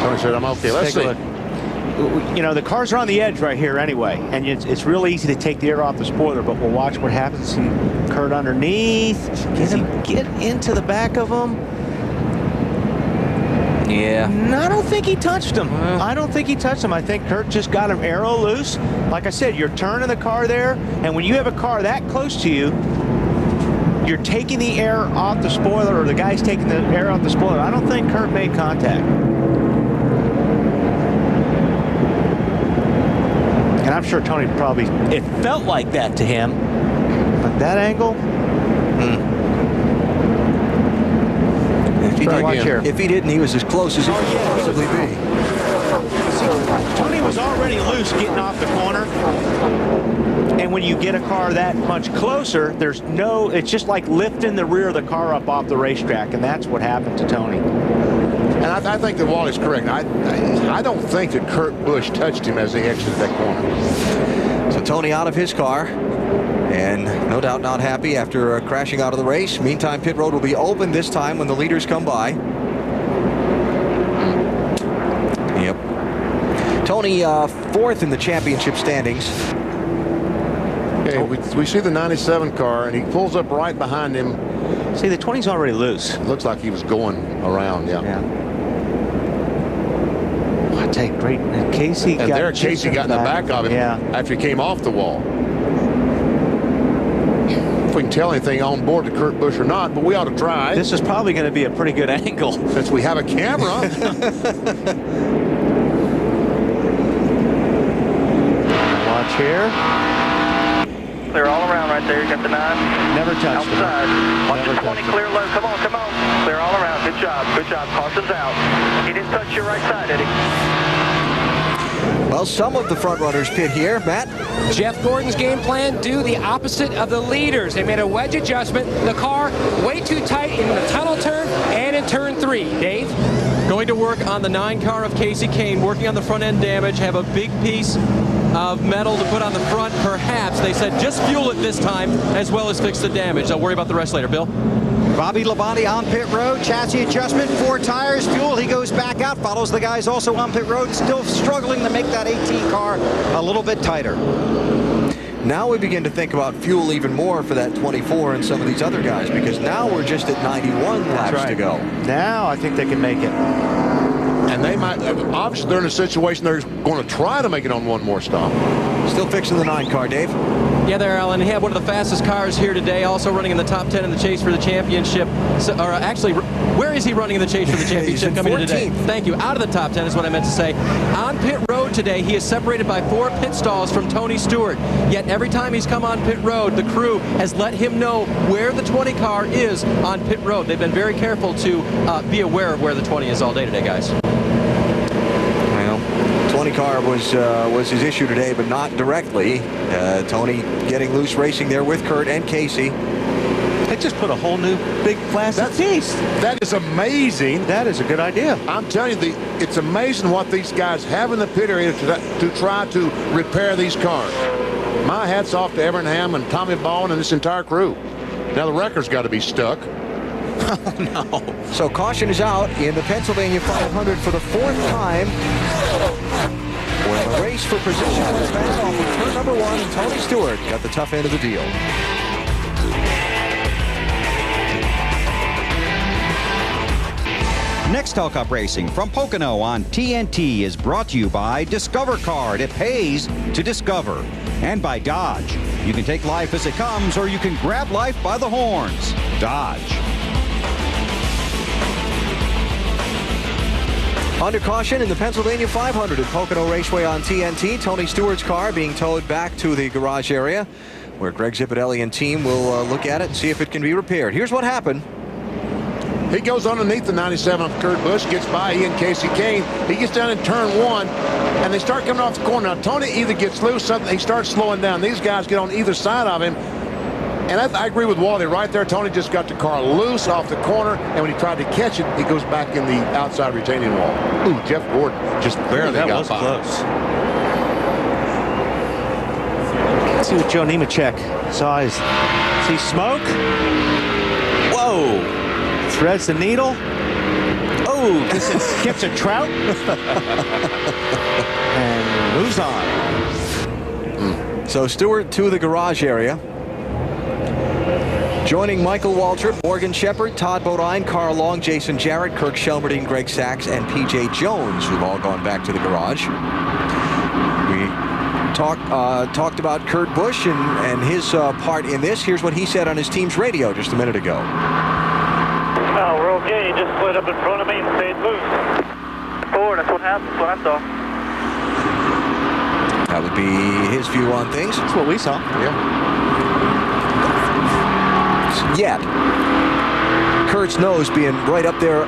Tony said, I'm okay. Let's see. You know, the cars are on the edge right here anyway, and it's real easy to take the air off the spoiler, but we'll watch what happens. See Kurt underneath. Does he get into the back of him? Yeah. No, I don't think he touched him. I don't think he touched him. I think Kurt just got him aero loose. Like I said, you're turning the car there, and when you have a car that close to you, you're taking the air off the spoiler, or the guy's taking the air off the spoiler. I don't think Kurt made contact. And I'm sure Tony probably, it felt like that to him, but that angle, If he didn't, he was as close as he could possibly be. Tony was already loose getting off the corner. And when you get a car that much closer, there's no, it's just like lifting the rear of the car up off the racetrack. And that's what happened to Tony. And I think that Wally's correct. I don't think that Kurt Busch touched him as he exited that corner. So Tony out of his car. And no doubt not happy after crashing out of the race. Meantime, pit road will be open this time when the leaders come by. Yep. Tony, 4th in the championship standings. Okay, we see the 97 car, and he pulls up right behind him. See, the 20's already loose. Looks like he was going around, yeah. I take great. Kasey and got there, Kasey got in the back of him after he came off the wall. If we can tell anything on board to Kurt Busch or not, but we ought to try. This is probably going to be a pretty good angle since we have a camera. Watch here. Clear all around right there. You got the 9. Never touched outside. Him. Watch Never the 20 clear low. Come on, come on. Clear all around. Good job. Good job. Caution's out. He didn't touch your right side, did he? Well, some of the front runners pit here. Matt? Jeff Gordon's game plan, do the opposite of the leaders. They made a wedge adjustment. The car way too tight in the tunnel turn and in turn 3. Dave? Going to work on the 9 car of Kasey Kahne, working on the front end damage, have a big piece of metal to put on the front, perhaps. They said just fuel it this time as well as fix the damage. They'll worry about the rest later. Bill? Bobby Labonte on pit road, chassis adjustment, 4 tires, fuel. He goes back out, follows the guys also on pit road, still struggling to make that 18 car a little bit tighter. Now we begin to think about fuel even more for that 24 and some of these other guys, because now we're just at 91 laps to go. Now I think they can make it. And they might, obviously they're in a situation they're going to try to make it on one more stop. Still fixing the 9 car, Dave. Yeah, there, Alan. He had one of the fastest cars here today, also running in the top 10 in the chase for the championship. So, or actually, where is he running in the chase for the championship coming in today? Thank you. Out of the top 10 is what I meant to say. On pit road today, he is separated by 4 pit stalls from Tony Stewart. Yet every time he's come on pit road, the crew has let him know where the 20 car is on pit road. They've been very careful to be aware of where the 20 is all day today, guys. 20 car was his issue today, but not directly. Tony getting loose racing there with Kurt and Casey. They just put a whole new big plastic piece. That is amazing. That is a good idea. I'm telling you, it's amazing what these guys have in the pit area to try to repair these cars. My hat's off to Everett Ham and Tommy Baldwin and this entire crew. Now the record's got to be stuck. Oh, no. So caution is out in the Pennsylvania 500 for the 4th time. Well, a race for position was back off with turn number 1, and Tony Stewart got the tough end of the deal. Nextel Cup Racing from Pocono on TNT is brought to you by Discover Card. It pays to discover. And by Dodge. You can take life as it comes, or you can grab life by the horns. Dodge. Under caution in the Pennsylvania 500 at Pocono Raceway on TNT. Tony Stewart's car being towed back to the garage area where Greg Zipadelli and team will look at it and see if it can be repaired. Here's what happened. He goes underneath the 97 of Kurt Busch, gets by he and Casey Kane. He gets down in turn 1, and they start coming off the corner. Now, Tony either gets loose, something, he starts slowing down. These guys get on either side of him. And I agree with Wally right there. Tony just got the car loose off the corner, and when he tried to catch it, he goes back in the outside retaining wall. Ooh, Jeff Gordon just barely got by. That was close. Let's see what Joe Nemechek saw. See smoke? Whoa! Threads the needle. Oh, gets a trout. And moves on. So Stewart to the garage area. Joining Michael Waltrip, Morgan Shepherd, Todd Bodine, Carl Long, Jason Jarrett, Kirk Shelmerdine, Greg Sachs, and P.J. Jones, who've all gone back to the garage. We talked about Kurt Busch and his part in this. Here's what he said on his team's radio just a minute ago. Oh, we're okay. He just slid up in front of me and stayed loose. Forward, that's what happened. That's what I saw. That would be his view on things. That's what we saw. Yeah. Yet, Kurt's nose being right up there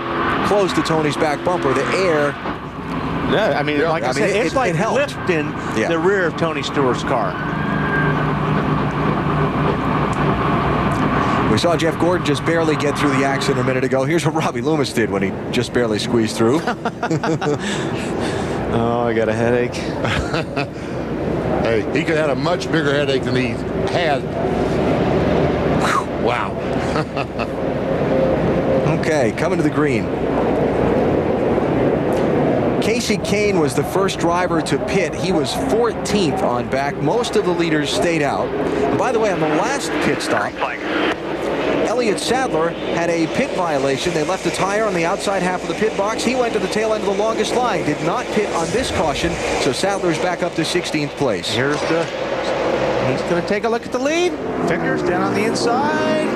close to Tony's back bumper, the air. Yeah, I mean, like I said, it's like lifting the rear of Tony Stewart's car. We saw Jeff Gordon just barely get through the accident a minute ago. Here's what Robbie Loomis did when he just barely squeezed through. Oh, I got a headache. Hey, he could have had a much bigger headache than he had. Wow. Okay, coming to the green. Casey Kane was the first driver to pit. He was 14th on back. Most of the leaders stayed out. And by the way, on the last pit stop, Elliott Sadler had a pit violation. They left a tire on the outside half of the pit box. He went to the tail end of the longest line. Did not pit on this caution, so Sadler's back up to 16th place. He's going to take a look at the lead. Vickers down on the inside.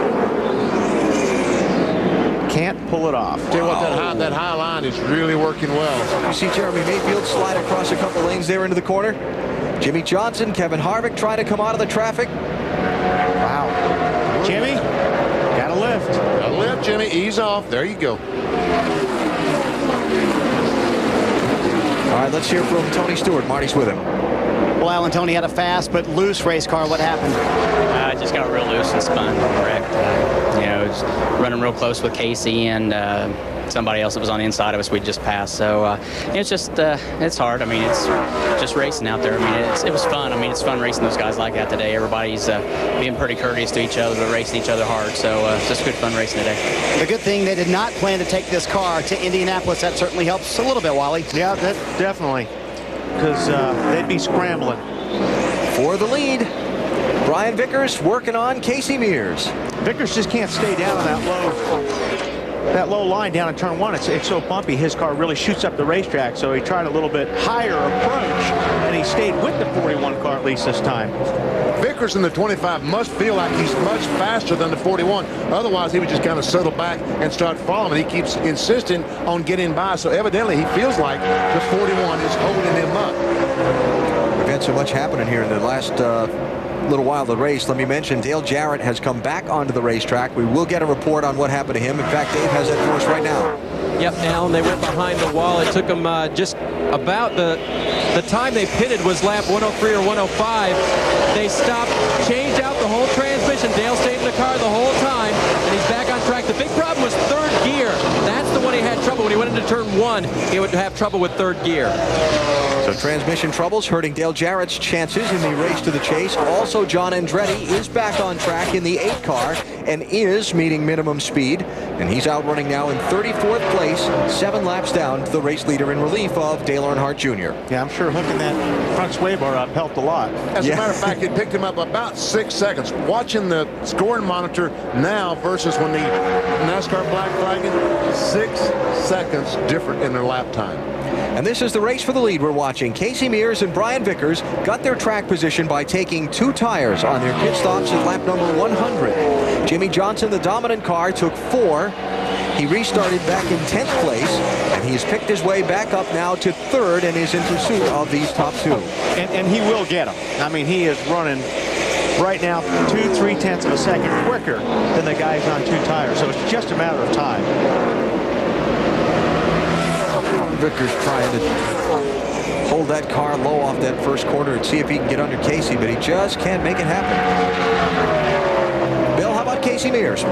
Can't pull it off. Tell you what, that high line is really working well. You see Jeremy Mayfield slide across a couple lanes there into the corner. Jimmy Johnson, Kevin Harvick trying to come out of the traffic. Wow. Jimmy, got a lift. Got a lift, Jimmy. Ease off. There you go. All right, let's hear from Tony Stewart. Marty's with him. Well, Alan, Tony had a fast but loose race car. What happened? It just got real loose and spun, wrecked. It was running real close with Casey and somebody else that was on the inside of us we just passed. So it's just, it's hard. I mean, it's just racing out there. I mean, it was fun. I mean, it's fun racing those guys like that today. Everybody's being pretty courteous to each other, but racing each other hard. So it's just good fun racing today. The good thing they did not plan to take this car to Indianapolis. That certainly helps a little bit, Wally. Yeah, that definitely. Because they'd be scrambling. For the lead, Brian Vickers working on Casey Mears. Vickers just can't stay down on that low that low line down in turn one, it's so bumpy, his car really shoots up the racetrack, so he tried a little bit higher approach, and he stayed with the 41 car at least this time. Vickers in the 25 must feel like he's much faster than the 41. Otherwise, he would just kind of settle back and start following. He keeps insisting on getting by, so evidently he feels like the 41 is holding him up. We've had so much happening here in the last little while of the race. Let me mention Dale Jarrett has come back onto the racetrack. We will get a report on what happened to him. In fact, Dave has that for us right now. Yep, Alan, they went behind the wall. It took them just about the time they pitted was lap 103 or 105. They stopped, changed out the whole transmission. Dale stayed in the car the whole time, and he's back on track. The big problem was third gear. That's the one he had trouble. When he went into turn one, he would have trouble with third gear. So transmission troubles hurting Dale Jarrett's chances in the race to the chase. Also, John Andretti is back on track in the 8 car and is meeting minimum speed. And he's out running now in 34th place, 7 laps down to the race leader in relief of Dale Earnhardt Jr. Yeah, I'm sure hooking that front sway bar up helped a lot. As a matter of fact, it picked him up about 6 seconds. Watching the scoring monitor now versus when the NASCAR black flagging, 6 seconds different in their lap time. And this is the race for the lead we're watching. Casey Mears and Brian Vickers got their track position by taking 2 tires on their pit stops at lap number 100. Jimmy Johnson, the dominant car, took 4. He restarted back in 10th place, and he's picked his way back up now to 3rd and is in pursuit of these top 2. And he will get them. I mean, he is running right now 2/3 of a second quicker than the guys on 2 tires. So it's just a matter of time. Vickers trying to hold that car low off that first corner and see if he can get under Casey, but he just can't make it happen. Bill, how about Casey Mears?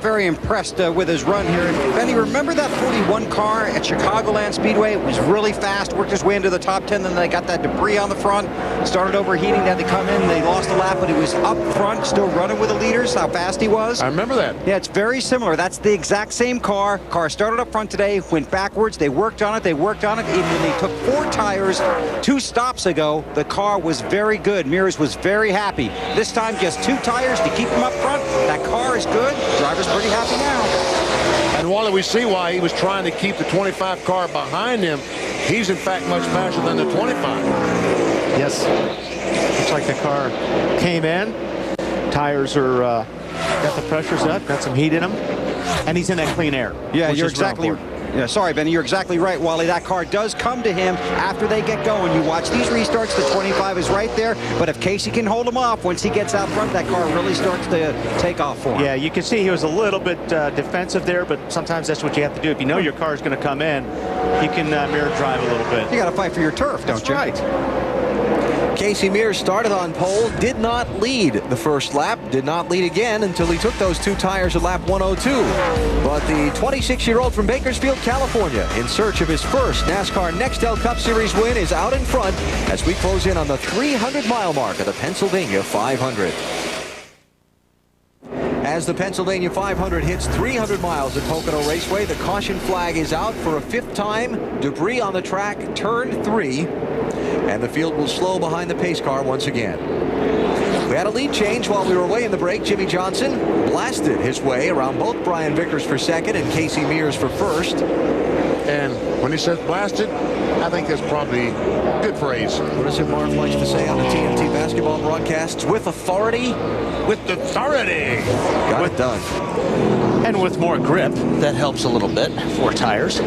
Very impressed with his run here. Benny, remember that 41 car at Chicagoland Speedway? It was really fast, worked his way into the top 10, then they got that debris on the front, started overheating, they had to come in, they lost a lap, but he was up front, still running with the leaders, how fast he was. I remember that. Yeah, it's very similar. That's the exact same car. Car started up front today, went backwards, they worked on it, even when they took 4 tires 2 stops ago, the car was very good. Mears was very happy. This time, just 2 tires to keep him up front. That car is good. Driver's pretty happy now. And Wally, we see why he was trying to keep the 25 car behind him. He's in fact much faster than the 25. Yes. Looks like the car came in. Tires are got the pressures up, got some heat in them, and he's in that clean air. Yeah, you're exactly. Yeah, sorry, Benny, you're exactly right, Wally. That car does come to him after they get going. You watch these restarts, the 25 is right there, but if Casey can hold him off, once he gets out front, that car really starts to take off for him. Yeah, you can see he was a little bit defensive there, but sometimes that's what you have to do. If you know your car is going to come in, you can mirror drive a little bit. You got to fight for your turf, don't you? That's right. Casey Mears started on pole, did not lead the first lap, did not lead again until he took those 2 tires at lap 102. But the 26-year-old from Bakersfield, California, in search of his first NASCAR Nextel Cup Series win, is out in front as we close in on the 300-mile mark of the Pennsylvania 500. As the Pennsylvania 500 hits 300 miles at Pocono Raceway, the caution flag is out for a 5th time. Debris on the track, turn 3. And the field will slow behind the pace car once again. We had a lead change while we were away in the break. Jimmy Johnson blasted his way around both Brian Vickers for 2nd and Casey Mears for 1st. And when he says blasted, I think that's probably good phrase. What does it Marv likes to say on the TNT basketball broadcasts? With authority? With authority. Got it done. And with more grip, that helps a little bit. 4 tires.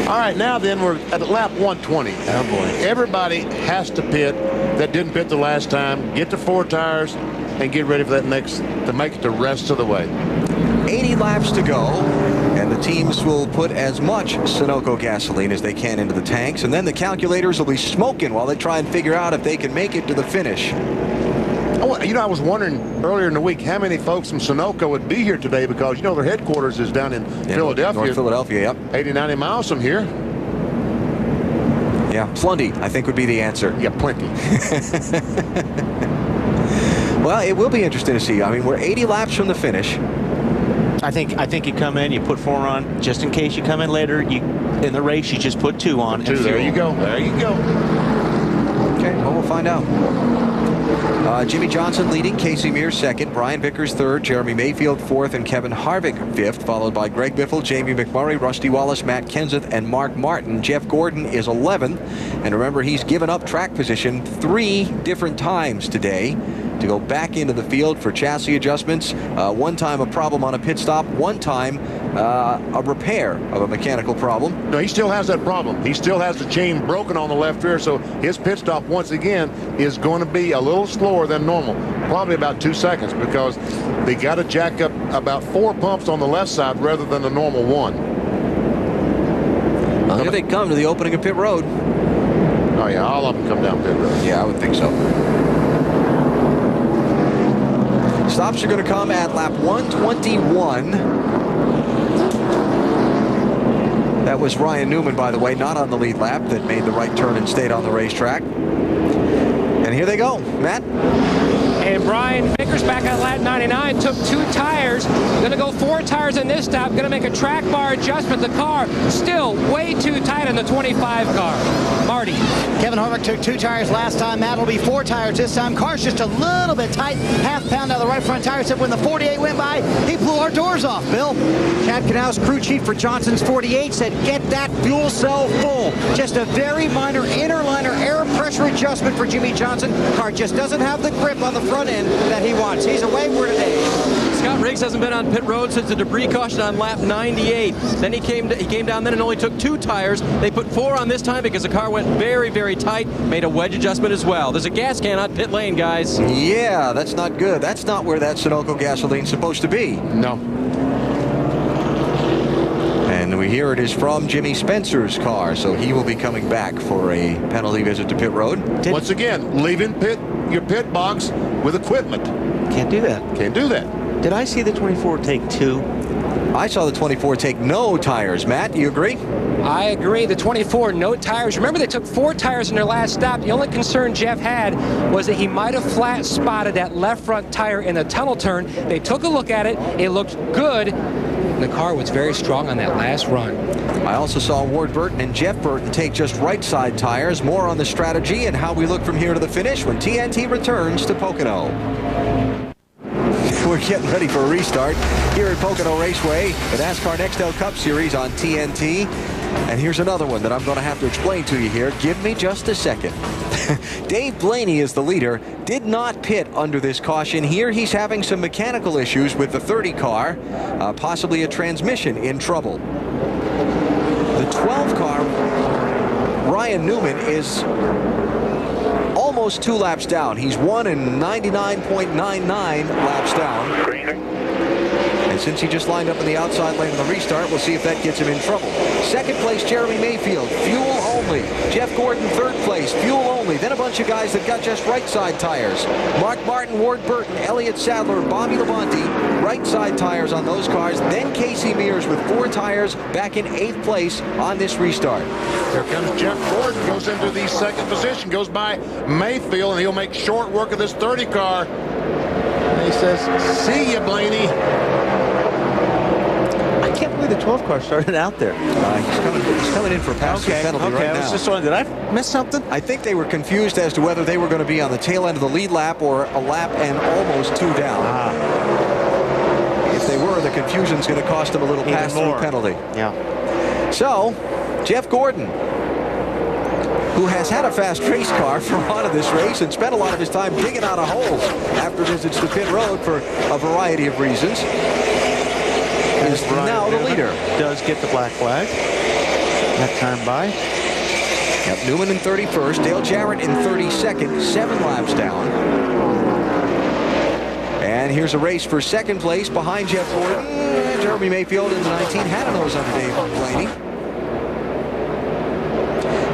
All right, now then we're at lap 120. Oh boy. Everybody has to pit that didn't pit the last time, get to 4 tires, and get ready for that next to make it the rest of the way. 80 laps to go, and the teams will put as much Sunoco gasoline as they can into the tanks, and then the calculators will be smoking while they try and figure out if they can make it to the finish. You know, I was wondering earlier in the week how many folks from Sunoco would be here today because, you know, their headquarters is down in Philadelphia. North Philadelphia, yep. 80, 90 miles from here. Yeah, plenty, I think would be the answer. Yeah, plenty. Well, it will be interesting to see. I mean, we're 80 laps from the finish. I think you come in, you put 4 on, just in case you come in later. In the race, you just put 2 on. 2, there you go. There you go. Okay, well, we'll find out. Jimmy Johnson leading, Casey Mears second, Brian Vickers third, Jeremy Mayfield fourth, and Kevin Harvick fifth, followed by Greg Biffle, Jamie McMurray, Rusty Wallace, Matt Kenseth, and Mark Martin. Jeff Gordon is 11th, and remember, he's given up track position 3 different times today to go back into the field for chassis adjustments. One time a problem on a pit stop, one time a repair of a mechanical problem. No, he still has that problem. He still has the chain broken on the left rear, so his pit stop once again is going to be a little slower than normal, probably about 2 seconds, because they got to jack up about 4 pumps on the left side rather than the normal 1. Well, here they come to the opening of pit road. Oh yeah, all of them come down pit road. Yeah, I would think so. Stops are going to come at lap 121. That was Ryan Newman, by the way, not on the lead lap, that made the right turn and stayed on the racetrack. And here they go. Matt? And Brian Vickers back at lap 99 took 2 tires. Going to go 4 tires in this stop. Going to make a track bar adjustment. The car still way too tight in the 25 car. Marty. Kevin Harvick took 2 tires last time. Matt will be 4 tires this time. Car's just a little bit tight. Half pound out of the right front tire. Except when the 48 went by, he blew our doors off, Bill. Chad Knaus, crew chief for Johnson's 48, said get that fuel cell full. Just a very minor inner liner air pressure adjustment for Jimmy Johnson. Car just doesn't have the grip on the front end that he wants. He's away for today. Scott Riggs hasn't been on pit road since the debris caution on lap 98. Then he came down then and only took 2 tires. They put 4 on this time because the car went very, very tight. Made a wedge adjustment as well. There's a gas can on pit lane, guys. Yeah, that's not good. That's not where that Sunoco gasoline's supposed to be. No. And we hear it is from Jimmy Spencer's car, so he will be coming back for a penalty visit to pit road. Once again, leaving your pit box with equipment. Can't do that. Can't do that. Did I see the 24 take 2? I saw the 24 take no tires. Matt, do you agree? I agree. The 24, no tires. Remember, they took 4 tires in their last stop. The only concern Jeff had was that he might have flat spotted that left front tire in the tunnel turn. They took a look at it. It looked good. The car was very strong on that last run. I also saw Ward Burton and Jeff Burton take just right side tires. More on the strategy and how we look from here to the finish when TNT returns to Pocono. We're getting ready for a restart here at Pocono Raceway, the NASCAR Nextel Cup Series on TNT. And here's another one that I'm going to have to explain to you here. Give me just a second. Dave Blaney is the leader. Did not pit under this caution. Here he's having some mechanical issues with the 30 car, possibly a transmission in trouble. The 12 car, Ryan Newman, is almost 2 laps down. He's 1 and 99.99 laps down. And since he just lined up in the outside lane in the restart, we'll see if that gets him in trouble. Second place, Jeremy Mayfield, fuel only. Jeff Gordon, third place, fuel only. Then a bunch of guys that got just right side tires. Mark Martin, Ward Burton, Elliott Sadler, Bobby Labonte, right side tires on those cars. Then Casey Mears with 4 tires back in 8th place on this restart. Here comes Jeff Gordon, goes into the 2nd position, goes by Mayfield, and he'll make short work of this 30 car. And he says, see ya, Blaney. I can't believe the 12 car started out there. He's coming in for a pass penalty right now. I was just wondering, did I miss something? I think they were confused as to whether they were going to be on the tail end of the lead lap or a lap and almost 2 down. If they were, the confusion's going to cost them a little pass-through penalty. Yeah. So, Jeff Gordon, who has had a fast race car for a lot of this race and spent a lot of his time digging out of holes after visits to pit road for a variety of reasons, is now the leader. Does get the black flag. That time by. Yep, Newman in 31st, Dale Jarrett in 32nd, 7 laps down. And here's a race for 2nd place behind Jeff Gordon. Jeremy Mayfield in the 19 had a nose under Dave Blaney.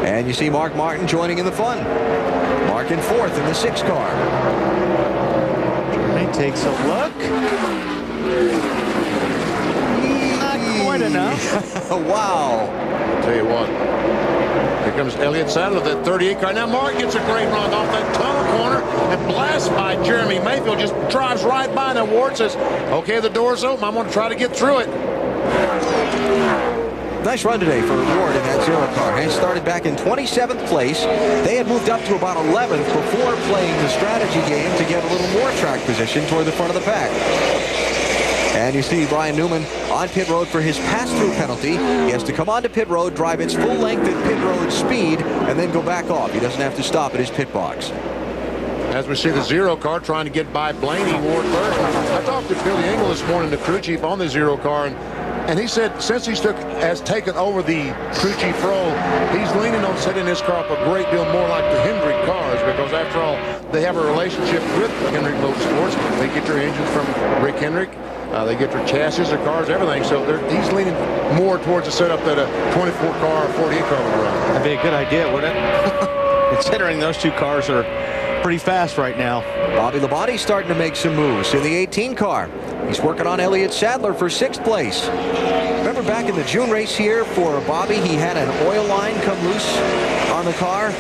And you see Mark Martin joining in the fun. Mark in 4th in the 6 car. He takes a look. Not quite enough. Wow. I'll tell you what. Here comes Elliott Sadler, that 38 car. Now Mark gets a great run off that tunnel corner and blasts by Jeremy Mayfield. Just drives right by, and Ward says, okay, the door's open. I'm going to try to get through it. Nice run today for Ward in that zero car. He started back in 27th place. They had moved up to about 11th before playing the strategy game to get a little more track position toward the front of the pack. And you see Ryan Newman on pit road for his pass-through penalty. He has to come onto pit road, drive its full length at pit road speed, and then go back off. He doesn't have to stop at his pit box. As we see the zero car trying to get by Blaney Ward first. I talked to Billy Engel this morning, the crew chief on the zero car, and he said since has taken over the crew chief role, he's leaning on setting his car up a great deal more like the Hendrick cars, because after all, they have a relationship with Hendrick Motorsports. They get their engines from Rick Hendrick. They get their chassis, their cars, everything. So he's leaning more towards the setup that a 24 car or 48 car would run. That'd be a good idea, wouldn't it? Considering those two cars are pretty fast right now. Bobby Labonte's starting to make some moves in the 18 car. He's working on Elliott Sadler for 6th place. Remember back in the June race here for Bobby, he had an oil line come loose on the car,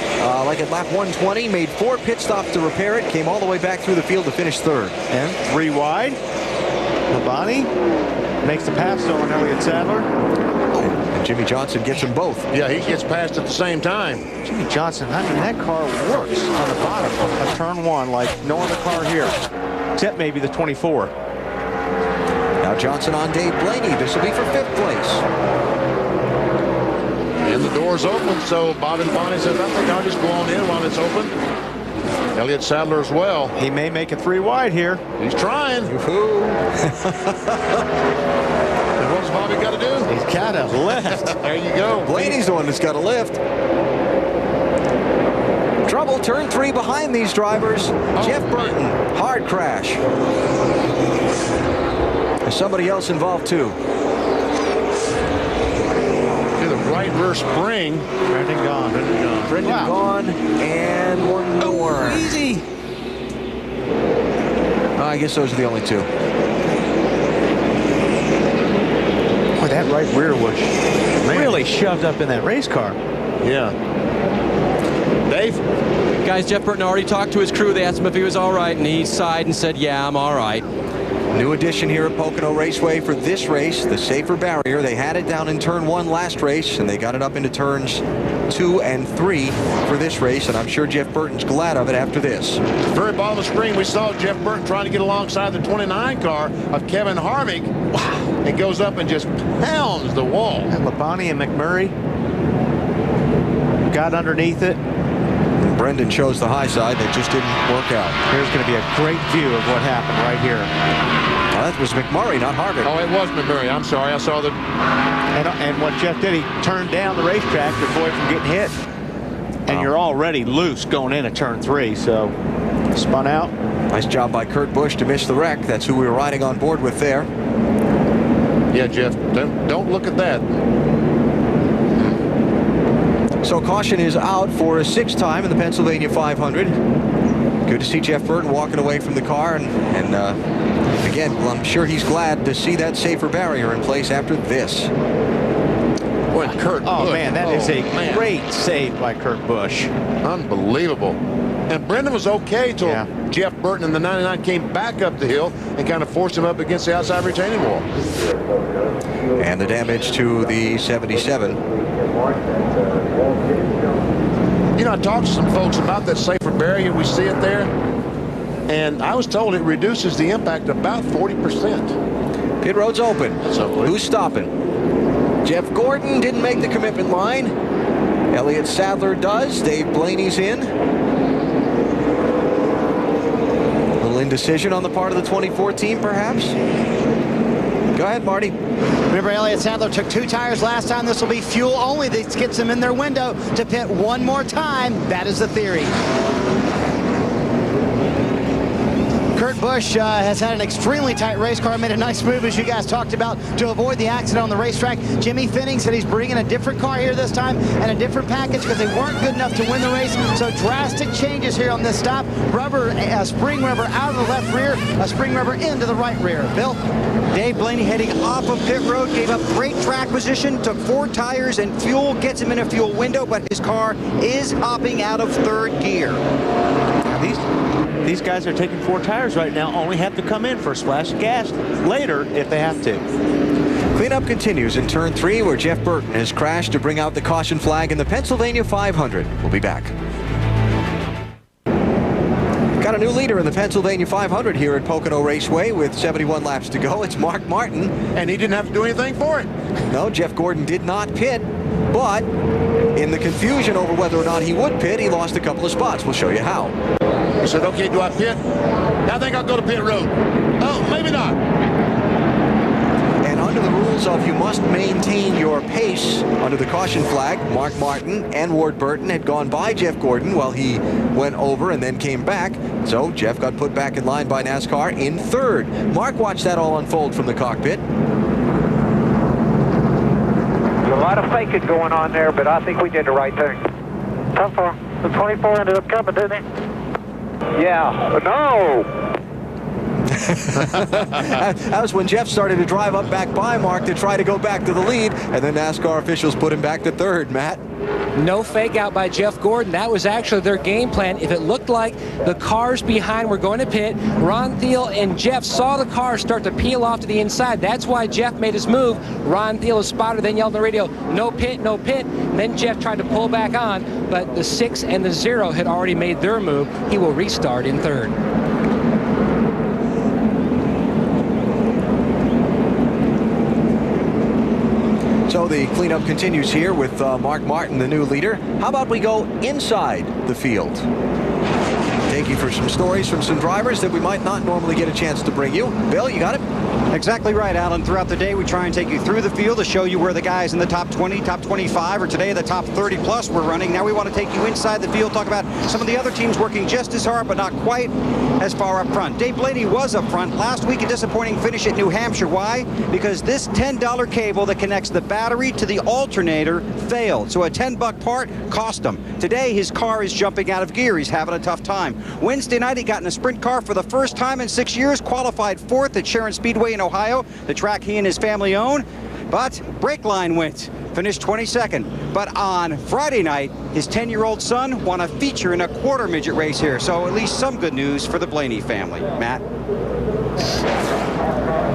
like at lap 120, made 4 pit stops to repair it, came all the way back through the field to finish 3rd. And 3 wide. Labonte makes the pass though on Elliott Sadler. And Jimmy Johnson gets them both. Yeah, he gets passed at the same time. Jimmy Johnson, I mean, that car works on the bottom of turn 1 like no other car here, except maybe the 24. Now Johnson on Dave Blaney. This will be for 5th place. And the door's open, so Bobby Labonte says, I think I'll just go on in while it's open. Elliott Sadler as well. He may make it 3 wide here. He's trying. And what's Bobby got to do? He's got to lift. There you go. Blaney's the one that's got to lift. Trouble, turn 3 behind these drivers. Jeff Burton, hard crash. There's somebody else involved too. To the right rear spring. Brendan gone. Brendan gone, and one more. Easy. I guess those are the only 2. Boy, that right rear was really shoved up in that race car. Yeah. Dave? Guys, Jeff Burton already talked to his crew. They asked him if he was all right, and he sighed and said, yeah, I'm all right. New addition here at Pocono Raceway for this race, the safer barrier. They had it down in turn 1 last race, and they got it up into turns 2 and 3 for this race, and I'm sure Jeff Burton's glad of it after this. Very bottom of the screen, we saw Jeff Burton trying to get alongside the 29 car of Kevin Harvick. Wow. It goes up and just pounds the wall. And Labonte and McMurray got underneath it. And Brendan chose the high side. That just didn't work out. Here's going to be a great view of what happened right here. That was McMurray, not Harvick. Oh, it was McMurray. I'm sorry. I saw the... And what Jeff did, he turned down the racetrack to avoid from getting hit. And you're already loose going into turn 3, so spun out. Nice job by Kurt Busch to miss the wreck. That's who we were riding on board with there. Yeah, Jeff, don't look at that. So caution is out for a 6th time in the Pennsylvania 500. Good to see Jeff Burton walking away from the car, and again, well, I'm sure he's glad to see that safer barrier in place after this. Boy, Kurt Busch. Man, that is a great save by Kurt Busch. Unbelievable. And Brendan was okay till Jeff Burton in the 99 came back up the hill and kind of forced him up against the outside retaining wall. And the damage to the 77. You know, I talked to some folks about that safer barrier. We see it there. And I was told it reduces the impact about 40%. Pit road's open. Who's stopping? Jeff Gordon didn't make the commitment line. Elliott Sadler does. Dave Blaney's in. A little indecision on the part of the 2014, perhaps. Go ahead, Marty. Remember, Elliott Sadler took 2 tires last time. This will be fuel only. This gets them in their window to pit one more time. That is the theory. Kurt Busch has had an extremely tight race car, made a nice move, as you guys talked about, to avoid the accident on the racetrack. Jimmy Finning said he's bringing a different car here this time and a different package because they weren't good enough to win the race. So drastic changes here on this stop. Spring rubber out of the left rear, a spring rubber into the right rear. Bill? Dave Blaney heading off of pit road, gave up great track position, took 4 tires and fuel, gets him in a fuel window, but his car is hopping out of 3rd gear. Now these guys are taking 4 tires right now, only have to come in for a splash of gas later if they have to. Cleanup continues in turn 3, where Jeff Burton has crashed to bring out the caution flag in the Pennsylvania 500. We'll be back. Got a new leader in the Pennsylvania 500 here at Pocono Raceway with 71 laps to go. It's Mark Martin. And he didn't have to do anything for it. No, Jeff Gordon did not pit, but in the confusion over whether or not he would pit, he lost a couple of spots. We'll show you how. He said, okay, do I pit? I think I'll go to pit road. Oh, maybe not. And under the rules of you must maintain your pace under the caution flag, Mark Martin and Ward Burton had gone by Jeff Gordon while he went over and then came back. So Jeff got put back in line by NASCAR in third. Mark watched that all unfold from the cockpit. There's a lot of faking going on there, but I think we did the right thing. How far? The 24 ended up coming, didn't he? Yeah. No! That was when Jeff started to drive up back by Mark to try to go back to the lead, and then NASCAR officials put him back to third. Matt? No fake out by Jeff Gordon. That was actually their game plan. If it looked like the cars behind were going to pit, Ron Thiel and Jeff saw the cars start to peel off to the inside. That's why Jeff made his move. Ron Thiel, was spotted, then yelled on the radio, no pit, no pit. And then Jeff tried to pull back on, but the 6 and the 0 had already made their move. He will restart in third. So the cleanup continues here with Mark Martin, the new leader. How about we go inside the field? Take you for some stories from some drivers that we might not normally get a chance to bring you. Bill, you got it? Exactly right, Alan. Throughout the day, we try and take you through the field to show you where the guys in the top 20, top 25, or today the top 30 plus were running. Now we want to take you inside the field, talk about some of the other teams working just as hard, but not quite as far up front. Dave Blaney was up front. Last week, a disappointing finish at New Hampshire. Why? Because this $10 cable that connects the battery to the alternator failed. So a $10 part cost him. Today, his car is jumping out of gear. He's having a tough time. Wednesday night, he got in a sprint car for the first time in 6 years, qualified 4th at Sharon Speedway in Ohio, the track he and his family own. But brake line went, finished 22nd. But on Friday night, his 10-year-old son won a feature in a quarter midget race here. So at least some good news for the Blaney family. Matt?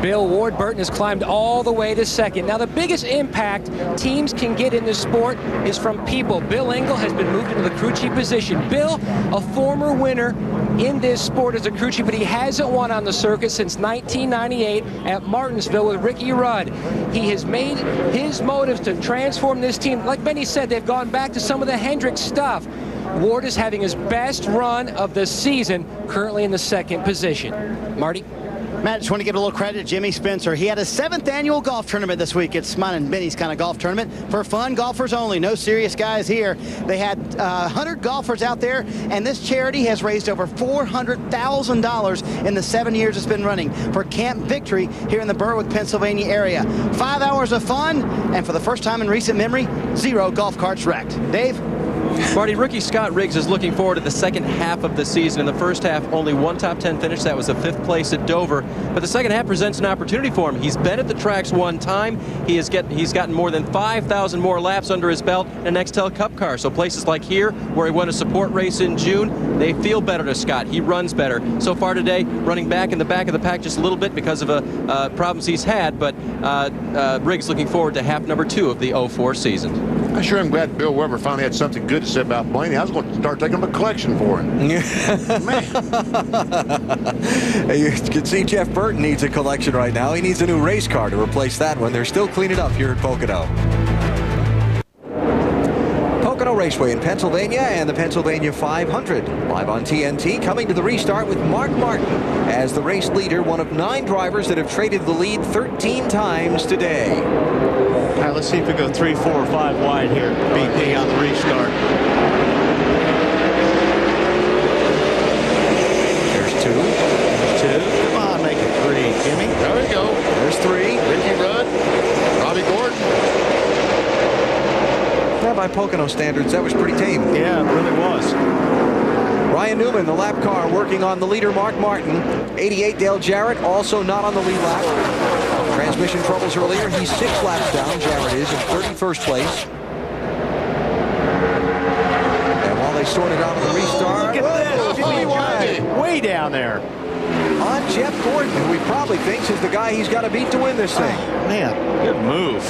Bill, Ward Burton has climbed all the way to second. Now, the biggest impact teams can get in this sport is from people. Bill Engel has been moved into the crew chief position. Bill, a former winner in this sport as a crew chief, but he hasn't won on the circuit since 1998 at Martinsville with Ricky Rudd. He has made his motives to transform this team. Like Benny said, they've gone back to some of the Hendrick stuff. Ward is having his best run of the season, currently in the second position. Marty? Matt, just want to give a little credit to Jimmy Spencer. He had his 7th annual golf tournament this week. It's mine and Benny's kind of golf tournament. For fun, golfers only. No serious guys here. They had 100 golfers out there, and this charity has raised over $400,000 in the 7 years it's been running for Camp Victory here in the Berwick, Pennsylvania area. 5 hours of fun, and for the first time in recent memory, 0 golf carts wrecked. Dave? Marty, rookie Scott Riggs is looking forward to the second half of the season. In the first half, only one top 10 finish. That was a 5th place at Dover. But the second half presents an opportunity for him. He's been at the tracks one time. He's gotten more than 5,000 more laps under his belt in an Nextel Cup car. So places like here, where he won a support race in June, they feel better to Scott. He runs better. So far today, running back in the back of the pack just a little bit because of problems he's had. But Riggs looking forward to half number 2 of the 04 season. I sure am glad Bill Weber finally had something good to say about Blaney. I was going to start taking him a collection for him. Man. You can see Jeff Burton needs a collection right now. He needs a new race car to replace that one. They're still cleaning up here at Pocono. Pocono Raceway in Pennsylvania and the Pennsylvania 500. Live on TNT, coming to the restart with Mark Martin as the race leader, one of 9 drivers that have traded the lead 13 times today. All right, let's see if we go 3, 4, or 5 wide here. BP on the restart. There's 2. There's 2. Come on, make it 3, Jimmy. There we go. There's 3. Ricky Rudd, Robbie Gordon. Yeah, by Pocono standards, that was pretty tame. Yeah, it really was. Ryan Newman, the lap car, working on the leader, Mark Martin. 88, Dale Jarrett, also not on the lead lap. Transmission troubles earlier. He's 6 laps down. Jarrett is in 31st place. And while they sort it out on the restart, look at this. Jimmy Wide, way down there. on Jeff Gordon, who he probably thinks is the guy he's got to beat to win this thing. Man, good move.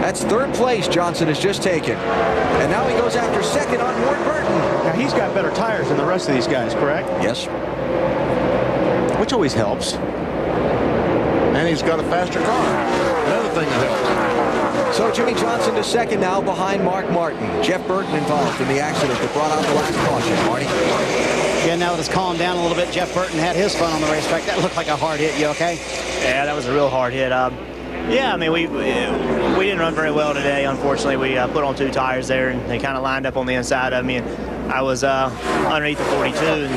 That's third place Johnson has just taken. And now he goes after second on Ward Burton. Now, he's got better tires than the rest of these guys, correct? Yes. Which always helps. And he's got a faster car. Another thing that helps. So Jimmie Johnson to second now behind Mark Martin. Jeff Burton involved in the accident that brought out the last caution. Marty? Yeah, now that it's calmed down a little bit, Jeff Burton had his fun on the racetrack. That looked like a hard hit. You okay? Yeah, that was a real hard hit. Yeah, I mean, we didn't run very well today, unfortunately. We put on 2 tires there, and they kind of lined up on the inside of me. And I was underneath the 42, and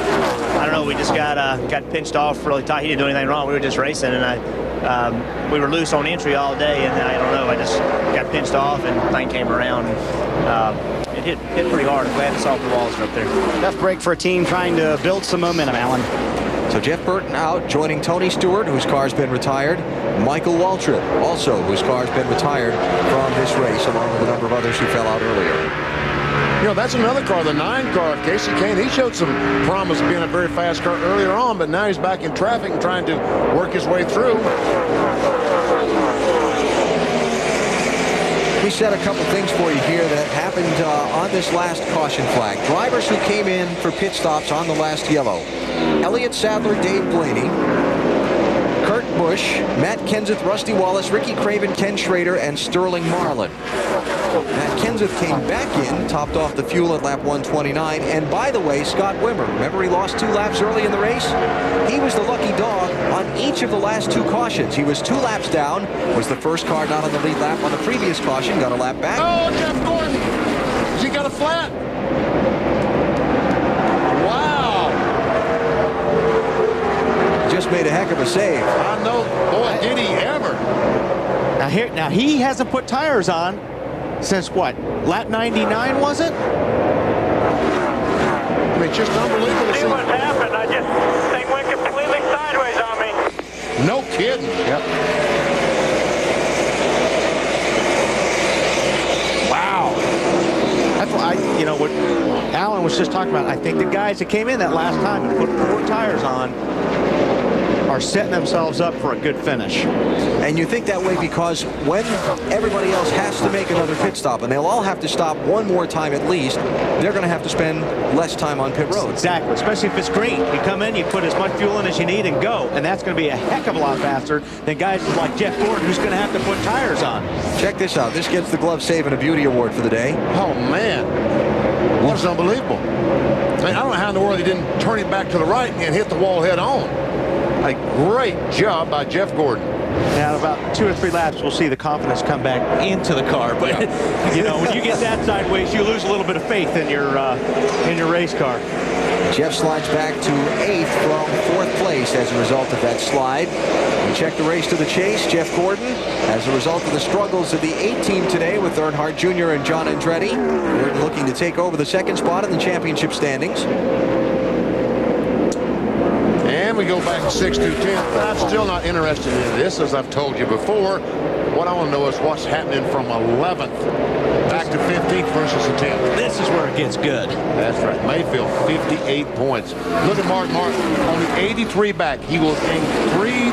I don't know, we just got pinched off really tight. He didn't do anything wrong. We were just racing, and we were loose on entry all day, and I don't know, I just got pinched off, and the thing came around. And it hit pretty hard. I'm glad the softer walls are up there. Tough break for a team trying to build some momentum, Alan. So Jeff Burton out, joining Tony Stewart, whose car's been retired. Michael Waltrip, also, whose car's been retired from this race, along with a number of others who fell out earlier. You know, that's another car, the 9 car of Casey Kane. He showed some promise of being a very fast car earlier on, but now he's back in traffic and trying to work his way through. We said a couple things for you here that happened on this last caution flag. Drivers who came in for pit stops on the last yellow. Elliott Sadler, Dave Blaney, Kurt Busch, Matt Kenseth, Rusty Wallace, Ricky Craven, Ken Schrader, and Sterling Marlin. Matt Kenseth came back in, topped off the fuel at lap 129. And by the way, Scott Wimmer, remember he lost 2 laps early in the race? He was the lucky dog on each of the last 2 cautions. He was 2 laps down, was the first car not on the lead lap on the previous caution, got a lap back. Oh, Jeff Gordon! Has he got a flat? Wow! Just made a heck of a save. I know. Boy, did he ever. Now he hasn't put tires on since what? Lap 99, was it? I mean, just unbelievable to see. See what's happened. I just thing went completely sideways on me. No kidding. Yep. Wow. That's why you know what Alan was just talking about. I think the guys that came in that last time and put 4 tires on are setting themselves up for a good finish. And you think that way because when everybody else has to make another pit stop, and they'll all have to stop one more time at least, they're going to have to spend less time on pit road. Exactly, especially if it's green. You come in, you put as much fuel in as you need and go, and that's going to be a heck of a lot faster than guys like Jeff Gordon, who's going to have to put tires on. Check this out. This gets the Glove Save and a Beauty Award for the day. Oh, man. That's unbelievable. I mean, I don't know how in the world he didn't turn it back to the right and hit the wall head on. A great job by Jeff Gordon. Now, about 2 or 3 laps, we'll see the confidence come back into the car. But, you know, when you get that sideways, you lose a little bit of faith in your race car. Jeff slides back to 8th from 4th place as a result of that slide. We check the race to the chase. Jeff Gordon, as a result of the struggles of the 8 team today with Earnhardt Jr. and John Andretti, Gordon looking to take over the 2nd spot in the championship standings. And we go back to 6 through 10. I'm still not interested in this, as I've told you before. What I want to know is what's happening from 11th back to 15th versus the 10th. This is where it gets good. That's right. Mayfield, 58 points. Look at Mark Martin, only 83 back. He will gain 3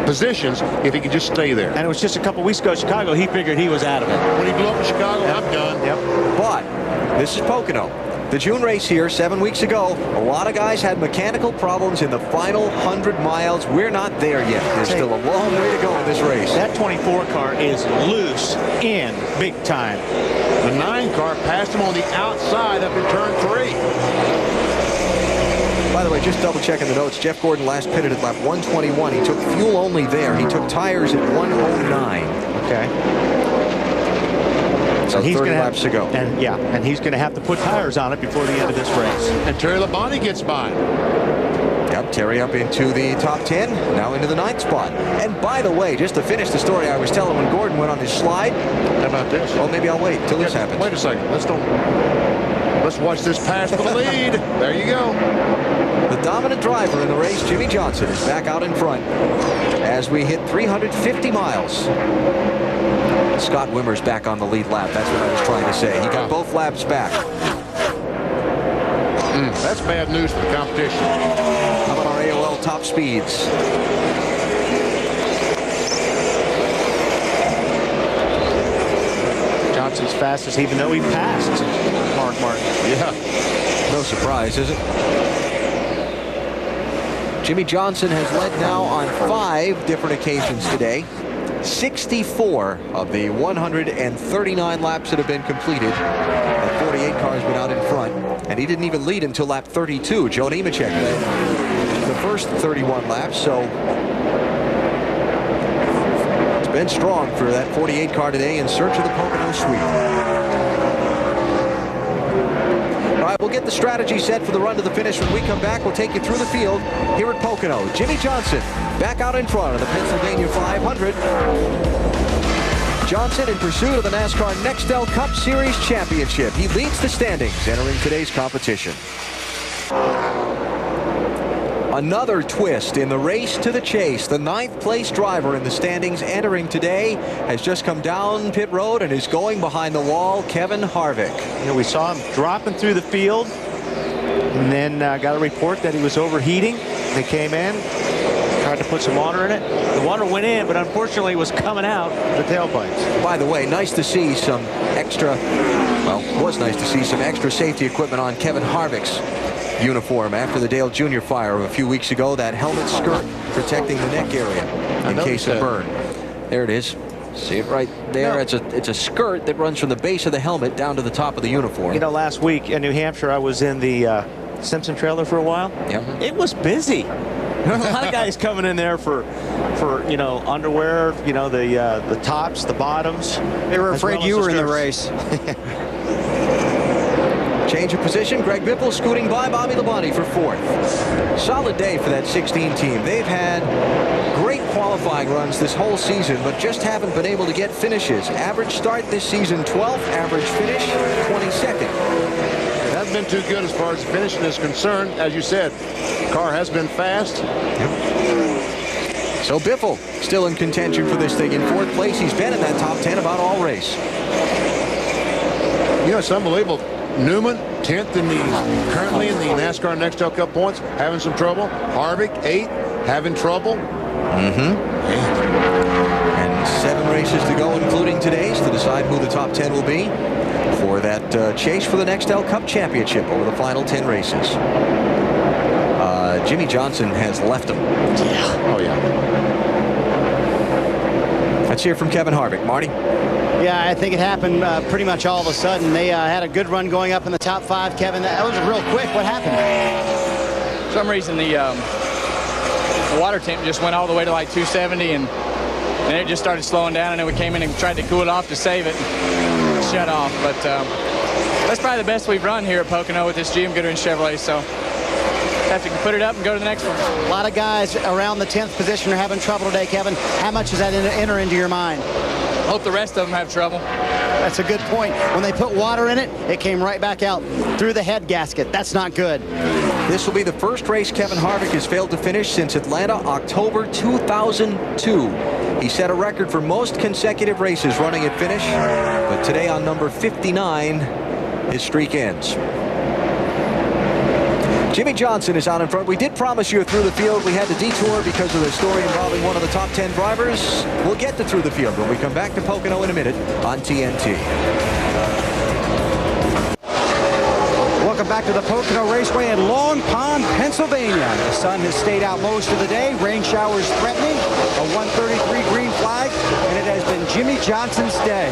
positions if he could just stay there. And it was just a couple weeks ago, Chicago, he figured he was out of it. When he blew up in Chicago, I'm done. Yep. But this is Pocono. The June race here 7 weeks ago, a lot of guys had mechanical problems in the final 100 miles. We're not there yet. There's still a long way to go in this race. That 24 car is loose in big time. The 9 car passed him on the outside up in turn 3. By the way, just double checking the notes. Jeff Gordon last pitted at lap 121. He took fuel only there. He took tires at 109. Okay. So he's 30 laps to go. And he's going to have to put tires on it before the end of this race. And Terry Labonte gets by. Yep, Terry up into the top 10, now into the 9th spot. And by the way, just to finish the story I was telling when Gordon went on his slide. How about this? Well, maybe I'll wait till this happens. Wait a second. Let's watch this pass for the lead. There you go. The dominant driver in the race, Jimmie Johnson, is back out in front as we hit 350 miles. Scott Wimmer's back on the lead lap. That's what I was trying to say. He got both laps back. That's bad news for the competition. How about our AOL top top speeds. Johnson's fastest, even though he passed Mark Martin. Yeah, no surprise, is it? Jimmie Johnson has led now on 5 different occasions today. 64 of the 139 laps that have been completed. And 48 cars been out in front. And he didn't even lead until lap 32. Joe Nemechek led the first 31 laps. So it's been strong for that 48 car today in search of the Pocono sweep. All right, we'll get the strategy set for the run to the finish. When we come back, we'll take you through the field here at Pocono. Jimmie Johnson back out in front of the Pennsylvania 500. Johnson in pursuit of the NASCAR Nextel Cup Series Championship. He leads the standings entering today's competition. Another twist in the race to the chase. The 9th place driver in the standings entering today has just come down pit road and is going behind the wall, Kevin Harvick. You know, we saw him dropping through the field and then got a report that he was overheating. They came in, tried to put some water in it. The water went in, but unfortunately it was coming out the tailpipes. By the way, nice to see some extra, well, it was nice to see some extra safety equipment on Kevin Harvick's uniform after the Dale Jr. fire of a few weeks ago. That helmet skirt protecting the neck area in case of burn. There it is. See it right there. No. It's a skirt that runs from the base of the helmet down to the top of the uniform. You know, last week in New Hampshire, I was in the Simpson trailer for a while. Yep. It was busy. There were a lot of guys coming in there for you know, underwear, you know, the tops, the bottoms. They were afraid you were in the race. Change of position. Greg Biffle scooting by Bobby Labonte for 4th. Solid day for that 16 team. They've had great qualifying runs this whole season, but just haven't been able to get finishes. Average start this season 12th, average finish 22nd. It hasn't been too good as far as finishing is concerned. As you said, the car has been fast. Yep. So Biffle still in contention for this thing in 4th place. He's been in that top 10 about all race. You know, it's unbelievable. Newman, 10th currently in the NASCAR Nextel Cup points, having some trouble. Harvick, 8th, having trouble. And 7 races to go, including today's, to decide who the top 10 will be for that chase for the Nextel Cup Championship over the final 10 races. Jimmie Johnson has left him. Yeah. Oh, yeah. Let's hear from Kevin Harvick. Marty? Yeah, I think it happened pretty much all of a sudden. They had a good run going up in the top 5, Kevin. That was real quick. What happened? For some reason, the water temp just went all the way to like 270, and then it just started slowing down, and then we came in and tried to cool it off to save it and shut off. But that's probably the best we've run here at Pocono with this GM Goodwrench Chevrolet, so have to put it up and go to the next one. A lot of guys around the 10th position are having trouble today, Kevin. How much does that enter into your mind? Hope the rest of them have trouble. That's a good point. When they put water in it, it came right back out through the head gasket. That's not good. This will be the first race Kevin Harvick has failed to finish since Atlanta, October 2002. He set a record for most consecutive races running at finish, but today on number 59, his streak ends. Jimmie Johnson is out in front. We did promise you through the field. We had to detour because of the story involving one of the top 10 drivers. We'll get to through the field when we come back to Pocono in a minute on TNT. Welcome back to the Pocono Raceway in Long Pond, Pennsylvania. The sun has stayed out most of the day. Rain showers threatening. A 133 green flag, and it has been Jimmie Johnson's day.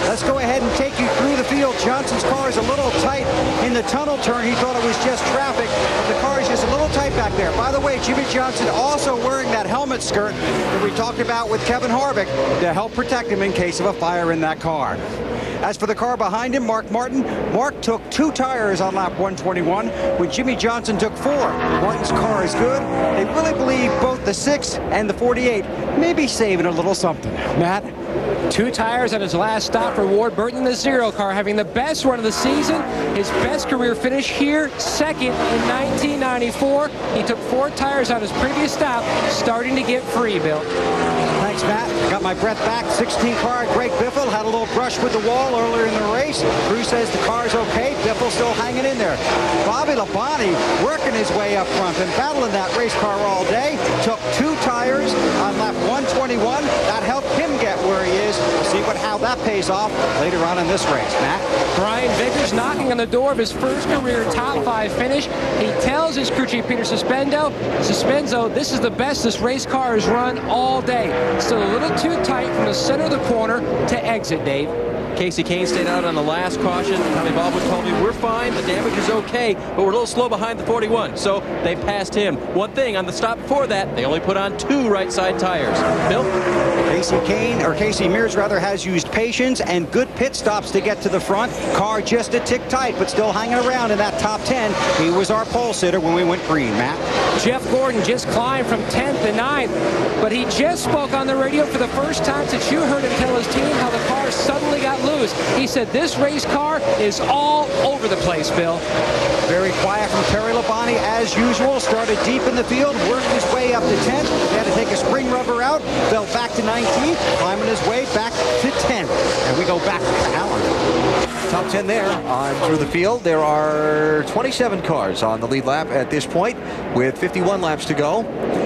Let's go ahead and take you through the field. Johnson's car is a little tight in the tunnel turn. He thought it was just traffic, but the car is just a little tight back there. By the way, Jimmie Johnson also wearing that helmet skirt that we talked about with Kevin Harvick to help protect him in case of a fire in that car. As for the car behind him, Mark Martin, Mark took 2 tires on lap 121 when Jimmie Johnson took 4. Martin's car is good. They really believe both the 6 and the 48 maybe saving a little something. Matt? 2 tires at his last stop for Ward Burton in the Zero car, having the best run of the season. His best career finish here, second in 1994. He took 4 tires on his previous stop, starting to get free, Bill. Thanks, Matt. Got my breath back. 16 car, Greg Biffle had a little brush with the wall earlier in the race. Crew says the car's okay. Biffle still hanging in there. Bobby Labonte working his way up front and battling that race car all day. Took 2 tires on lap 121. That helped him get where he is. We'll see how that pays off later on in this race. Matt? Brian Vickers knocking on the door of his first career top 5 finish. He tells his crew chief Peter Suspenzo, this is the best this race car has run all day. Still a little too tight from the center of the corner to exit, Dave. Kasey Kahne stayed out on the last caution. Tommy Baldwin told me, we're fine, the damage is okay, but we're a little slow behind the 41. So they passed him. One thing, on the stop before that, they only put on 2 right side tires. Bill? Casey Mears has used patience and good pit stops to get to the front. Car just a tick tight, but still hanging around in that top 10. He was our pole sitter when we went green, Matt. Jeff Gordon just climbed from 10th to 9th, but he just spoke on the radio for the first time since you heard him tell his team how the car suddenly got loose. He said this race car is all over the place, Bill. Very quiet from Terry Labonte as usual. Started deep in the field, worked his way up to 10th. He had to take a spring rubber out, fell back to 19th, climbing his way back to 10th. And we go back to Allen. Top 10 there on through the field. There are 27 cars on the lead lap at this point with 51 laps to go.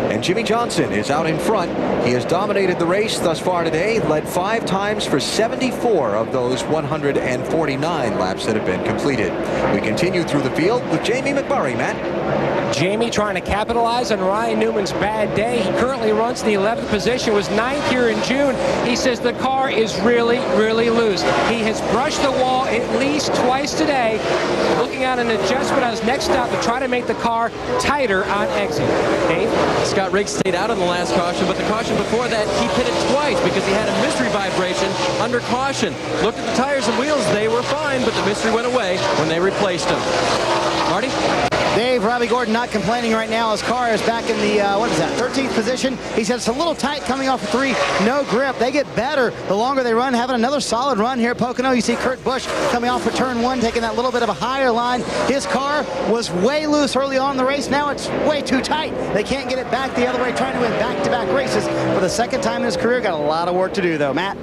And Jimmie Johnson is out in front. He has dominated the race thus far today, led 5 times for 74 of those 149 laps that have been completed. We continue through the field with Jamie McMurray, Matt. Jamie trying to capitalize on Ryan Newman's bad day. He currently runs in the 11th position, was 9th here in June. He says the car is really, really loose. He has brushed the wall at least twice today, looking at an adjustment on his next stop to try to make the car tighter on exit. Dave? Scott Riggs stayed out on the last caution, but the caution before that, he pitted twice because he had a mystery vibration under caution. Looked at the tires and wheels, they were fine, but the mystery went away when they replaced them. Marty? Dave, Robbie Gordon not complaining right now. His car is back in the, 13th position. He said it's a little tight coming off of 3. No grip. They get better the longer they run, having another solid run here at Pocono. You see Kurt Busch coming off of turn 1, taking that little bit of a higher line. His car was way loose early on in the race. Now it's way too tight. They can't get it back the other way, trying to win back-to-back races. For the second time in his career, got a lot of work to do, though. Matt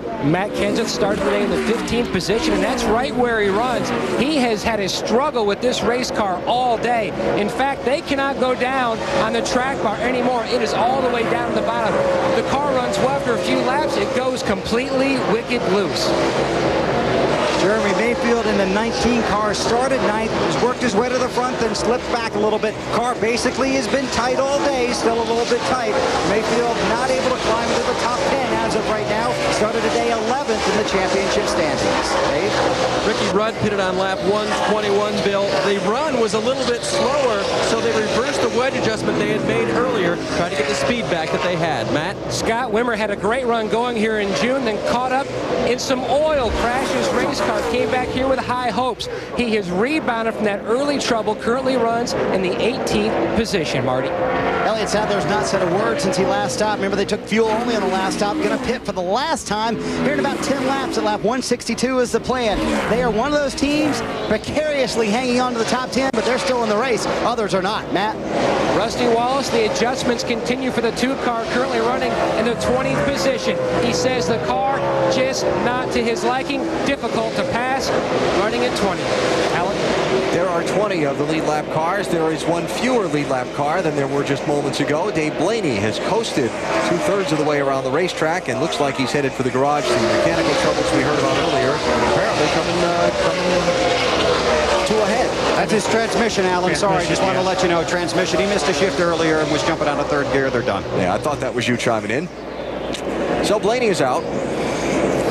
Kenseth started today in the 15th position, and that's right where he runs. He has had a struggle with this race car all day. In fact, they cannot go down on the track bar anymore. It is all the way down to the bottom. The car runs well after a few laps. It goes completely wicked loose. Jeremy Mayfield in the 19 car started 9th, has worked his way to the front, then slipped back a little bit. Car basically has been tight all day, still a little bit tight. Mayfield not able to climb into the top 10 as of right now. Started today 11th in the championship standings. Dave? Ricky Rudd pitted on lap 121, Bill. The run was a little bit slower, so they reversed the wedge adjustment they had made earlier, trying to get the speed back that they had. Matt? Scott Wimmer had a great run going here in June, then caught up in some oil, crashed his race car, came back here with high hopes. He has rebounded from that early trouble, currently runs in the 18th position, Marty. Elliott Sadler's not said a word since he last stopped. Remember, they took fuel only on the last stop. Going to pit for the last time here in about 10 laps at lap 162 is the plan. They are one of those teams precariously hanging on to the top 10, but they're still in the race. Others are not. Matt? Rusty Wallace, the adjustments continue for the 2 car currently running in the 20th position. He says the car just not to his liking, difficult to pass, running at 20. Alan? There are 20 of the lead lap cars. There is 1 fewer lead lap car than there were just moments ago. Dave Blaney has coasted 2/3 of the way around the racetrack and looks like he's headed for the garage. The mechanical troubles we heard about earlier apparently coming to a head. That's his transmission, Alan. Sorry, just wanted to let you know. Transmission. He missed a shift earlier and was jumping out of 3rd gear. They're done. Yeah, I thought that was you chiming in. So Blaney is out.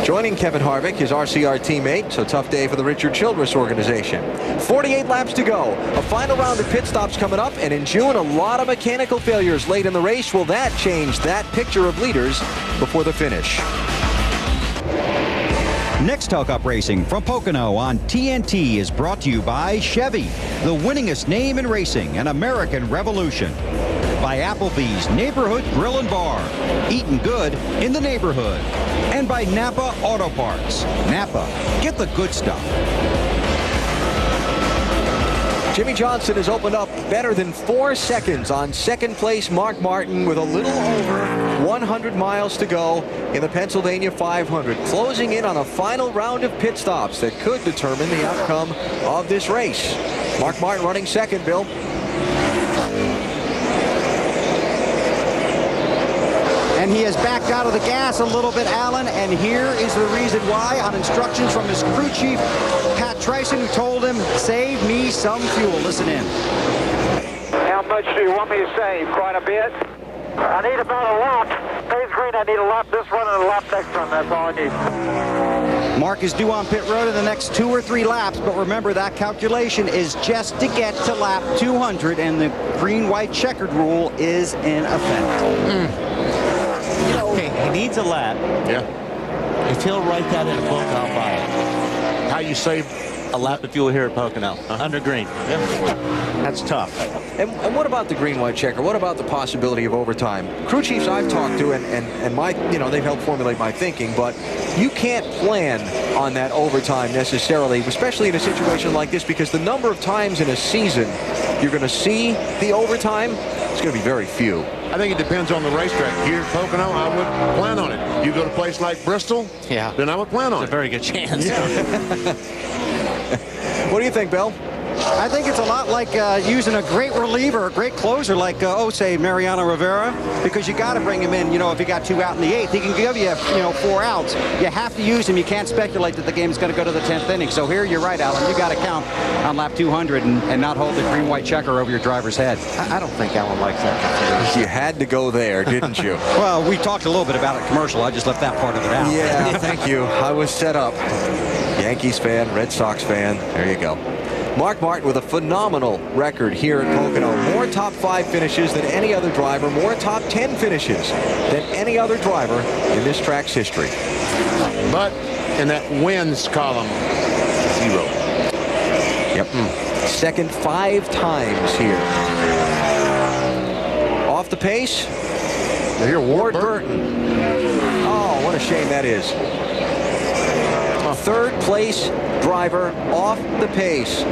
Joining Kevin Harvick, his RCR teammate, so tough day for the Richard Childress organization. 48 laps to go. A final round of pit stops coming up, and in June, a lot of mechanical failures late in the race. Will that change that picture of leaders before the finish? Next Talk Up Racing from Pocono on TNT is brought to you by Chevy, the winningest name in racing, an American Revolution. by Applebee's Neighborhood Grill and Bar. Eating good in the neighborhood. And by Napa Auto Parts. Napa, get the good stuff. Jimmie Johnson has opened up better than 4 seconds on second place Mark Martin with a little over 100 miles to go in the Pennsylvania 500, closing in on a final round of pit stops that could determine the outcome of this race. Mark Martin running second, Bill. And he has backed out of the gas a little bit, Alan, and here is the reason why, on instructions from his crew chief, Pat Tryson, who told him, save me some fuel. Listen in. How much do you want me to save? Quite a bit? I need about a lap. Phase green, I need a lap this one and a lap next one. That's all I need. Mark is due on pit road in the next 2 or 3 laps, but remember that calculation is just to get to lap 200, and the green-white checkered rule is in effect. Okay, he needs a lap. Yeah. If he'll write that in a book, I'll buy it. How you save a lap of fuel here at Pocono under green. That's tough. And what about the green-white checker? What about the possibility of overtime? Crew chiefs I've talked to, and my, they've helped formulate my thinking, but you can't plan on that overtime necessarily, especially in a situation like this, because the number of times in a season you're going to see the overtime, it's going to be very few. I think it depends on the racetrack. Here at Pocono, I would plan on it. You go to a place like Bristol, then I would plan on it. It's a very good chance. Yeah. What do you think, Bill? I think it's a lot like using a great reliever, a great closer like, say, Mariano Rivera, because you got to bring him in, if you got 2 out in the 8th. He can give you, 4 outs. You have to use him. You can't speculate that the game's going to go to the 10th inning. So here, you're right, Alan. You got to count on lap 200 and not hold the green-white checker over your driver's head. I don't think Alan likes that. You had to go there, didn't you? Well, we talked a little bit about it commercial. I just left that part of it out. Yeah, thank you. I was set up. Yankees fan, Red Sox fan. There you go. Mark Martin with a phenomenal record here at Pocono. More top 5 finishes than any other driver. More top 10 finishes than any other driver in this track's history. But in that wins column, 0. Yep. Second 5 times here. Off the pace. Here, Ward Burton. Oh, what a shame that is. Third place driver off the pace.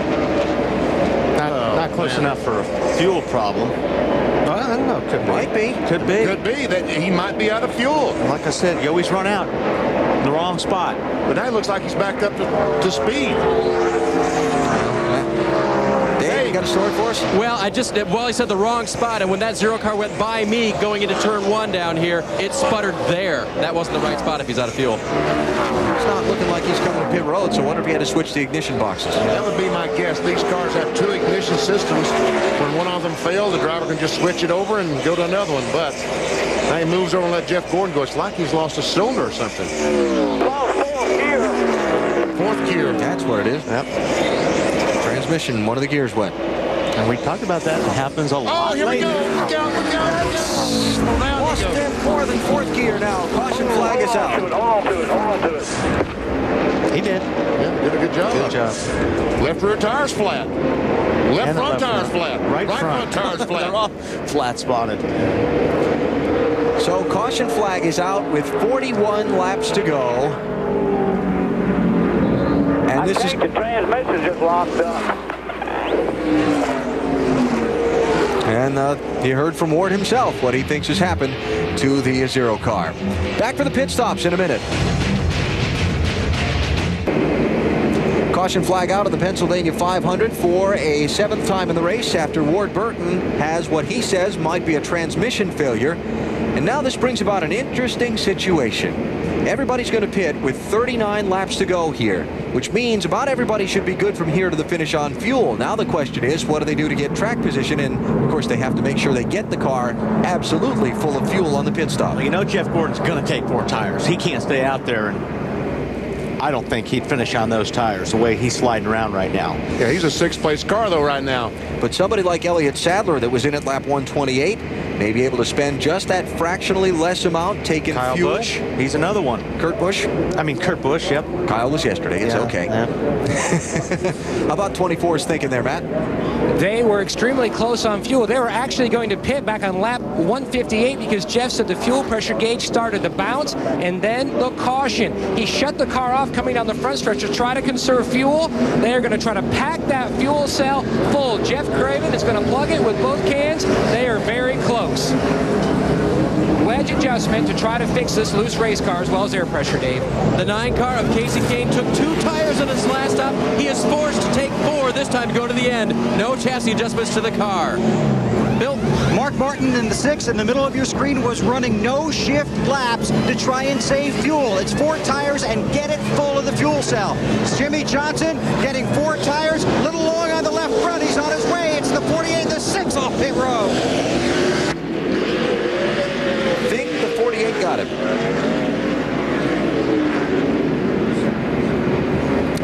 Not close enough for a fuel problem. I don't know. Might be. Could be. Could be that he might be out of fuel. Like I said, you always run out in the wrong spot. But now it looks like he's backed up to speed. Dave, you got a story for us? Well, he said the wrong spot, and when that 0 car went by me going into turn 1 down here, it sputtered there. That wasn't the right spot if he's out of fuel. It's not looking like he's coming to pit road, so I wonder if he had to switch the ignition boxes. That would be my guess. These cars have 2 ignition systems. When one of them fails, the driver can just switch it over and go to another one. But now he moves over and let Jeff Gordon go. It's like he's lost a cylinder or something. Fourth gear. That's what it is. Yep. Transmission, one of the gears went. And we talked about that. It happens a lot. Oh, here we go. Look out. Lost in more than 4th gear now. Caution flag is out. Hold on to it. He did. Yeah, did a good job. Good job. Left rear tire's flat. Left front tire's flat. Right front tire's flat. They're all flat spotted. So caution flag is out with 41 laps to go. And this is the transmission just locked up. And you heard from Ward himself what he thinks has happened to the 0 car. Back for the pit stops in a minute. Caution flag out of the Pennsylvania 500 for a 7th time in the race after Ward Burton has what he says might be a transmission failure. And now this brings about an interesting situation. Everybody's going to pit with 39 laps to go here, which means about everybody should be good from here to the finish on fuel. Now the question is, what do they do to get track position? And, of course, they have to make sure they get the car absolutely full of fuel on the pit stop. Well, Jeff Gordon's going to take 4 tires. He can't stay out there. And I don't think he'd finish on those tires the way he's sliding around right now. Yeah, he's a sixth-place car, though, right now. But somebody like Elliott Sadler that was in at lap 128 may be able to spend just that fractionally less amount taking Kyle fuel. Busch, he's another one. Kurt Busch? I mean, Kurt Busch, yep. Kyle was yesterday. It's okay. Yeah. How about 24's thinking there, Matt? They were extremely close on fuel. They were actually going to pit back on lap 158 because Jeff said the fuel pressure gauge started to bounce, and then look, caution. He shut the car off coming down the front stretch to try to conserve fuel. They're going to try to pack that fuel cell full. Jeff Craven is going to plug it with both cans. They are very close. Wedge adjustment to try to fix this loose race car as well as air pressure, Dave. The 9 car of Kasey Kahne took 2 tires on his last stop. He is forced to take 4 this time to go to the end. No chassis adjustments to the car. Bill? Mark Martin in the 6 in the middle of your screen was running no shift laps to try and save fuel. It's 4 tires and get it full of the fuel cell. Jimmie Johnson getting 4 tires, a little long on the left front. He's on his way. It's the 48, the 6 off pit road. Think the 48 got him.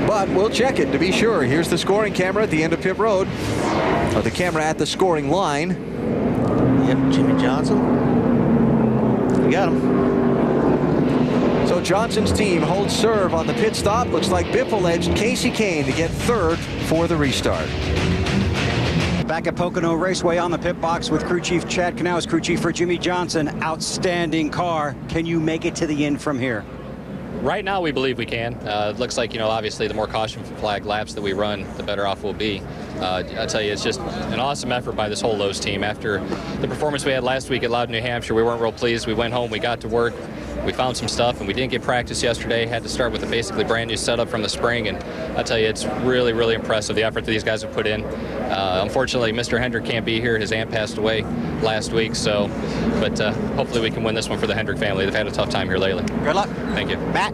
But we'll check it to be sure. Here's the scoring camera at the end of pit road. Or the camera at the scoring line. Yep, Jimmie Johnson. You got him. So Johnson's team holds serve on the pit stop. Looks like Biffle edged Kasey Kahne to get 3rd for the restart. Back at Pocono Raceway on the pit box with crew chief Chad Knaus, crew chief for Jimmie Johnson. Outstanding car. Can you make it to the end from here? Right now, we believe we can. It looks like, obviously the more caution flag laps that we run, the better off we'll be. I tell you, it's just an awesome effort by this whole Lowe's team. After the performance we had last week at Loudon, New Hampshire, we weren't real pleased. We went home, we got to work, we found some stuff, and we didn't get practice yesterday. Had to start with a basically brand new setup from the spring, and I tell you, it's really, really impressive, the effort that these guys have put in. Unfortunately, Mr. Hendrick can't be here. His aunt passed away last week, but hopefully we can win this one for the Hendrick family. They've had a tough time here lately. Good luck. Thank you. Matt?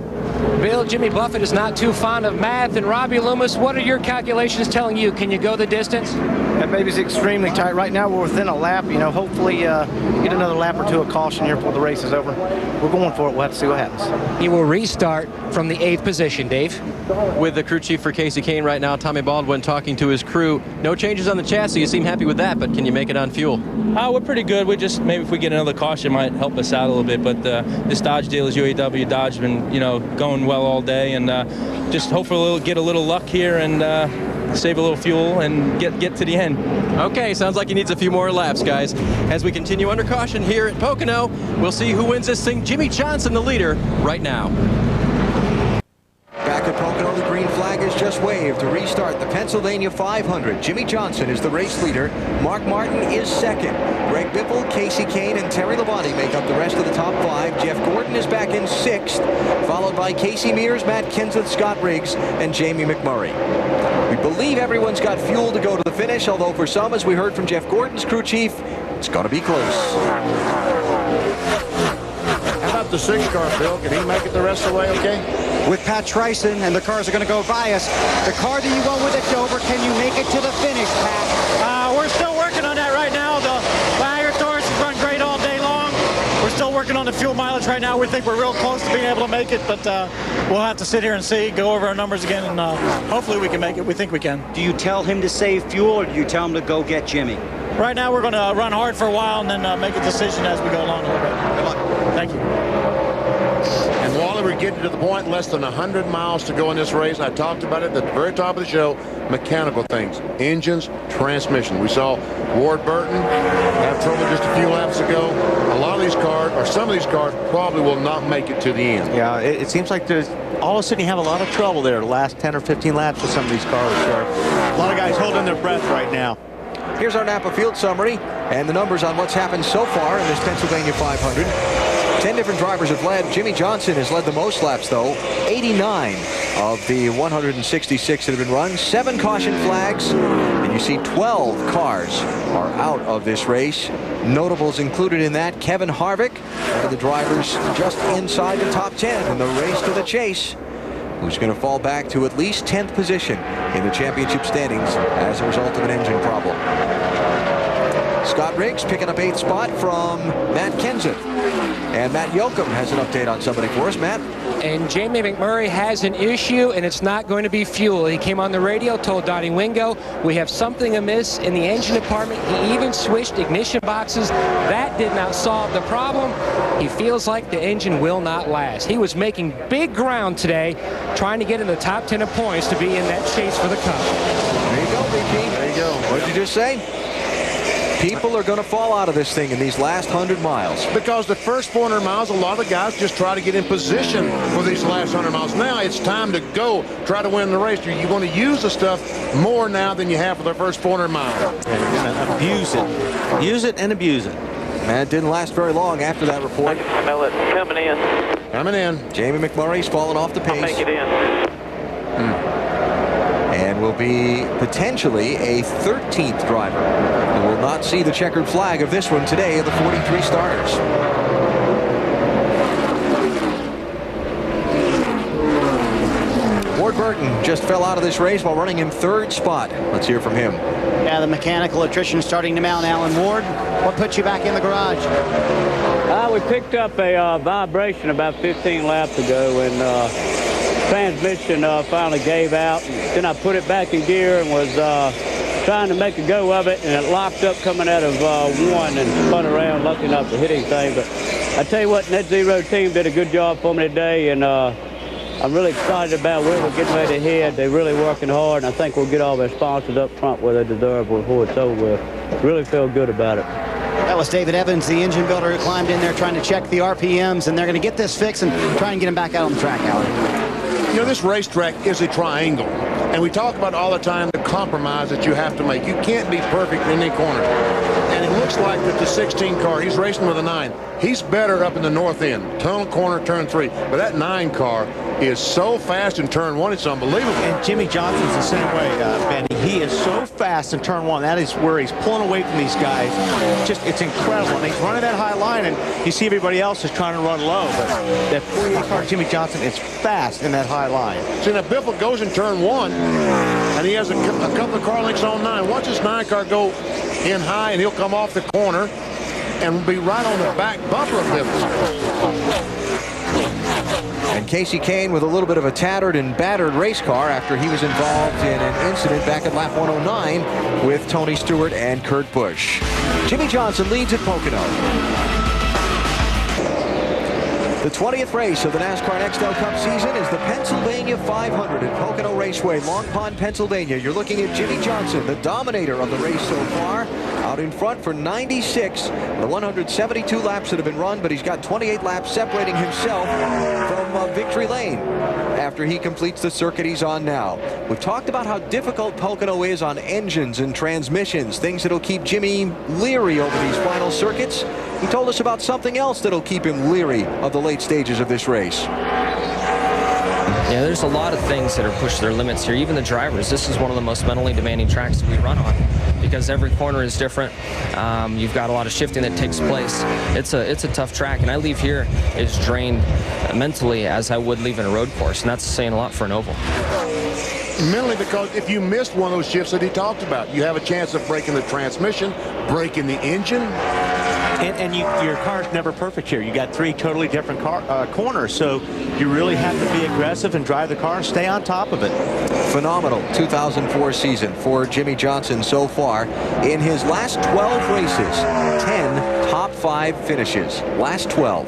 Bill, Jimmy Buffett is not too fond of math, and Robbie Loomis, what are your calculations telling you? Can you go the distance? That baby's extremely tight. Right now we're within a lap. Hopefully get another lap or 2 of caution here before the race is over. We're going for it. We'll have to see what happens. He will restart from the 8th position, Dave. With the crew chief for Kasey Kahne right now, Tommy Baldwin, talking to his crew. No changes on the chassis. You seem happy with that, but can you make it on fuel? We're pretty good. We just, maybe if we get another caution, it might help us out a little bit. But this Dodge deal is UAW Dodge. Been, going well all day, and just hopefully we'll get a little luck here and save a little fuel and get to the end. Okay, sounds like he needs a few more laps, guys. As we continue under caution here at Pocono, we'll see who wins this thing. Jimmie Johnson, the leader, right now. Back at Pocono, the green flag is just waved to restart the Pennsylvania 500. Jimmie Johnson is the race leader. Mark Martin is 2nd. Greg Biffle, Kasey Kahne, and Terry Labonte make up the rest of the top 5. Jeff Gordon is back in 6th, followed by Casey Mears, Matt Kenseth, Scott Riggs, and Jamie McMurray. We believe everyone's got fuel to go to the finish, although for some, as we heard from Jeff Gordon's crew chief, it's going to be close. How about the 6 car, Bill? Can he make it the rest of the way okay? With Pat Tryson, and the cars are going to go by us. The car that you won with at Dover, can you make it to the finish, Pat? We're still working on that right now. The Bagger Taurus has run great all day long. We're still working on the fuel mileage right now. We think we're real close to being able to make it, but we'll have to sit here and see, go over our numbers again, and hopefully we can make it. We think we can. Do you tell him to save fuel, or do you tell him to go get Jimmy? Right now we're going to run hard for a while and then make a decision as we go along a little bit. Good luck. Thank you. And Wally, we're getting to the point, less than 100 miles to go in this race. I talked about it at the very top of the show. Mechanical things, engines, transmission. We saw Ward Burton have trouble just a few laps ago. A lot of these cars, or some of these cars, probably will not make it to the end. Yeah, it seems like there's all of a sudden you have a lot of trouble there the last 10 or 15 laps with some of these cars. A lot of guys holding their breath right now. Here's our Napa field summary and the numbers on what's happened so far in this Pennsylvania 500. 10 different drivers have led. Jimmie Johnson has led the most laps, though. 89 of the 166 that have been run. 7 caution flags. And you see 12 cars are out of this race. Notables included in that, Kevin Harvick, one of the drivers just inside the top 10 in the race to the chase, who's going to fall back to at least 10th position in the championship standings as a result of an engine problem. Scott Riggs picking up 8th spot from Matt Kenseth. And Matt Yoakum has an update on somebody for us. Matt? And Jamie McMurray has an issue, and it's not going to be fuel. He came on the radio, told Donnie Wingo, we have something amiss in the engine department. He even switched ignition boxes. That did not solve the problem. He feels like the engine will not last. He was making big ground today, trying to get in the top 10 of points to be in that chase for the Cup. There you go, BP. There you go. What did you just say? People are going to fall out of this thing in these last 100 miles. Because the first 400 miles, a lot of guys just try to get in position for these last 100 miles. Now it's time to go try to win the race. You're going to use the stuff more now than you have for the first 400 miles. And you're going to abuse it. Use it and abuse it. And it didn't last very long after that report. I can smell it coming in. Coming in. Jamie McMurray's fallen off the pace. I'll make it in. And will be potentially a 13th driver who will not see the checkered flag of this one today of the 43 starters. Ward Burton just fell out of this race while running in 3rd spot. Let's hear from him. Yeah, the mechanical attrition starting to mount. Alan Ward, what put you back in the garage? We picked up a vibration about 15 laps ago, and transmission finally gave out. Then I put it back in gear and was trying to make a go of it, and it locked up coming out of 1 and spun around, lucky enough to hit anything. But I tell you what, Net Zero team did a good job for me today, and I'm really excited about where we're getting ready to head. They're really working hard, and I think we'll get all their sponsors up front where they deserve before it's over with. Really feel good about it. That was David Evans, the engine builder, who climbed in there trying to check the RPMs, and they're going to get this fixed and try and get him back out on the track, Alan. You know, this racetrack is a triangle. And we talk about all the time the compromise that you have to make. You can't be perfect in any corner. And it looks like that the 16 car, he's racing with a 9. He's better up in the north end. Tunnel corner, turn 3. But that 9 car is so fast in turn 1, it's unbelievable. And Jimmy Johnson's the same way, Benny. He is so fast in turn 1. That is where he's pulling away from these guys. Just, it's incredible. And he's running that high line, and you see everybody else is trying to run low. But that 48 car, Jimmy Johnson, is fast in that high line. See, now Biffle goes in turn 1, and he has a couple of car lengths on 9. Watch this 9 car go in high, and he'll come off the corner and be right on the back bumper of Biffle. And Casey Kane with a little bit of a tattered and battered race car after he was involved in an incident back at lap 109 with Tony Stewart and Kurt Busch. Jimmy Johnson leads at Pocono. The 20th race of the NASCAR Nextel Cup season is the Pennsylvania 500 at Pocono Raceway, Long Pond, Pennsylvania. You're looking at Jimmy Johnson, the dominator of the race so far, out in front for 96. The 172 laps that have been run, but he's got 28 laps separating himself from victory lane after he completes the circuit he's on now. We've talked about how difficult Pocono is on engines and transmissions, things that'll keep Jimmy leery over these final circuits. He told us about something else that'll keep him leery of the late stages of this race. Yeah, there's a lot of things that are pushed their limits here. Even the drivers. This is one of the most mentally demanding tracks that we run on because every corner is different. You've got a lot of shifting that takes place. It's a tough track, and I leave here as drained mentally as I would leaving a road course, and that's saying a lot for an oval. Mentally, because if you missed one of those shifts that he talked about, you have a chance of breaking the transmission, breaking the engine. And your car's never perfect here. You got 3 totally different corners, so you really have to be aggressive and drive the car and stay on top of it. Phenomenal 2004 season for Jimmy Johnson so far. In his last 12 races, 10 top 5 finishes. Last 12.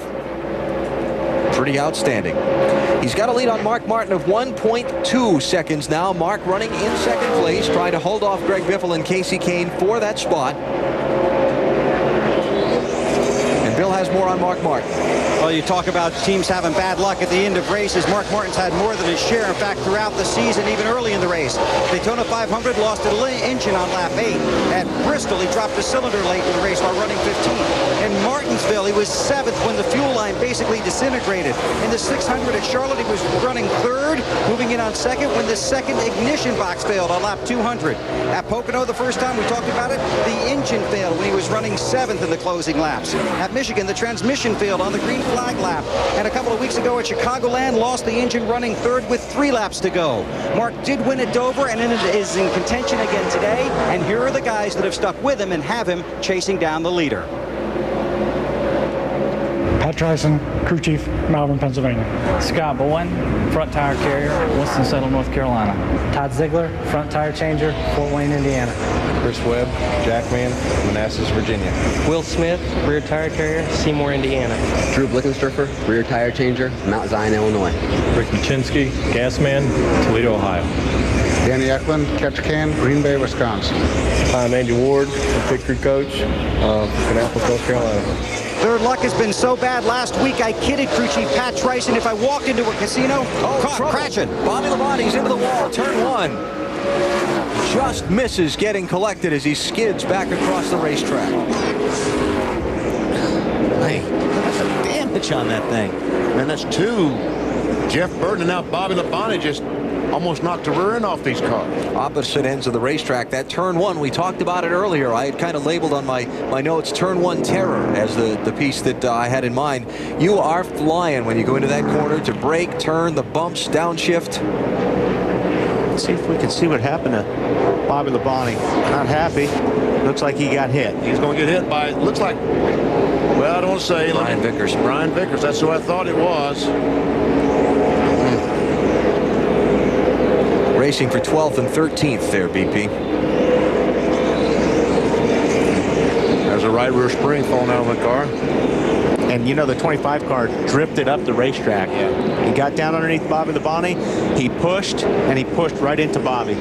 Pretty outstanding. He's got a lead on Mark Martin of 1.2 seconds now. Mark running in second place, trying to hold off Greg Biffle and Casey Kane for that spot. Bill has more on Mark Martin. Well, you talk about teams having bad luck at the end of races. Mark Martin's had more than his share. In fact, throughout the season, even early in the race. Daytona 500 lost an engine on lap 8. At Bristol, he dropped a cylinder late in the race while running 15. In Martinsville, he was 7th when the fuel line basically disintegrated. In the 600 at Charlotte, he was running 3rd, moving in on 2nd when the second ignition box failed on lap 200. At Pocono, the first time we talked about it, the engine failed when he was running 7th in the closing laps. At Michigan, the transmission failed on the green flag lap. And a couple of weeks ago at Chicagoland, lost the engine running 3rd with 3 laps to go. Mark did win at Dover and is in contention again today. And here are the guys that have stuck with him and have him chasing down the leader. Pat Tryson, crew chief, Malvern, Pennsylvania. Scott Bowen, front tire carrier, Winston-Salem, North Carolina. Todd Ziegler, front tire changer, Fort Wayne, Indiana. Chris Webb, Jackman, Manassas, Virginia. Will Smith, rear tire carrier, Seymour, Indiana. Drew Blickensturfer, rear tire changer, Mount Zion, Illinois. Rick Machinsky, Gasman, Toledo, Ohio. Danny Eklund, catch can, Green Bay, Wisconsin. I'm Andy Ward, victory coach, Kannapolis, North Carolina. Their luck has been so bad. Last week, I kidded crew chief Pat Tryson if I walked into a casino, caught crashing. Bobby Labonte's into the wall, turn 1. Just misses getting collected as he skids back across the racetrack. Hey, that's a damage on that thing. Man, that's 2. Jeff Burton and now Bobby Labonte just almost knocked the rear end off these cars. Opposite ends of the racetrack. That turn 1, we talked about it earlier. I had kind of labeled on my notes turn 1 terror as the piece that I had in mind. You are flying when you go into that corner to brake, turn, the bumps, downshift. Let's see if we can see what happened to Bobby Labonte. Not happy. Looks like he got hit. He's going to get hit by, looks like, well, I don't say. Brian Vickers. Brian Vickers, that's who I thought it was. Racing for 12th and 13th there, BP. There's a right rear spring falling out of the car. And you know, the 25 car drifted up the racetrack. Yeah. He got down underneath Bobby Labonte. He pushed, and he pushed right into Bobby.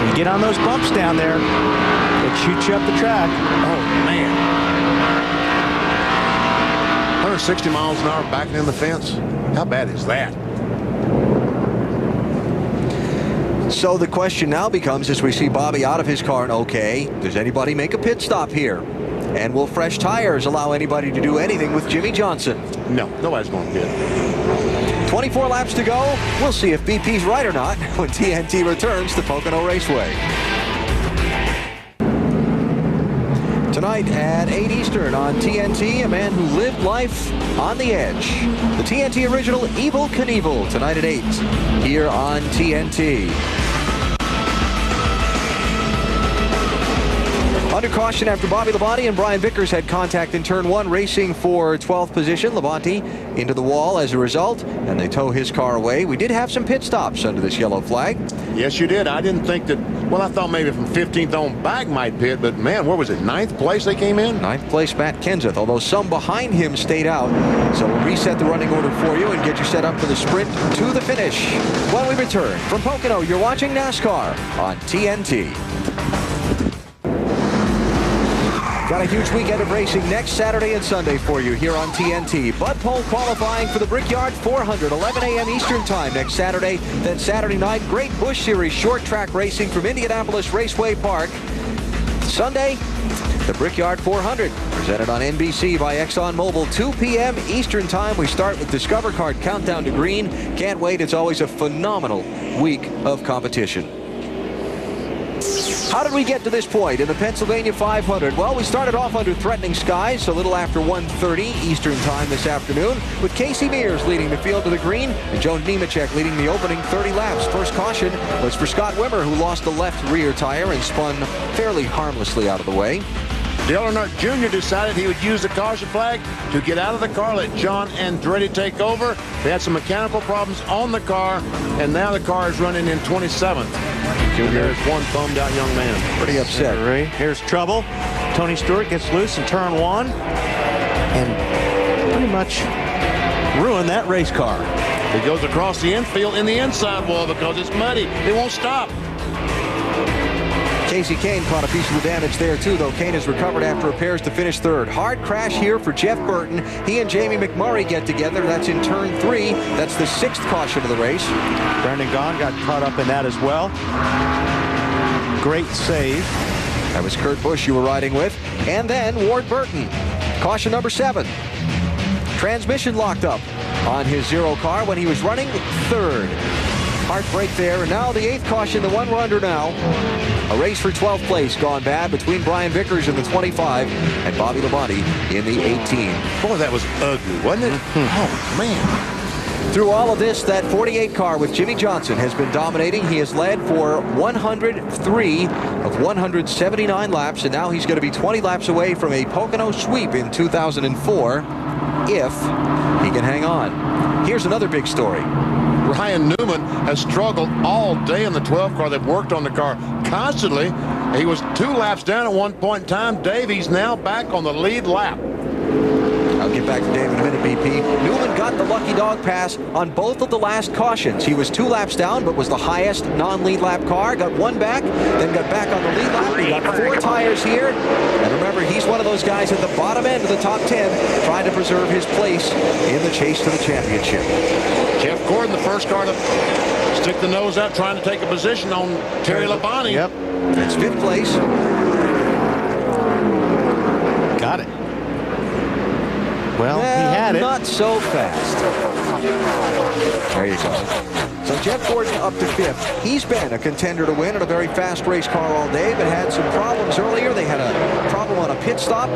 You get on those bumps down there, it shoots you up the track. Oh, man. 160 miles an hour backing in the fence. How bad is that? So the question now becomes, as we see Bobby out of his car and okay, does anybody make a pit stop here? And will fresh tires allow anybody to do anything with Jimmie Johnson? No, nobody's going to pit. 24 laps to go. We'll see if BP's right or not when TNT returns to Pocono Raceway. Tonight at 8 Eastern on TNT, a man who lived life on the edge. The TNT original Evel Knievel tonight at 8 here on TNT. Under caution after Bobby Labonte and Brian Vickers had contact in turn 1, racing for 12th position. Labonte into the wall as a result, and they tow his car away. We did have some pit stops under this yellow flag. Yes, you did. I didn't think that, well, I thought maybe from 15th on back might pit, but man, where was it? 9th place they came in? 9th place Matt Kenseth, although some behind him stayed out. So we'll reset the running order for you and get you set up for the sprint to the finish. When we return from Pocono, you're watching NASCAR on TNT. Got a huge weekend of racing next Saturday and Sunday for you here on TNT. Bud Pole qualifying for the Brickyard 400, 11 a.m. Eastern Time next Saturday. Then Saturday night, great Busch Series short track racing from Indianapolis Raceway Park. Sunday, the Brickyard 400, presented on NBC by ExxonMobil, 2 p.m. Eastern Time. We start with Discover Card Countdown to Green. Can't wait. It's always a phenomenal week of competition. How did we get to this point in the Pennsylvania 500? Well, we started off under threatening skies a little after 1:30 Eastern Time this afternoon, with Casey Mears leading the field to the green and Joe Nemechek leading the opening 30 laps. First caution was for Scott Wimmer, who lost the left rear tire and spun fairly harmlessly out of the way. Dale Earnhardt Jr. decided he would use the caution flag to get out of the car, let John Andretti take over. They had some mechanical problems on the car, and now the car is running in 27th. There's one bummed out young man. Pretty upset. Here's trouble. Tony Stewart gets loose in turn 1 and pretty much ruined that race car. He goes across the infield in the inside wall because it's muddy. They won't stop. Casey Kane caught a piece of the damage there too, though. Kane has recovered after repairs to finish 3rd. Hard crash here for Jeff Burton. He and Jamie McMurray get together. That's in turn 3. That's the 6th caution of the race. Brendan Gaughan got caught up in that as well. Great save. That was Kurt Busch you were riding with. And then Ward Burton. Caution number 7. Transmission locked up on his 0 car when he was running 3rd. Heartbreak there. And now the 8th caution, the one we're under now. A race for 12th place gone bad between Brian Vickers in the 25 and Bobby Labonte in the 18. Boy, that was ugly, wasn't it? Oh, man. Through all of this, that 48 car with Jimmie Johnson has been dominating. He has led for 103 of 179 laps, and now he's going to be 20 laps away from a Pocono sweep in 2004 if he can hang on. Here's another big story. Ryan Newman has struggled all day in the 12 car. They've worked on the car constantly. He was 2 laps down at one point in time. Davies now back on the lead lap. I'll get back to Dave in a minute, BP. Newman got the lucky dog pass on both of the last cautions. He was 2 laps down, but was the highest non-lead lap car. Got 1 back, then got back on the lead lap. He got 4 tires here. And remember, he's one of those guys at the bottom end of the top 10 trying to preserve his place in the chase to the championship. Jeff Gordon, the first car to stick the nose out, trying to take a position on Terry Labonte. Yep. That's 5th place. Got it. Well, he had it. Not so fast. There you go. So Jeff Gordon up to 5th. He's been a contender to win in a very fast race car all day, but had some problems earlier. They had a problem on a pit stop.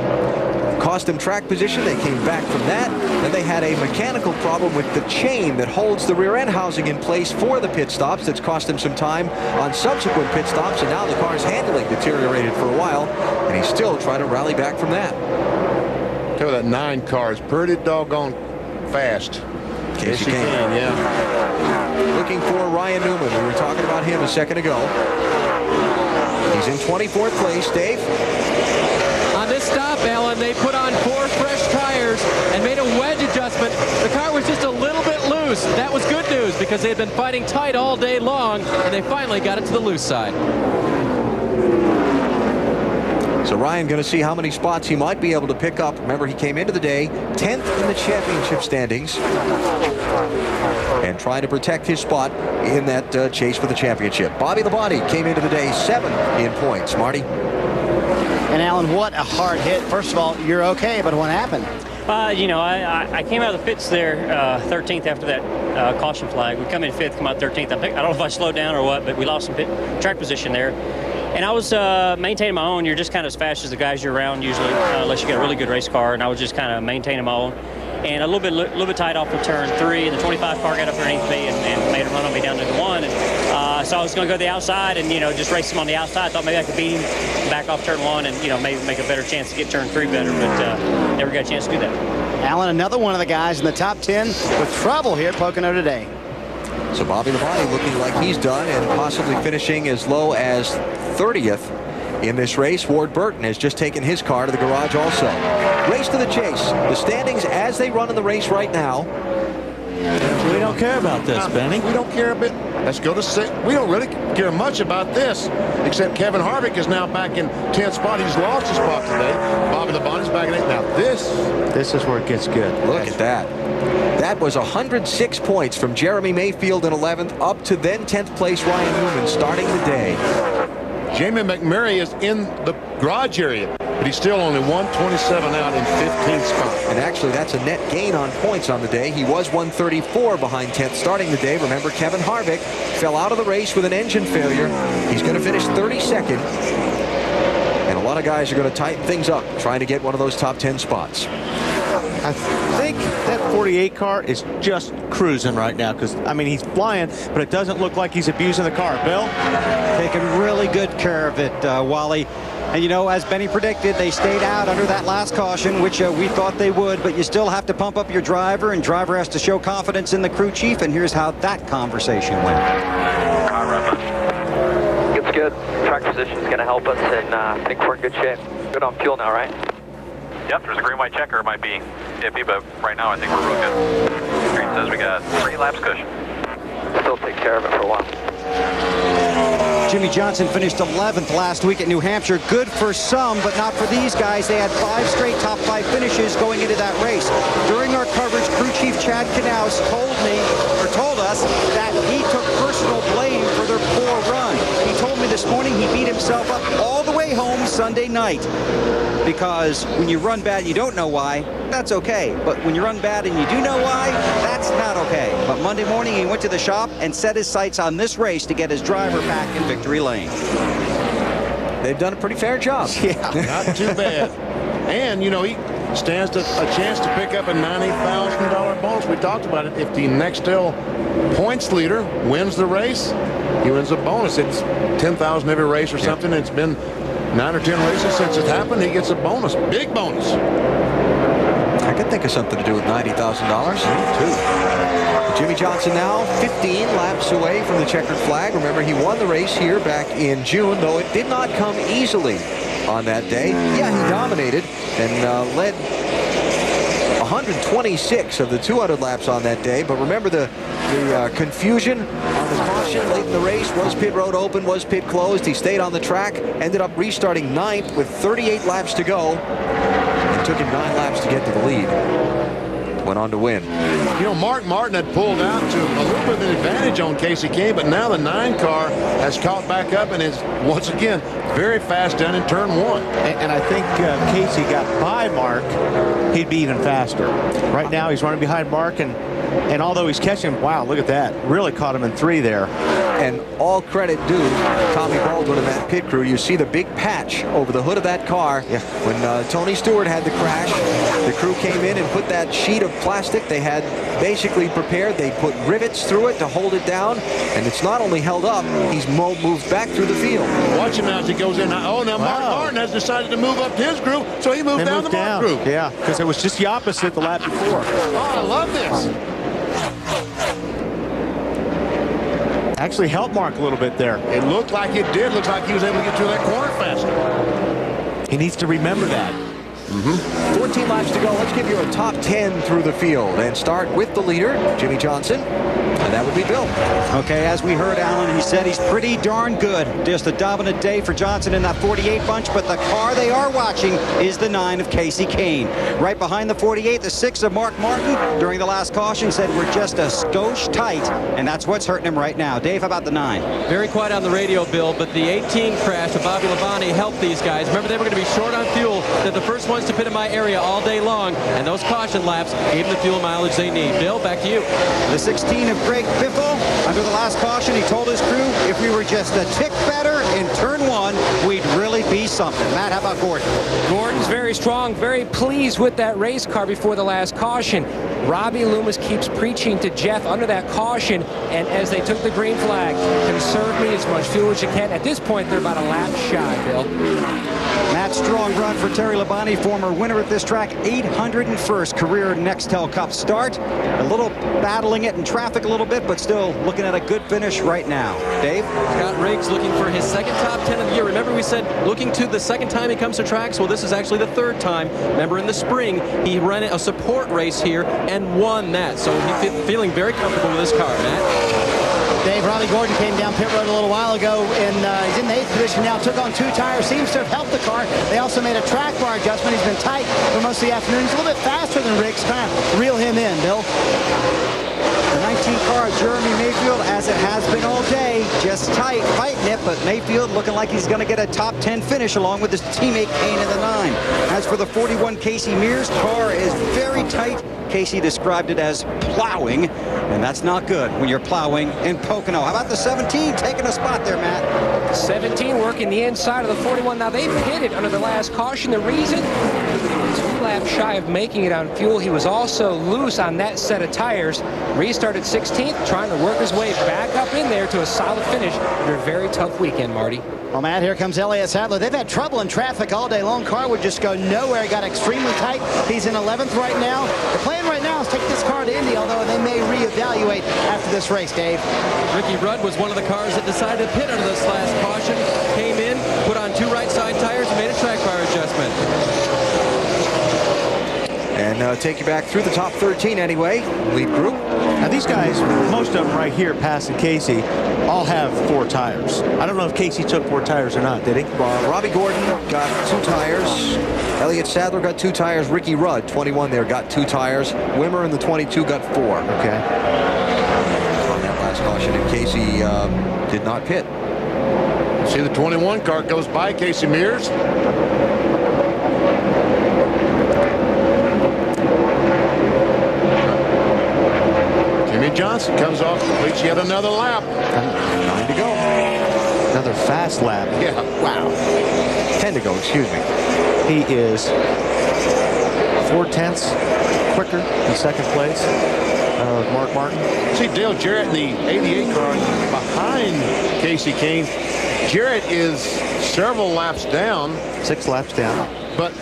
Cost them track position. They came back from that. Then they had a mechanical problem with the chain that holds the rear end housing in place for the pit stops. That's cost them some time on subsequent pit stops, and now the car's handling deteriorated for a while, and he's still trying to rally back from that. Tell you that 9 car is pretty doggone fast. Yes, you can. Yeah. Looking for Ryan Newman. We were talking about him a second ago. He's in 24th place. Dave? On this stop, Alan, they put on 4 fresh tires and made a wedge adjustment. The car was just a little bit loose. That was good news because they had been fighting tight all day long, and they finally got it to the loose side. So Ryan going to see how many spots he might be able to pick up. Remember, he came into the day 10th in the championship standings and trying to protect his spot in that chase for the championship. Bobby Labonte came into the day 7th in points. Marty? And Alan, what a hard hit. First of all, you're okay, but what happened? You know, I came out of the pits there 13th after that caution flag. We come in 5th, come out 13th. I don't know if I slowed down or what, but we lost some track position there. And I was maintaining my own. You're just kind of as fast as the guys you're around usually, unless you got a really good race car. And I was just kind of maintaining my own. And a little bit tight off of turn 3, and the 25 car got up underneath me and made a run on me down to the 1. And so I was going to go to the outside and, you know, just race him on the outside. I thought maybe I could beat him back off turn 1 and, you know, maybe make a better chance to get turn 3 better, but never got a chance to do that. Alan, another one of the guys in the top 10 with trouble here at Pocono today. So Bobby Labonte looking like he's done and possibly finishing as low as 30th in this race. Ward Burton has just taken his car to the garage also. Race to the chase. The standings as they run in the race right now. We don't care about this, Benny. We don't care a bit. Let's go to 6. We don't really care much about this, except Kevin Harvick is now back in 10th spot. He's lost his spot today. Bobby Labonte's back in 8th. Now this is where it gets good. Look at that. That was 106 points from Jeremy Mayfield in 11th up to then 10th place Ryan Newman starting the day. Jamie McMurray is in the garage area, but he's still only 127 out in 15th spot. And actually, that's a net gain on points on the day. He was 134 behind 10th starting the day. Remember, Kevin Harvick fell out of the race with an engine failure. He's going to finish 32nd. And a lot of guys are going to tighten things up, trying to get one of those top 10 spots. I think that 48 car is just cruising right now because, I mean, he's flying, but it doesn't look like he's abusing the car. Bill? Taking really good care of it, Wally. And, you know, as Benny predicted, they stayed out under that last caution, which we thought they would, but you still have to pump up your driver, and driver has to show confidence in the crew chief, and here's how that conversation went. It's good. Track position is going to help us, and I think we're in good shape. Good on fuel now, right? Yep, there's a green white checker. It might be iffy, but right now I think we're real good. Green says we got 3 laps cushion. Still take care of it for a while. Jimmie Johnson finished 11th last week at New Hampshire. Good for some, but not for these guys. They had 5 straight top 5 finishes going into that race. During our coverage, crew chief Chad Knaus told us that he took personal blame for their poor run. He told me this morning, he beat himself up all the way home Sunday night. Because when you run bad, you don't know why, that's okay. But when you run bad and you do know why, that's not okay. But Monday morning, he went to the shop and set his sights on this race to get his driver back in victory lane. They've done a pretty fair job. Yeah, not too bad. And, you know, he stands a chance to pick up a $90,000 bonus. We talked about it. If the Nextel points leader wins the race, he wins a bonus. It's $10,000 every race or something. It's been 9 or 10 races since it happened. He gets a bonus, big bonus. I could think of something to do with $90,000 too. Jimmie Johnson now 15 laps away from the checkered flag. Remember, he won the race here back in June, though it did not come easily on that day. Yeah, he dominated and led 126 of the 200 laps on that day. But remember the confusion on the caution late in the race. Was pit road open? Was pit closed? He stayed on the track, ended up restarting 9th with 38 laps to go. It took him 9 laps to get to the lead. Went on to win. You know, Mark Martin had pulled out to a little bit of an advantage on Kasey Kahne, but now the 9 car has caught back up and is once again very fast down in turn 1. And I think Kasey got by Mark, he'd be even faster. Right now he's running behind Mark, and although he's catching him, wow, look at that. Really caught him in 3 there. And all credit due to Tommy Baldwin and that pit crew. You see the big patch over the hood of that car. Yeah. When Tony Stewart had the crash, the crew came in and put that sheet of plastic they had basically prepared. They put rivets through it to hold it down, and it's not only held up, he's moved back through the field. Watch him now as he goes in. Now Mark Martin has decided to move up to his group, so he moved down the Mark group. Yeah, because it was just the opposite the lap before. Oh, I love this. Actually helped Mark a little bit there. It looked like it did. Looks like he was able to get through that corner faster. He needs to remember that. 14 laps to go. Let's give you a top 10 through the field and start with the leader, Jimmie Johnson. And that would be Bill. Okay, as we heard, Alan, he said he's pretty darn good. Just a dominant day for Johnson in that 48 bunch, but the car they are watching is the 9 of Kasey Kahne. Right behind the 48, the 6 of Mark Martin during the last caution said we're just a skosh tight, and that's what's hurting him right now. Dave, how about the 9? Very quiet on the radio, Bill, but the 18 crash with Bobby Labonte helped these guys. Remember, they were going to be short on fuel. They're the first ones to pit in my area all day long, and those caution laps gave them the fuel mileage they need. Bill, back to you. The 16 of Greg Biffle, under the last caution, he told his crew if we were just a tick better in turn 1, we'd really be something. Matt, how about Gordon? Gordon's very strong, very pleased with that race car before the last caution. Robbie Loomis keeps preaching to Jeff under that caution, and as they took the green flag, conserve me as much fuel as you can. At this point, they're about a lap shy, Bill. Matt, strong run for Terry Labonte, former winner at this track, 801st career Nextel Cup start. A little battling it in traffic a little bit, but still looking at a good finish right now. Dave? Scott Riggs looking for his second top 10 of the year. Remember we said looking to the second time he comes to tracks? Well, this is actually the 3rd time. Remember in the spring, he ran a support race here and won that. So he's feeling very comfortable with his car, Matt. Dave, Robbie Gordon came down pit road a little while ago, and he's in the 8th position now, took on 2 tires, seems to have helped the car. They also made a track bar adjustment. He's been tight for most of the afternoon. He's a little bit faster than Riggs, trying to reel him in, Bill. The 19 car, Jeremy Mayfield, as it has been all day, just tight, fighting it, but Mayfield looking like he's going to get a top 10 finish along with his teammate Kahne in the 9. As for the 41, Casey Mears, car is very tight. Kasey described it as plowing, and that's not good when you're plowing in Pocono. How about the 17 taking a spot there, Matt? 17 working the inside of the 41. Now, they pitted under the last caution. The reason? 2 laps shy of making it on fuel. He was also loose on that set of tires. Restarted 16th, trying to work his way back up in there to a solid finish after a very tough weekend, Marty. Well, Matt, here comes Elliott Sadler. They've had trouble in traffic all day long. Car would just go nowhere. It got extremely tight. He's in 11th right now. The plan right now is take this car to Indy, although they may reevaluate after this race, Dave. Ricky Rudd was one of the cars that decided to pit under this last caution. Came in, put on 2 right side tires, and made a track bar adjustment. And take you back through the top 13 anyway, lead group. Now these guys, most of them right here passing Kasey, all have 4 tires. I don't know if Kasey took 4 tires or not, did he? Robbie Gordon got 2 tires. Elliott Sadler got 2 tires. Ricky Rudd, 21 there, got 2 tires. Wimmer in the 22 got 4. Okay. On that last caution, and Kasey did not pit. See the 21 car goes by Casey Mears. Jimmy Johnson comes off, completes yet another lap. 9 to go. Another fast lap. Yeah. Wow. 10 to go, excuse me. He is 4/10 quicker in second place. Mark Martin. See Dale Jarrett in the 88 car behind Casey Kane. Jarrett is several laps down. 6 laps down. But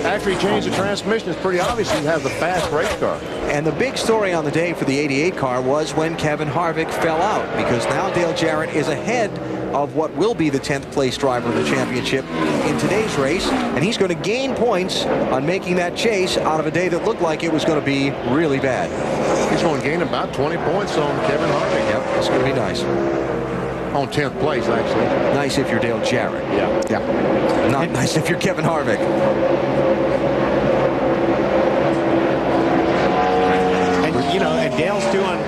after he changed the transmission, it's pretty obvious he has a fast race car. And the big story on the day for the 88 car was when Kevin Harvick fell out, because now Dale Jarrett is ahead of what will be the 10th place driver in the championship in today's race, and he's going to gain points on making that chase out of a day that looked like it was going to be really bad. He's going to gain about 20 points on Kevin Harvick. Yep, it's going to be nice. On 10th place, actually. Nice if you're Dale Jarrett. Yeah. Yeah. Not nice if you're Kevin Harvick. And, you know, and Dale's doing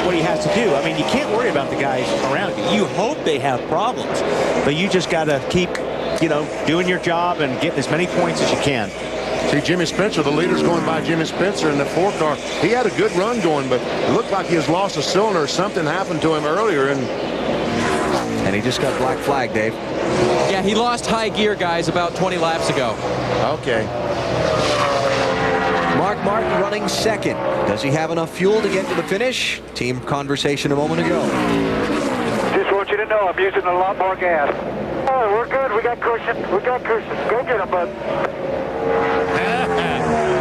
what he has to do. I mean, you can't worry about the guys around you. You hope they have problems, but you just got to keep, you know, doing your job and getting as many points as you can. See Jimmy Spencer, the leader's going by Jimmy Spencer in the 4 car. He had a good run going, but it looked like he has lost a cylinder. Something happened to him earlier, and he just got black flag, Dave. Yeah, he lost high gear, guys, about 20 laps ago. Okay. Mark Martin running second. Does he have enough fuel to get to the finish? Team conversation a moment ago. Just want you to know I'm using a lot more gas. Oh, we're good. We got cushion. We got cushion. Go get him, bud.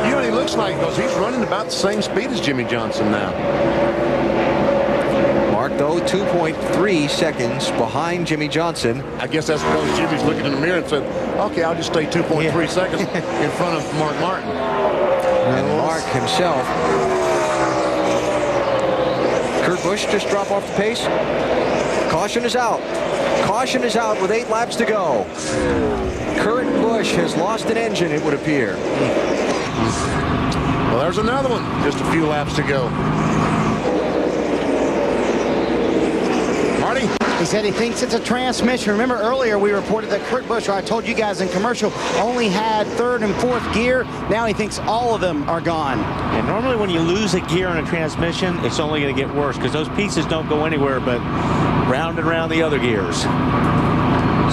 You know what he looks like, because he's running about the same speed as Jimmy Johnson now. Mark, though, 2.3 seconds behind Jimmy Johnson. I guess that's because Jimmy's looking in the mirror and said, okay, I'll just stay 2.3 seconds in front of Mark Martin. And Mark himself. Kurt Busch just drop off the pace. Caution is out. Caution is out with 8 laps to go. Kurt Busch has lost an engine, it would appear. Well, there's another one. Just a few laps to go. Marty? He said he thinks it's a transmission. Remember earlier we reported that Kurt Busch, or I told you guys in commercial, only had 3rd and 4th gear. Now he thinks all of them are gone. And normally when you lose a gear in a transmission, it's only going to get worse because those pieces don't go anywhere but round and round the other gears.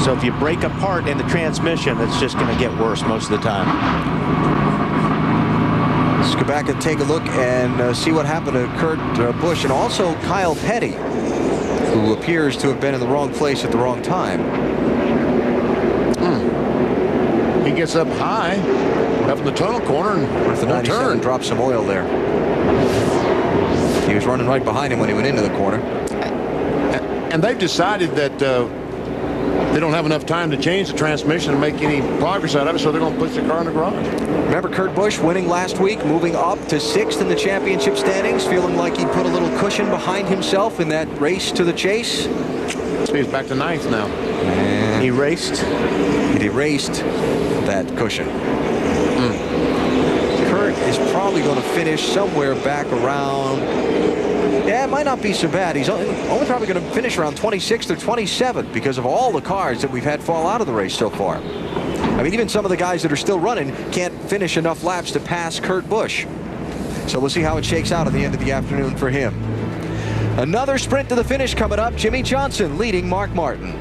So if you break a part in the transmission, it's just going to get worse most of the time. Let's go back and take a look and see what happened to Kurt Busch and also Kyle Petty, who appears to have been in the wrong place at the wrong time. He gets up high, up in the tunnel corner, and with the 97 drops some oil there. He was running right behind him when he went into the corner. And they've decided that they don't have enough time to change the transmission and make any progress out of it, so they're going to push the car in the garage. Remember Kurt Busch winning last week, moving up to 6th in the championship standings, feeling like he put a little cushion behind himself in that race to the chase. So he's back to 9th now. And he erased that cushion. Kurt is probably going to finish somewhere back around, yeah, it might not be so bad. He's only probably going to finish around 26th or 27th because of all the cars that we've had fall out of the race so far. I mean, even some of the guys that are still running can't finish enough laps to pass Kurt Busch. So we'll see how it shakes out at the end of the afternoon for him. Another sprint to the finish coming up. Jimmy Johnson leading Mark Martin.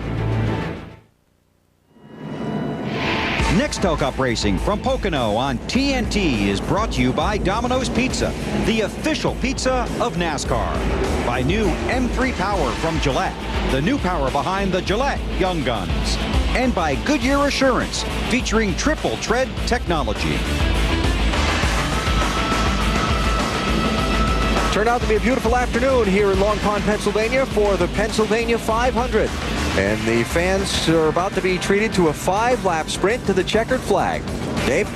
Next Toe Cup Racing from Pocono on TNT is brought to you by Domino's Pizza, the official pizza of NASCAR. By new M3 Power from Gillette, the new power behind the Gillette Young Guns. And by Goodyear Assurance, featuring triple tread technology. Turned out to be a beautiful afternoon here in Long Pond, Pennsylvania for the Pennsylvania 500. And the fans are about to be treated to a 5-lap sprint to the checkered flag. Dave?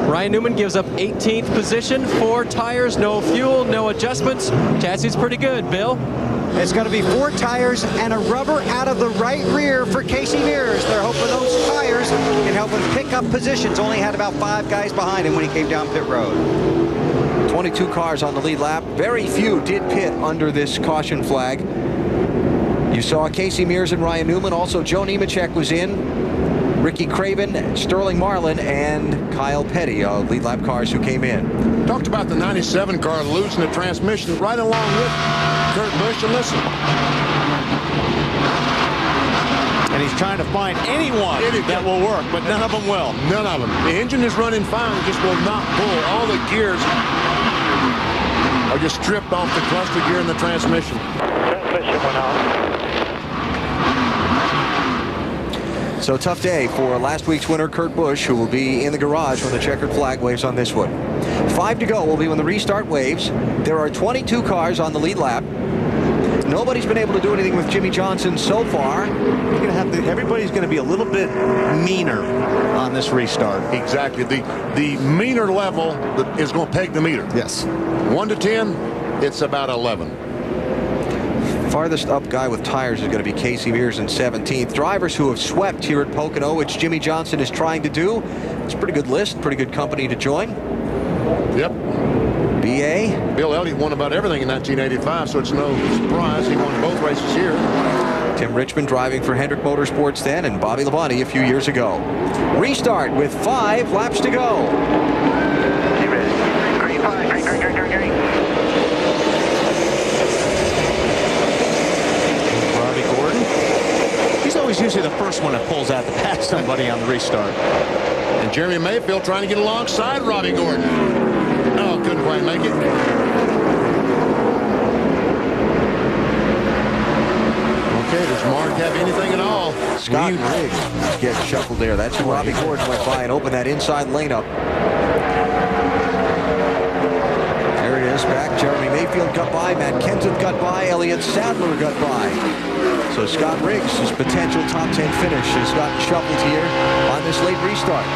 Ryan Newman gives up 18th position, 4 tires, no fuel, no adjustments. Chassis's pretty good, Bill. It's going to be 4 tires and a rubber out of the right rear for Casey Mears. They're hoping those tires can help him pick up positions. Only had about 5 guys behind him when he came down pit road. 22 cars on the lead lap. Very few did pit under this caution flag. You saw Casey Mears and Ryan Newman. Also, Joe Nemechek was in. Ricky Craven, Sterling Marlin, and Kyle Petty of lead lap cars who came in. Talked about the 97 car losing the transmission right along with Kurt Busch. And listen. And he's trying to find anyone that will work, but none of them will. None of them. The engine is running fine, just will not pull. All the gears are just stripped off the cluster gear in the transmission. Transmission went off. So tough day for last week's winner, Kurt Busch, who will be in the garage when the checkered flag waves on this one. 5 to go will be when the restart waves. There are 22 cars on the lead lap. Nobody's been able to do anything with Jimmie Johnson so far. You're gonna have to, everybody's going to be a little bit meaner on this restart. Exactly. The meaner level is going to peg the meter. Yes. 1 to 10, it's about 11. Farthest up guy with tires is going to be Casey Mears in 17th. Drivers who have swept here at Pocono, which Jimmie Johnson is trying to do. It's a pretty good list, pretty good company to join. Yep. BA. Bill Elliott won about everything in 1985, so it's no surprise he won both races here. Tim Richmond driving for Hendrick Motorsports then, and Bobby Labonte a few years ago. Restart with 5 laps to go. Green flag, green. Robbie Gordon. He's always usually the first one that pulls out to pass somebody on the restart. And Jeremy Mayfield trying to get alongside Robbie Gordon. Oh, couldn't quite make it. Okay, does Mark have anything at all? Scott Riggs gets shuffled there. That's who Robbie Gordon went by and opened that inside lane up. There it is, back. Jeremy Mayfield got by, Matt Kenseth got by, Elliott Sadler got by. So Scott Riggs' potential top 10 finish has gotten shuffled here on this late restart.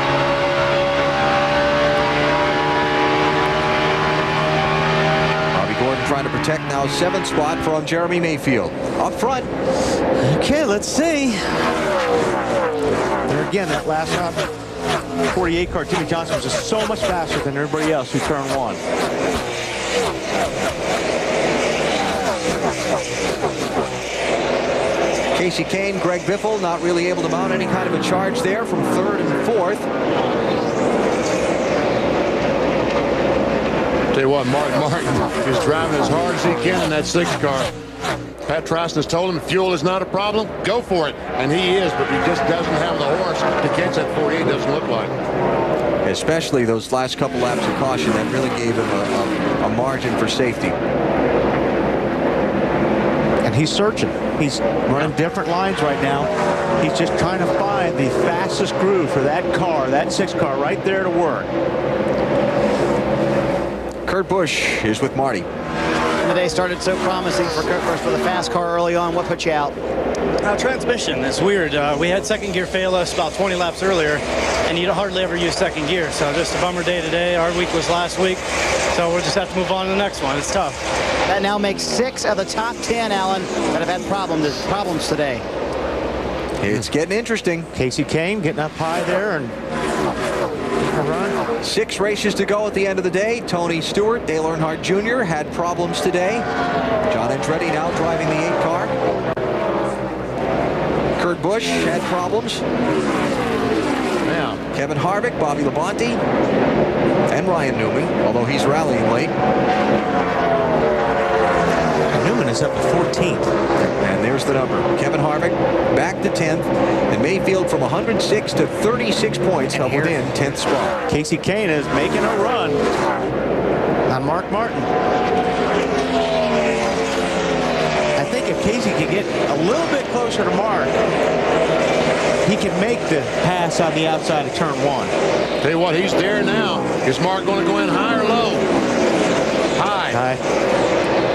Gordon trying to protect now 7th spot from Jeremy Mayfield. Up front. Okay, let's see. There again, that last 48 car, Jimmie Johnson was just so much faster than everybody else who turned 1. Casey Kane, Greg Biffle not really able to mount any kind of a charge there from 3rd and 4th. Tell you what, Mark Martin is driving as hard as he can in that 6 car. Pat Tryson has told him fuel is not a problem, go for it. And he is, but he just doesn't have the horse to catch that 48, doesn't look like. Especially those last couple laps of caution that really gave him a margin for safety. And he's searching. He's running different lines right now. He's just trying to find the fastest groove for that car, that 6 car right there to work. Kurt Busch is with Marty. The day started so promising for Kurt Busch with a fast car early on. What put you out? Transmission. It's weird. We had second gear fail us about 20 laps earlier, and you don't hardly ever use second gear. So just a bummer day today. Our week was last week, so we'll just have to move on to the next one. It's tough. That now makes 6 of the top 10, Alan, that have had problems today. It's getting interesting. Casey Kane getting up high there and run. 6 races to go at the end of the day. Tony Stewart, Dale Earnhardt Jr. had problems today. John Andretti now driving the 8 car. Kurt Busch had problems. Now, Kevin Harvick, Bobby Labonte, and Ryan Newman, although he's rallying late. Newman is up to 14th. And there's the number. Kevin Harvick back to 10th. And Mayfield from 106 to 36 points up within 10th spot. Casey Kane is making a run on Mark Martin. I think if Casey can get a little bit closer to Mark, he can make the pass on the outside of turn 1. Tell you what, he's there now. Is Mark going to go in high or low? High. High.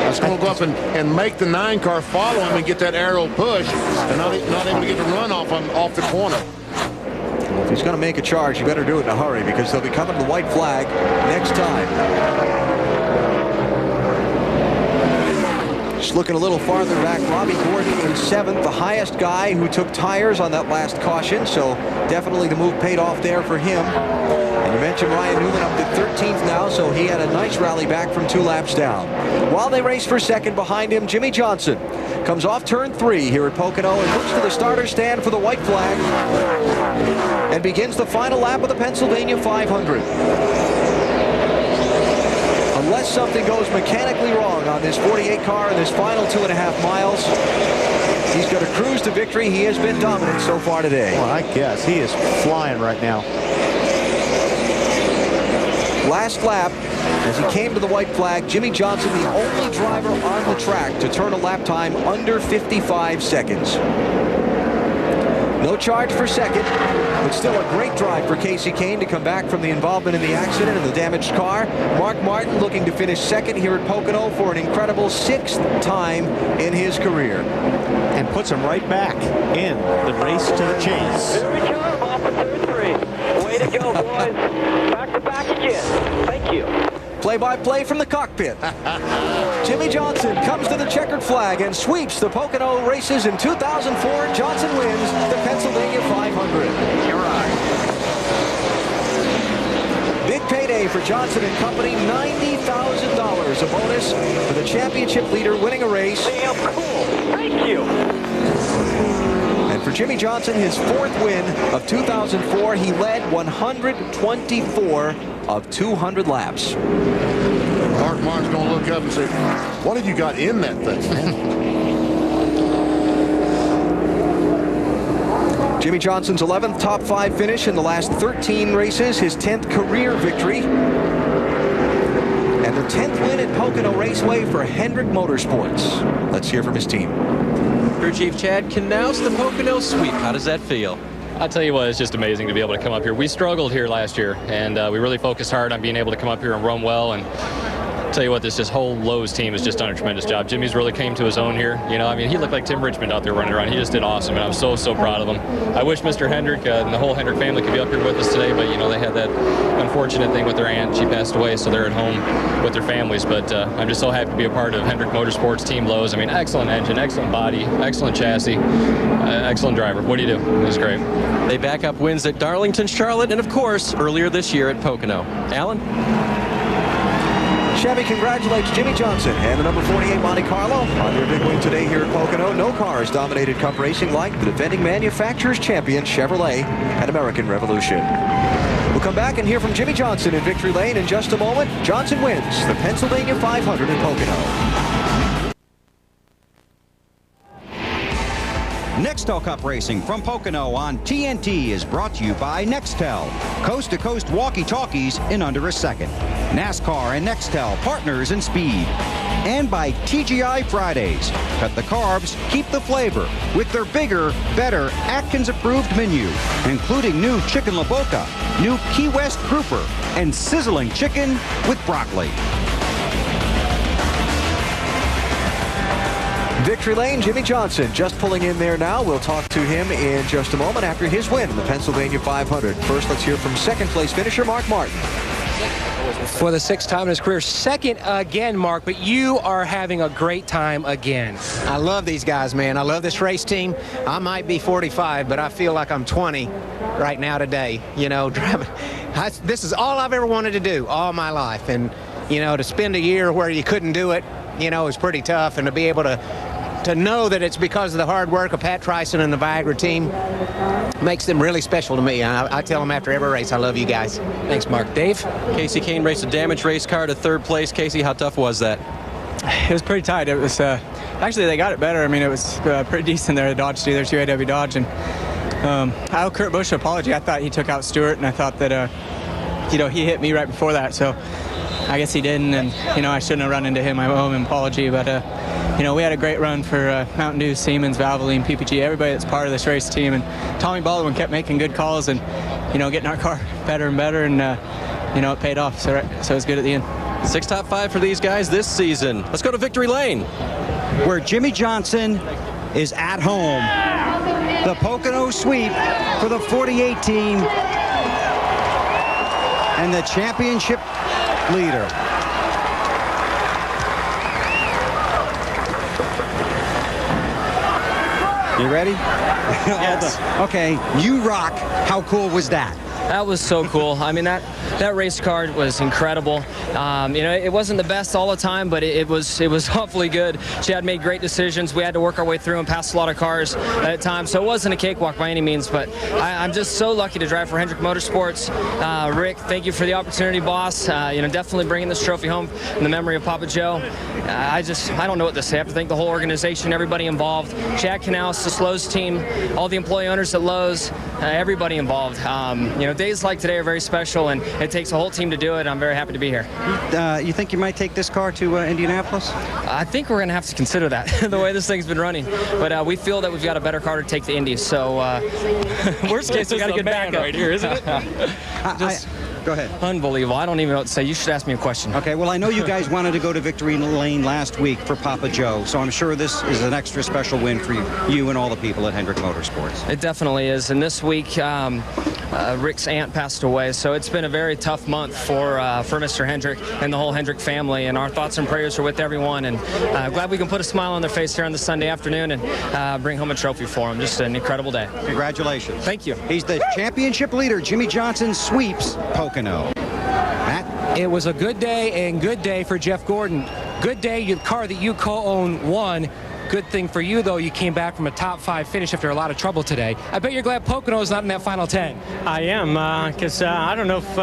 He's going to go up and make the 9 car follow him and get that arrow push, and not able to get the run off the corner. Well, if he's going to make a charge, you better do it in a hurry, because they'll be coming to the white flag next time. Just looking a little farther back, Robbie Gordon in 7th, the highest guy who took tires on that last caution, so definitely the move paid off there for him. And you mentioned Ryan Newman up to 13th now, so he had a nice rally back from 2 laps down. While they race for second, behind him, Jimmie Johnson comes off turn 3 here at Pocono and moves to the starter stand for the white flag and begins the final lap of the Pennsylvania 500. Unless something goes mechanically wrong on this 48 car in this final 2.5 miles, he's going to cruise to victory. He has been dominant so far today. Well, I guess he is flying right now. Last lap, as he came to the white flag, Jimmie Johnson, the only driver on the track to turn a lap time under 55 seconds. No charge for second, but still a great drive for Kasey Kahne to come back from the involvement in the accident and the damaged car. Mark Martin looking to finish second here at Pocono for an incredible 6th time in his career. And puts him right back in the race to the chase. Here we come, off of turn 3. Way to go, boys. Back to back again. Thank you. Play-by-play from the cockpit. Jimmie Johnson comes to the checkered flag and sweeps the Pocono races in 2004. Johnson wins the Pennsylvania 500. You're right. Big payday for Johnson and company, $90,000 a bonus for the championship leader winning a race. Damn cool. Thank you. And for Jimmie Johnson, his 4th win of 2004, he led 124 of 200 laps. Mark Martin's going to look up and say, what have you got in that thing? Jimmie Johnson's 11th top 5 finish in the last 13 races, his 10th career victory, and the 10th win at Pocono Raceway for Hendrick Motorsports. Let's hear from his team. Crew Chief Chad Knaus, the Pocono sweep. How does that feel? I'll tell you what, it's just amazing to be able to come up here. We struggled here last year, and we really focused hard on being able to come up here and run well. And I'll tell you what, this whole Lowe's team has just done a tremendous job. Jimmy's really came to his own here. You know, I mean, he looked like Tim Richmond out there running around. He just did awesome, and I'm so, so proud of him. I wish Mr. Hendrick and the whole Hendrick family could be up here with us today, but, you know, they had that unfortunate thing with their aunt. She passed away, so they're at home with their families. But I'm just so happy to be a part of Hendrick Motorsports, Team Lowe's. I mean, excellent engine, excellent body, excellent chassis, excellent driver. What do you do? It was great. They back up wins at Darlington, Charlotte, and, of course, earlier this year at Pocono. Alan? Chevy congratulates Jimmie Johnson and the number 48 Monte Carlo on their big win today here at Pocono. No car has dominated Cup racing like the defending manufacturers champion Chevrolet at American Revolution. We'll come back and hear from Jimmie Johnson in Victory Lane in just a moment. Johnson wins the Pennsylvania 500 in Pocono. Nextel Cup Racing from Pocono on TNT is brought to you by Nextel. Coast-to-coast walkie-talkies in under a second. NASCAR and Nextel, partners in speed. And by TGI Fridays. Cut the carbs, keep the flavor with their bigger, better Atkins-approved menu, including new Chicken La Boca, new Key West Grouper, and sizzling chicken with broccoli. Victory Lane, Jimmie Johnson just pulling in there now. We'll talk to him in just a moment after his win in the Pennsylvania 500. First, let's hear from second place finisher Mark Martin. For the 6th time in his career, second again, Mark, but you are having a great time again. I love these guys, man. I love this race team. I might be 45, but I feel like I'm 20 right now today. You know, driving. This is all I've ever wanted to do all my life. And, you know, to spend a year where you couldn't do it, you know, is pretty tough. And to be able to know that it's because of the hard work of Pat Tryson and the Viagra team makes them really special to me. I tell them after every race, I love you guys. Thanks, Mark. Dave? Kasey Kahne raced a damaged race car to 3rd place. Kasey, how tough was that? It was pretty tight. It was actually, they got it better. I mean, it was pretty decent there at Dodge dealers, UAW Dodge. And I owe Kurt Busch an apology. I thought he took out Stewart, and I thought that, you know, he hit me right before that. So I guess he didn't, and, you know, I shouldn't have run into him. I owe him an apology, but, you know, we had a great run for Mountain Dew, Siemens, Valvoline, PPG, everybody that's part of this race team. And Tommy Baldwin kept making good calls and, you know, getting our car better and better, and, you know, it paid off. So it was good at the end. 6 top 5 for these guys this season. Let's go to Victory Lane, where Jimmie Johnson is at home. The Pocono sweep for the 48 team and the championship leader. You ready? Yes. Okay, you rock. How cool was that? That was so cool. I mean, that race car was incredible. You know, it wasn't the best all the time, but it was awfully good. Chad made great decisions. We had to work our way through and pass a lot of cars at times, so it wasn't a cakewalk by any means. But I'm just so lucky to drive for Hendrick Motorsports. Rick, thank you for the opportunity, boss. You know, definitely bringing this trophy home in the memory of Papa Joe. I don't know what to say. I have to thank the whole organization, everybody involved. Chad Canals, the Lowe's team, all the employee owners at Lowe's, everybody involved. You know, days like today are very special, and it takes a whole team to do it. I'm very happy to be here. You think you might take this car to Indianapolis? I think we're going to have to consider that, the way this thing's been running. But we feel that we've got a better car to take to Indy. So worst case, we got a good backup right here, isn't it? Go ahead. Unbelievable. I don't even know what to say. You should ask me a question. Okay, well, I know you guys wanted to go to victory lane last week for Papa Joe, so I'm sure this is an extra special win for you and all the people at Hendrick Motorsports. It definitely is. And this week, Rick's aunt passed away, so it's been a very tough month for Mr. Hendrick and the whole Hendrick family, and our thoughts and prayers are with everyone, and glad we can put a smile on their face here on this Sunday afternoon and bring home a trophy for them. Just an incredible day. Congratulations. Thank you. He's the championship leader. Jimmie Johnson sweeps Pocono. Matt? It was a good day and good day for Jeff Gordon. Good day, your car that you co-own won. Good thing for you, though, you came back from a top 5 finish after a lot of trouble today. I bet you're glad Pocono's not in that final 10. I am, because I don't know if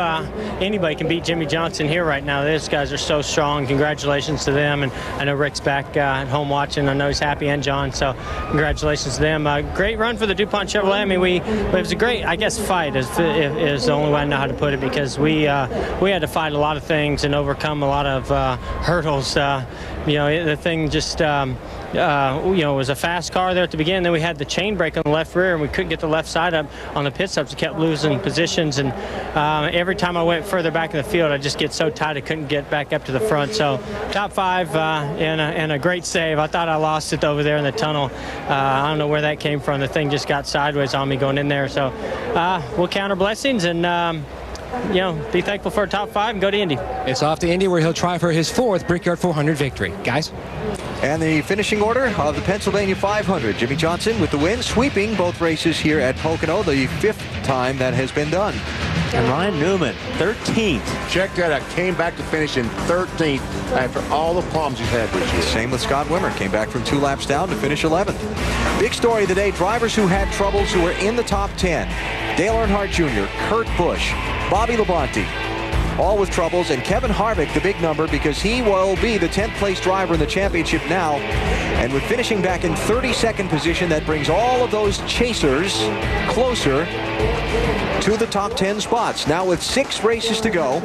anybody can beat Jimmie Johnson here right now. These guys are so strong. Congratulations to them. And I know Rick's back at home watching. I know he's happy, and John, so congratulations to them. Great run for the DuPont Chevrolet. I mean, it was a great, I guess, fight is the only way I know how to put it, because we had to fight a lot of things and overcome a lot of hurdles. You know, the thing just... you know, it was a fast car there at the beginning. Then we had the chain brake on the left rear, and we couldn't get the left side up on the pit stops. We kept losing positions, and every time I went further back in the field, I just get so tight I couldn't get back up to the front. So top 5 and a great save. I thought I lost it over there in the tunnel. I don't know where that came from. The thing just got sideways on me going in there. So we'll count our blessings and you know, be thankful for a top 5 and go to Indy. It's off to Indy, where he'll try for his 4th Brickyard 400 victory. Guys? And the finishing order of the Pennsylvania 500. Jimmie Johnson with the win, sweeping both races here at Pocono, the 5th time that has been done. And Ryan Newman, 13th. Check that out. Came back to finish in 13th after all the problems he's had this year. Same with Scott Wimmer. Came back from 2 laps down to finish 11th. Big story of the day, drivers who had troubles who were in the top 10. Dale Earnhardt Jr., Kurt Busch, Bobby Labonte, all with troubles, and Kevin Harvick, the big number, because he will be the 10th place driver in the championship now. And with finishing back in 32nd position, that brings all of those chasers closer to the top 10 spots. Now with 6 races to go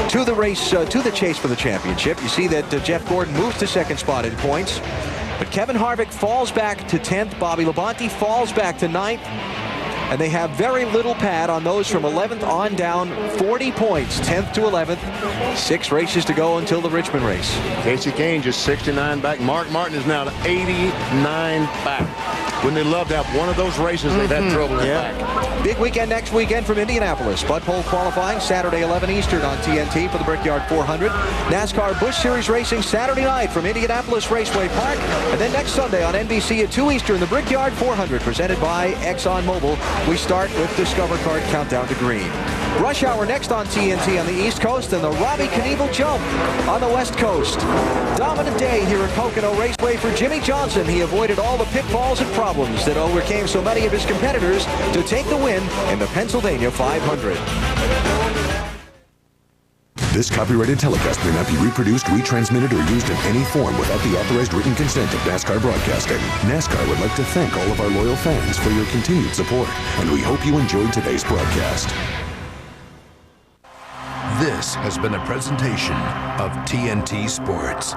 to the race, to the chase for the championship. You see that Jeff Gordon moves to 2nd spot in points, but Kevin Harvick falls back to 10th. Bobby Labonte falls back to 9th. And they have very little pad on those from 11th on down. 40 points, 10th to 11th. 6 races to go until the Richmond race. Casey Kane just 69 back. Mark Martin is now to 89 back. Wouldn't they love to have one of those races they've had trouble in back? Big weekend next weekend from Indianapolis. Bud Pole qualifying Saturday 11 Eastern on TNT for the Brickyard 400. NASCAR Busch Series racing Saturday night from Indianapolis Raceway Park. And then next Sunday on NBC at 2 Eastern, the Brickyard 400 presented by ExxonMobil. We start with Discover Card Countdown to Green. Rush Hour next on TNT on the East Coast, and the Robbie Knievel Jump on the West Coast. Dominant day here at Pocono Raceway for Jimmie Johnson. He avoided all the pitfalls and problems that overcame so many of his competitors to take the win in the Pennsylvania 500. This copyrighted telecast may not be reproduced, retransmitted, or used in any form without the authorized written consent of NASCAR Broadcasting. NASCAR would like to thank all of our loyal fans for your continued support, and we hope you enjoyed today's broadcast. This has been a presentation of TNT Sports.